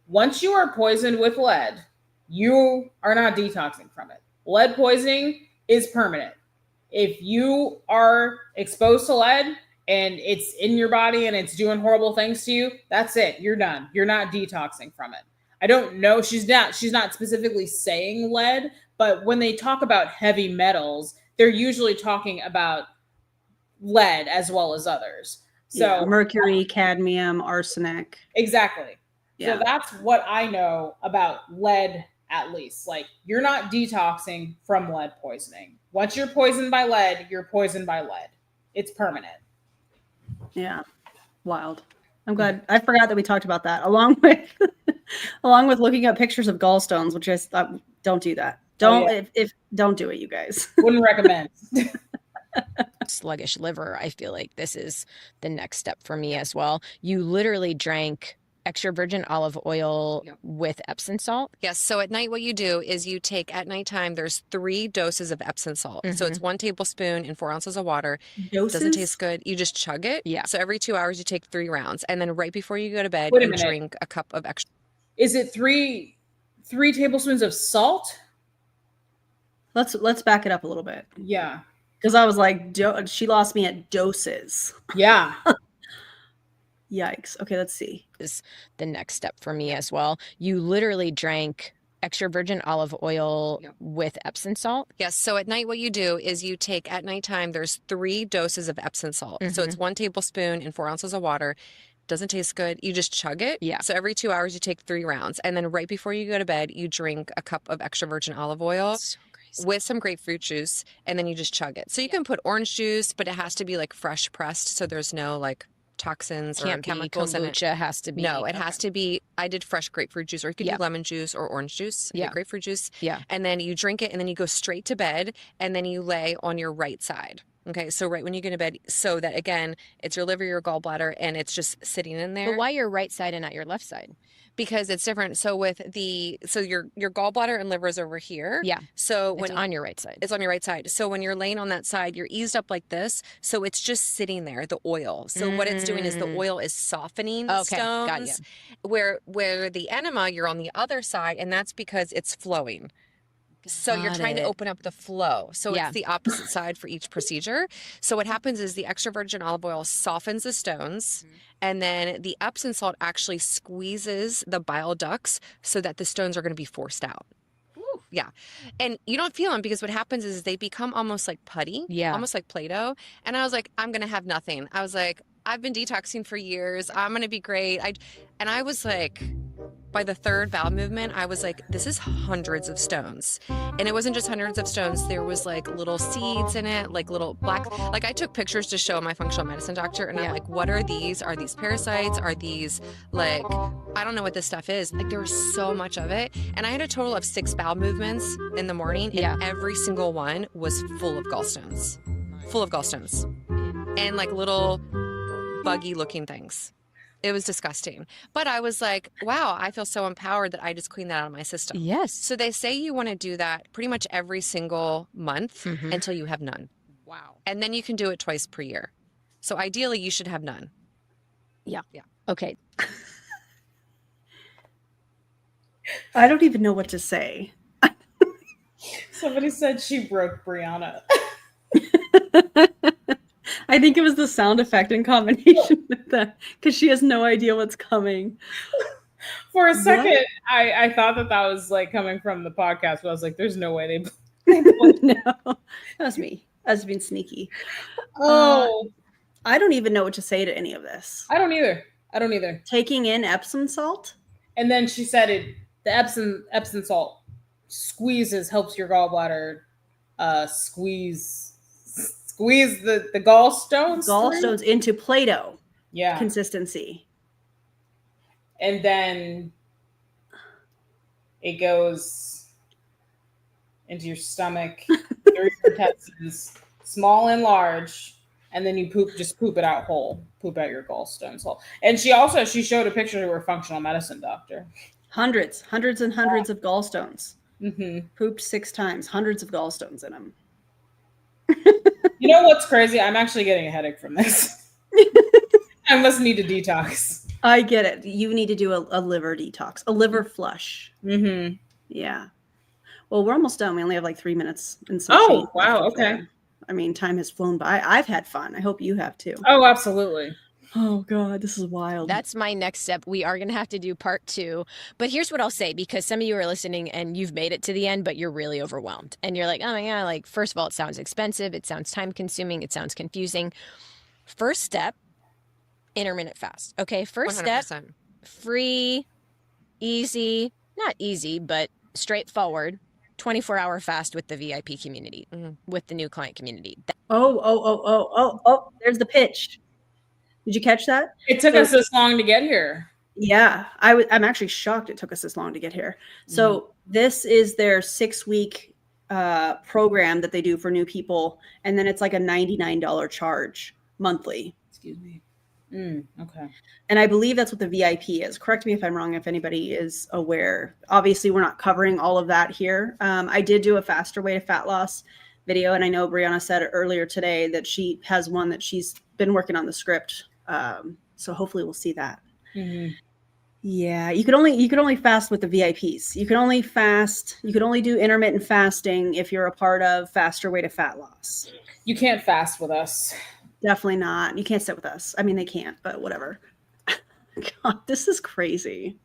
Once you are poisoned with lead, you are not detoxing from it. Lead poisoning is permanent. If you are exposed to lead and it's in your body and it's doing horrible things to you, that's it. You're done. You're not detoxing from it. I don't know. She's not specifically saying lead, but when they talk about heavy metals, they're usually talking about lead as well as others. So mercury, cadmium, arsenic. Exactly. Yeah. So that's what I know about lead, at least. Like, you're not detoxing from lead poisoning. Once you're poisoned by lead, you're poisoned by lead. It's permanent. Yeah. Wild. I'm glad. I forgot that we talked about that along with looking up pictures of gallstones, which I thought, don't do that. Don't do it, you guys. Wouldn't recommend. Sluggish liver, I feel like this is the next step for me as well. You literally drank extra virgin olive oil with Epsom salt. Yes. So at night, what you do is you take, at nighttime, there's 3 doses of Epsom salt. So it's 1 tablespoon in 4 ounces of water. Doses? Doesn't taste good. You just chug it. Yeah. So every 2 hours, you take 3 rounds. And then right before you go to bed, Wait a you minute. drink a cup of extra. Is it 3 tablespoons of salt? Let's back it up a little bit. Yeah. Because I was like, she lost me at doses. Yeah. Yikes. Okay, let's see. Is the next step for me as well. You literally drank extra virgin olive oil with Epsom salt. Yes. So at night, what you do is you take, at nighttime, there's 3 doses of Epsom salt. So it's 1 tablespoon in 4 ounces of water. Doesn't taste good. You just chug it. Yeah. So every 2 hours, you take 3 rounds. And then right before you go to bed, you drink a cup of extra virgin olive oil. So great. with some grapefruit juice, and then you just chug it. So you can put orange juice, but it has to be like fresh pressed, so there's no like toxins or Can't be chemicals in it. kombucha, has to be. No, it has to be. I did fresh grapefruit juice, or you could do lemon juice or orange juice. Yeah. Grapefruit juice. Yeah. And then you drink it, and then you go straight to bed, and then you lay on your right side. Okay, so right when you get to bed, so that again, it's your liver, your gallbladder, and it's just sitting in there. But why your right side and not your left side? Because it's different. So with your gallbladder and liver is over here. Yeah. So It's on your right side. it's on your right side. So when you're laying on that side, you're eased up like this. So it's just sitting there, the oil. So what it's doing is the oil is softening the stones. Got you. Where the enema, you're on the other side, and that's because it's flowing. So you're trying to open up the flow. So it's the opposite side for each procedure. So what happens is the extra virgin olive oil softens the stones, and then the Epsom salt actually squeezes the bile ducts so that the stones are going to be forced out. Ooh. Yeah. And you don't feel them, because what happens is they become almost like putty, almost like Play-Doh. And I was like, I'm going to have nothing. I was like, I've been detoxing for years. I'm going to be great. And I was like, by the third bowel movement, I was like, this is hundreds of stones. And it wasn't just hundreds of stones. There was like little seeds in it, like little black, like I took pictures to show my functional medicine doctor. And I'm like, what are these? Are these parasites? Are these like, I don't know what this stuff is. Like there was so much of it. And I had a total of 6 bowel movements in the morning. And every single one was full of gallstones, and like little buggy looking things. It was disgusting. But I was like, wow, I feel so empowered that I just cleaned that out of my system. Yes. So they say you want to do that pretty much every single month until you have none. Wow. And then you can do it twice per year. So ideally, you should have none. Yeah. Okay. I don't even know what to say. Somebody said she broke Briannah. I think it was the sound effect in combination with that, because she has no idea what's coming. For a second, I thought that was like coming from the podcast, but I was like, there's no way they No, that was me. I was being sneaky. I don't even know what to say to any of this. I don't either. Taking in Epsom salt? And then she said the Epsom salt helps your gallbladder squeeze the gallstones into Play-Doh yeah consistency, and then it goes into your stomach through your intestines, small and large, and then you poop it out whole, poop out your gallstones whole. And she showed a picture of her functional medicine doctor. hundreds and hundreds of gallstones. Pooped 6 times, hundreds of gallstones in them. You know what's crazy? I'm actually getting a headache from this. I must need to detox. I get it. You need to do a liver detox, a liver flush. Yeah. Well, we're almost done. We only have like 3 minutes and some change left wow. up Okay. there. I mean, time has flown by. I've had fun. I hope you have too. Oh, absolutely. Oh God, this is wild. That's my next step. We are going to have to do part 2. But here's what I'll say, because some of you are listening and you've made it to the end, but you're really overwhelmed. And you're like, oh my God, like, first of all, it sounds expensive. It sounds time consuming. It sounds confusing. First step, intermittent fast. Okay. First 100%. step, free, easy, not easy, but straightforward, 24-hour fast with the VIP community, with the new client community. Oh, there's the pitch. Did you catch that? It took us this long to get here. Yeah, I'm actually shocked it took us this long to get here. So this is their 6-week program that they do for new people, and then it's like a $99 charge monthly. Excuse me. Okay. And I believe that's what the VIP is. Correct me if I'm wrong, if anybody is aware. Obviously, we're not covering all of that here. I did do a faster way to fat loss video, and I know Briannah said earlier today that she has one that she's been working on the script. So hopefully we'll see that. Yeah, you could only fast with the VIPs. You could only do intermittent fasting if you're a part of Faster Way to Fat Loss. You can't fast with us. Definitely not. You can't sit with us. I mean, they can't, but whatever. God, this is crazy.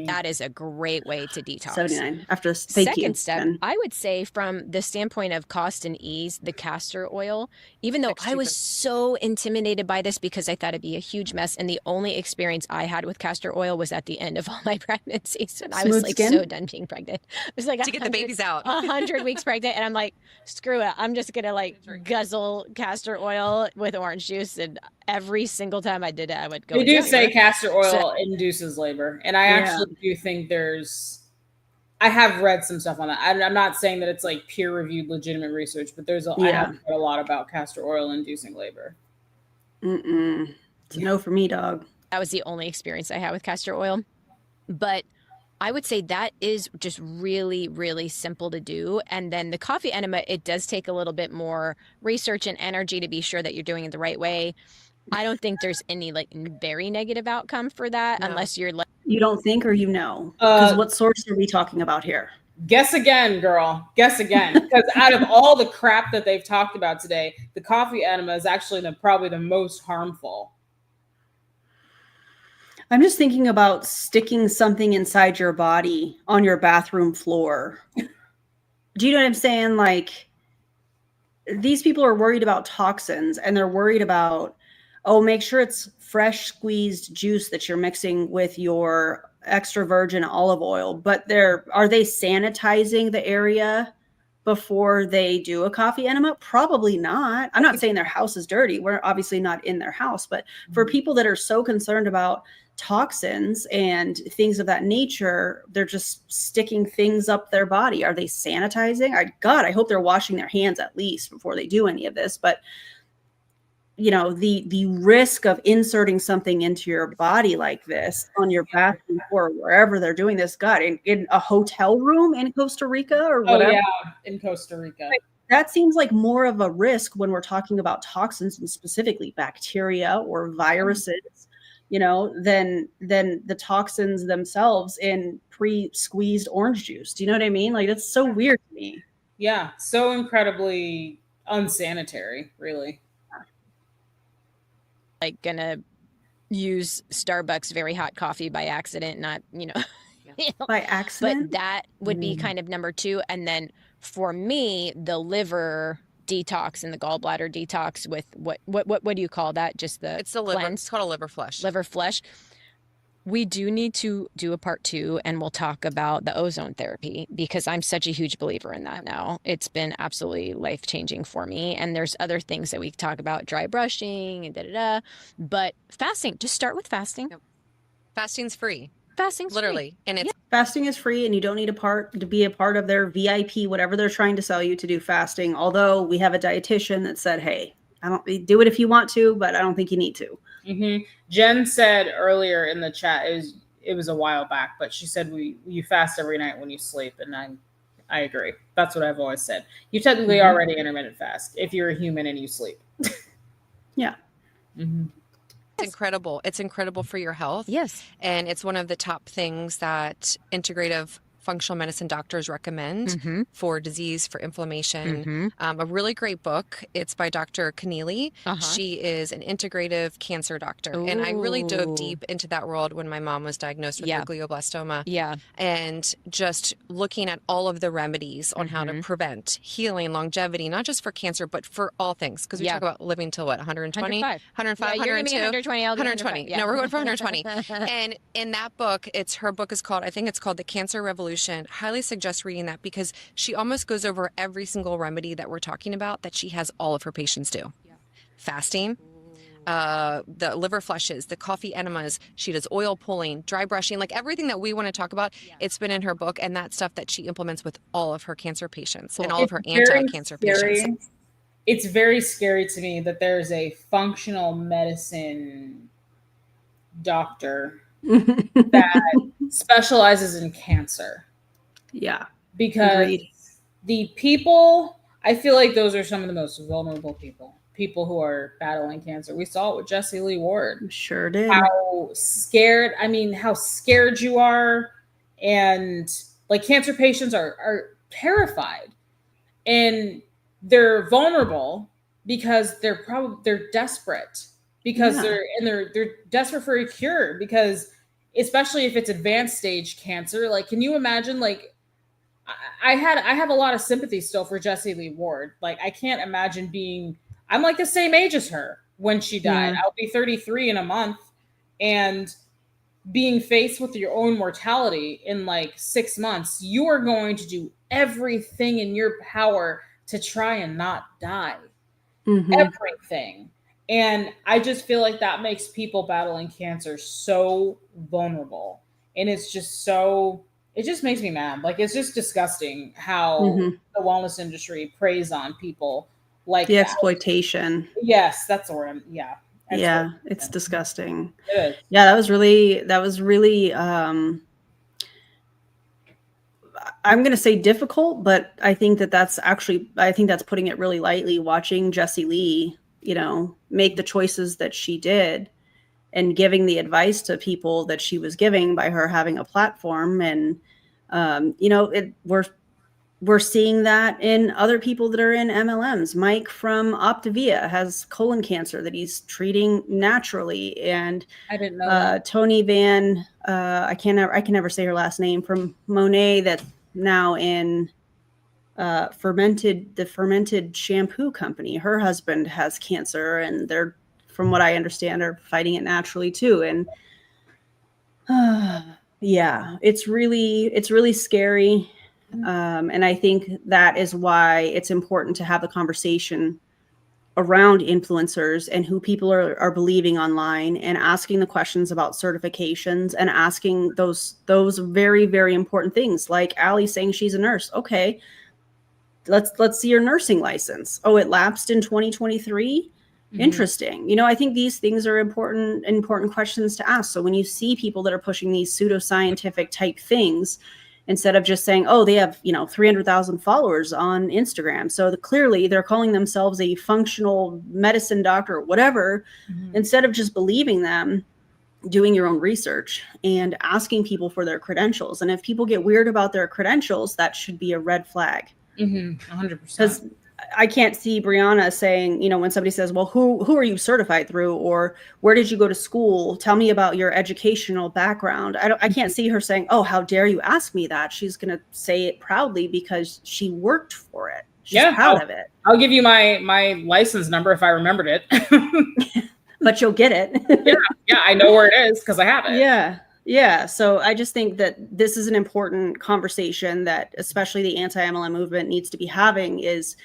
That is a great way to detox. 79 after this. Thank you. Second step, Jen. I would say from the standpoint of cost and ease, the castor oil, even though I was so intimidated by this because I thought it'd be a huge mess. And the only experience I had with castor oil was at the end of all my pregnancies. And I was Smooth like skin? so done being pregnant. I was like To get the babies out. 100 weeks pregnant. And I'm like, screw it. I'm just going to like guzzle castor oil with orange juice. And every single time I did it, I would go. They do into say labor. castor oil So- induces labor. And I actually do think I have read some stuff on that. I'm not saying that it's like peer-reviewed, legitimate research, but I have read a lot about castor oil inducing labor. It's a no for me, dog. That was the only experience I had with castor oil. But I would say that is just really, really simple to do. And then the coffee enema, it does take a little bit more research and energy to be sure that you're doing it the right way. I don't think there's any like very negative outcome for that unless you're like. You don't think or you know? Because what source are we talking about here? Guess again, girl. Guess again. Because out of all the crap that they've talked about today, the coffee enema is actually probably the most harmful. I'm just thinking about sticking something inside your body on your bathroom floor. Do you know what I'm saying? Like, these people are worried about toxins and they're worried about, make sure it's fresh squeezed juice that you're mixing with your extra virgin olive oil. But are they sanitizing the area before they do a coffee enema? Probably not. I'm not saying their house is dirty. We're obviously not in their house. But for people that are so concerned about toxins and things of that nature, they're just sticking things up their body. Are they sanitizing? I hope they're washing their hands at least before they do any of this. But you know, the risk of inserting something into your body like this on your bathroom or wherever they're doing this, God, in a hotel room in Costa Rica or whatever. Oh, yeah, in Costa Rica. That seems like more of a risk when we're talking about toxins and specifically bacteria or viruses, you know, than the toxins themselves in pre-squeezed orange juice. Do you know what I mean? Like, that's so weird to me. Yeah, so incredibly unsanitary, really. Like gonna use Starbucks very hot coffee by accident, not, By accident? But that would be kind of number two. And then for me, the liver detox and the gallbladder detox with what do you call that? Just It's the liver. cleanse? It's called a liver flush. Liver flush. We do need to do a part 2 and we'll talk about the ozone therapy because I'm such a huge believer in that now. It's been absolutely life-changing for me. And there's other things that we talk about, dry brushing and but fasting, just start with fasting. Yep. Fasting's free. Fasting's literally. free. And it's Fasting is free and you don't need to be a part of their VIP, whatever they're trying to sell you to do fasting. Although we have a dietitian that said, hey, do it if you want to, but I don't think you need to. Mm-hmm. Jen said earlier in the chat, it was a while back, but she said you fast every night when you sleep, and I agree. That's what I've always said. You technically already intermittent fast if you're a human and you sleep. Yeah. Mm-hmm. It's incredible. It's incredible for your health. Yes. And it's one of the top things that integrative functional medicine doctors recommend for disease, for inflammation. A really great book. It's by Dr. Keneally. She is an integrative cancer doctor. Ooh. And I really dove deep into that world when my mom was diagnosed with her glioblastoma. Yeah. And just looking at all of the remedies on how to prevent healing, longevity, not just for cancer, but for all things. Because we talk about living till what, 120? 105, yeah, 102? 120, I'll do 120. 105. Yeah. No, we're going for 120. And in that book, her book is called, I think it's called The Cancer Revolution. Highly suggest reading that because she almost goes over every single remedy that we're talking about that she has all of her patients do. Yeah. Fasting, the liver flushes, the coffee enemas, she does oil pulling, dry brushing, like everything that we want to talk about, it's been in her book, and that's stuff that she implements with all of her cancer patients and all of her anti-cancer patients. It's very scary to me that there's a functional medicine doctor that specializes in cancer. Yeah. Because Agreed. the people, I feel like those are some of the most vulnerable people who are battling cancer. We saw it with Jesse Lee Ward. Sure did. How scared you are. And like cancer patients are terrified and they're vulnerable because they're desperate because Yeah. they're desperate for a cure, because especially if it's advanced stage cancer. Like, can you imagine, like, I have a lot of sympathy still for Jessie Lee Ward. Like, I can't imagine I'm like the same age as her when she died. Yeah. I'll be 33 in a month, and being faced with your own mortality in like 6 months, you are going to do everything in your power to try and not die. Mhm. Everything. And I just feel like that makes people battling cancer so vulnerable. And it just makes me mad. Like, it's just disgusting how Mhm. the wellness industry preys on people like The that. exploitation. Yes, that's the word. Yeah. Yeah, it's disgusting. It is. Yeah, that was really I'm going to say difficult, but I think that's putting it really lightly, watching Jessie Lee, make the choices that she did and giving the advice to people that she was giving by her having a platform. And, we're seeing that in other people that are in MLMs. Mike from Optavia has colon cancer that he's treating naturally. And I didn't know that. Tony Van, I can never say her last name, from Monet, that's now in the fermented shampoo company. Her husband has cancer, and they're, from what I understand, are fighting it naturally too. And yeah, it's really scary. And I think that is why it's important to have the conversation around influencers and who people are believing online, and asking the questions about certifications, and asking those very, very important things, like Allie saying she's a nurse. Okay, let's see your nursing license. Oh, it lapsed in 2023. Interesting. I think these things are important questions to ask. So when you see people that are pushing these pseudoscientific type things, instead of just saying, oh, they have 300,000 followers on Instagram, so clearly they're calling themselves a functional medicine doctor or whatever, instead of just believing them, doing your own research and asking people for their credentials. And if people get weird about their credentials, that should be a red flag. 100%. Because I can't see Briannah saying, when somebody says, well, who are you certified through, or where did you go to school? Tell me about your educational background. I can't see her saying, oh, how dare you ask me that? She's going to say it proudly because she worked for it. She's proud of it. I'll give you my license number if I remembered it. But you'll get it. Yeah, I know where it is because I have it. Yeah. So I just think that this is an important conversation that especially the anti-MLM movement needs to be having. Is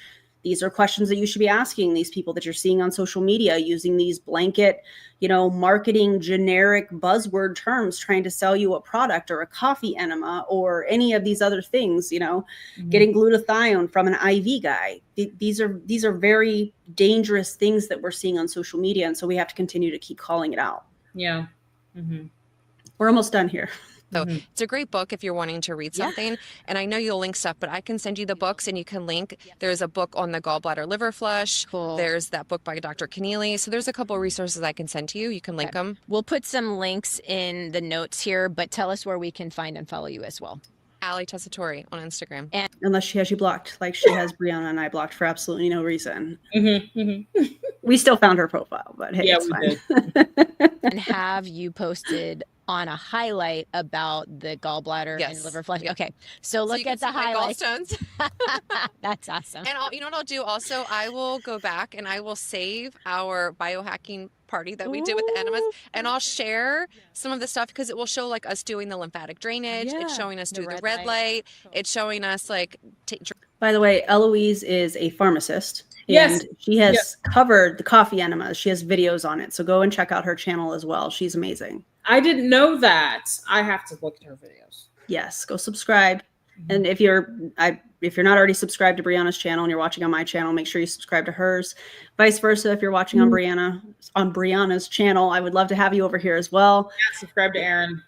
these are questions that you should be asking these people that you're seeing on social media using these blanket, marketing generic buzzword terms, trying to sell you a product or a coffee enema or any of these other things, getting glutathione from an IV guy. These are very dangerous things that we're seeing on social media. And so we have to continue to keep calling it out. Yeah. We're almost done here. So it's a great book if you're wanting to read something. And I know you'll link stuff, but I can send you the books and you can link. There's a book on the gallbladder liver flush. Cool. There's that book by Dr. Keneally. So there's a couple of resources I can send to you. You can link them. We'll put some links in the notes here, but tell us where we can find and follow you as well. Allie Tessitore on Instagram. Unless she has you blocked, like she has Briannah and I blocked for absolutely no reason. We still found her profile, but hey, it's fine. And have you posted on a highlight about the gallbladder and liver flush? Okay, so look at the highlights. That's awesome. And you know what I'll do also? I will go back and I will save our biohacking party that we did with the enemas, and I'll share some of the stuff because it will show like us doing the lymphatic drainage. It's showing us do the red light. It's showing us like. By the way, Eloise is a pharmacist. Yes. And she has covered the coffee enemas. She has videos on it. So go and check out her channel as well. She's amazing. I didn't know that. I have to look at her videos. Yes, go subscribe. And if you're not already subscribed to Brianna's channel and you're watching on my channel, make sure you subscribe to hers. Vice versa, if you're watching on Brianna's channel, I would love to have you over here as well. Yeah, subscribe to Erin.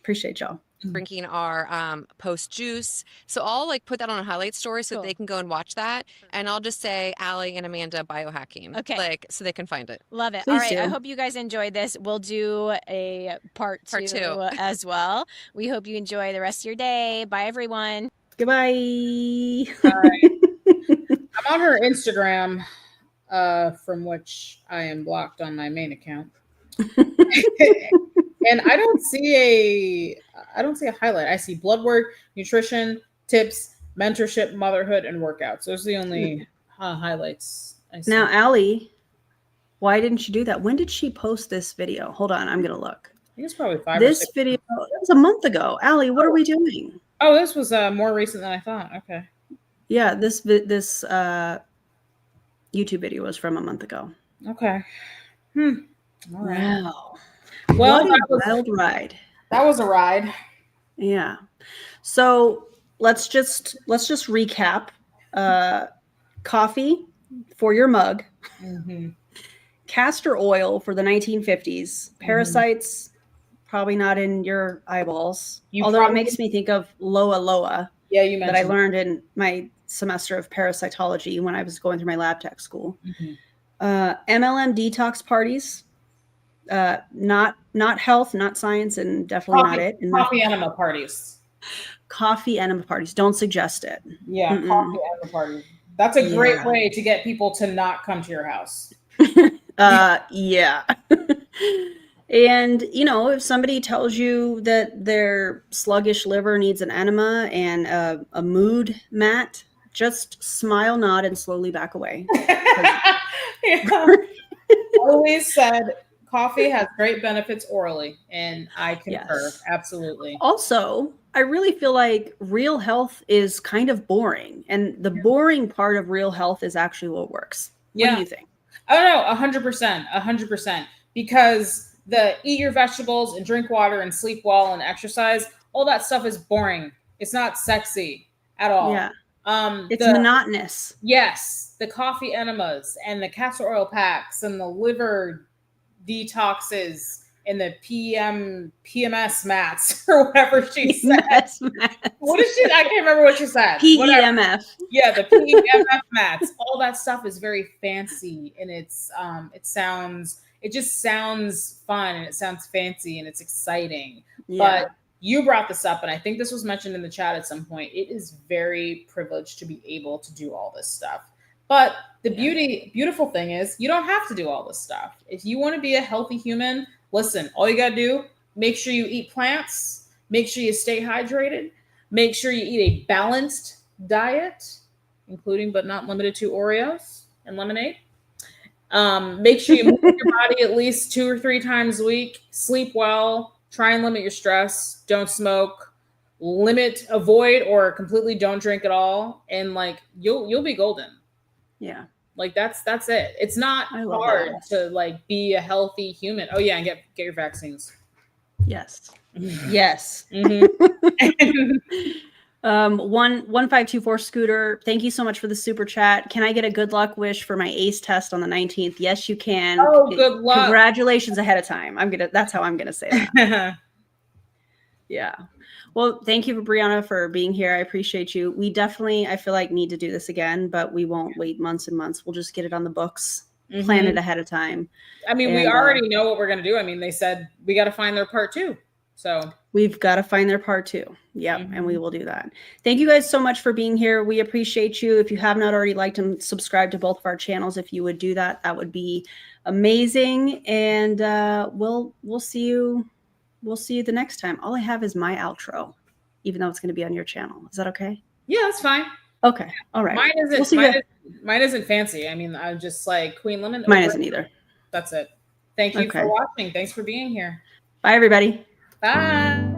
Appreciate y'all. Drinking our post juice. So I'll like put that on a highlight story so they can go and watch that. And I'll just say Allie and Amanda biohacking. Okay. Like so they can find it. Love it. Please All right. do. I hope you guys enjoyed this. We'll do a part two as well. We hope you enjoy the rest of your day. Bye everyone. Goodbye. I'm on her Instagram. from which I am blocked on my main account. And I don't see a highlight. I see blood work, nutrition, tips, mentorship, motherhood, and workouts. Those are the only highlights I see. Now, Allie, why didn't you do that? When did she post this video? Hold on, I'm gonna look. I think it's probably 5 or This 6 video, that was a month ago. Allie, what are we doing? Oh, this was more recent than I thought. Okay. Yeah, this YouTube video was from a month ago. Okay. All right. Wow. Well, what a wild ride. That was a ride. Yeah. So let's just recap. Coffee for your mug. Mm-hmm. Castor oil for the 1950s. Parasites, probably not in your eyeballs. Although it makes me think of Loa Loa. Yeah, you mentioned that I learned in my semester of parasitology when I was going through my lab tech school. MLM detox parties. Not health, not science, and definitely not it. Coffee enema parties. Coffee enema parties. Don't suggest it. Yeah, coffee enema parties. That's a great way to get people to not come to your house. Yeah. And, if somebody tells you that their sluggish liver needs an enema and a mood mat, just smile, nod, and slowly back away. Always said coffee has great benefits orally, and I concur. Yes. Absolutely. Also, I really feel like real health is kind of boring, and the boring part of real health is actually what works. What do you think? Oh no, 100%, because the eat your vegetables and drink water and sleep well and exercise, all that stuff is boring. It's not sexy at all. Yeah. It's monotonous. Yes. The coffee enemas and the castor oil packs and the liver detoxes and the PMS mats or whatever she said. What is she? I can't remember what she said. PEMF. Yeah, the PEMF mats. All that stuff is very fancy, and it just sounds fun, and it sounds fancy, and it's exciting. Yeah. But you brought this up, and I think this was mentioned in the chat at some point. It is very privileged to be able to do all this stuff. But the beautiful thing is you don't have to do all this stuff. If you want to be a healthy human, listen, all you got to do, make sure you eat plants, make sure you stay hydrated, make sure you eat a balanced diet, including but not limited to Oreos and lemonade. Make sure you move your body at least 2 or 3 times a week, sleep well, try and limit your stress, don't smoke, avoid or completely don't drink at all. And you'll be golden. Yeah. That's it. It's not hard to be a healthy human. Oh yeah. And get your vaccines. Yes. Yes. 1524 Scooter, thank you so much for the super chat. Can I get a good luck wish for my ACE test on the 19th? Yes, you can. Oh, good luck. Congratulations ahead of time. That's how I'm gonna say that. Yeah. Well, thank you, Briannah, for being here. I appreciate you. We definitely, I feel like, need to do this again, but we won't wait months and months. We'll just get it on the books, plan it ahead of time. I mean, we already know what we're gonna do. I mean, they said we got to find their part 2. So we've got to find their part 2. Yep. And we will do that. Thank you guys so much for being here. We appreciate you. If you have not already liked and subscribed to both of our channels, if you would do that, that would be amazing. And we'll see you. We'll see you the next time. All I have is my outro, even though it's going to be on your channel. Is that okay? Yeah, that's fine. Okay. All right. Mine isn't fancy. I mean, I'm just like Queen Lemon. Mine isn't either. That's it. Thank you for watching. Thanks for being here. Bye, everybody. Bye.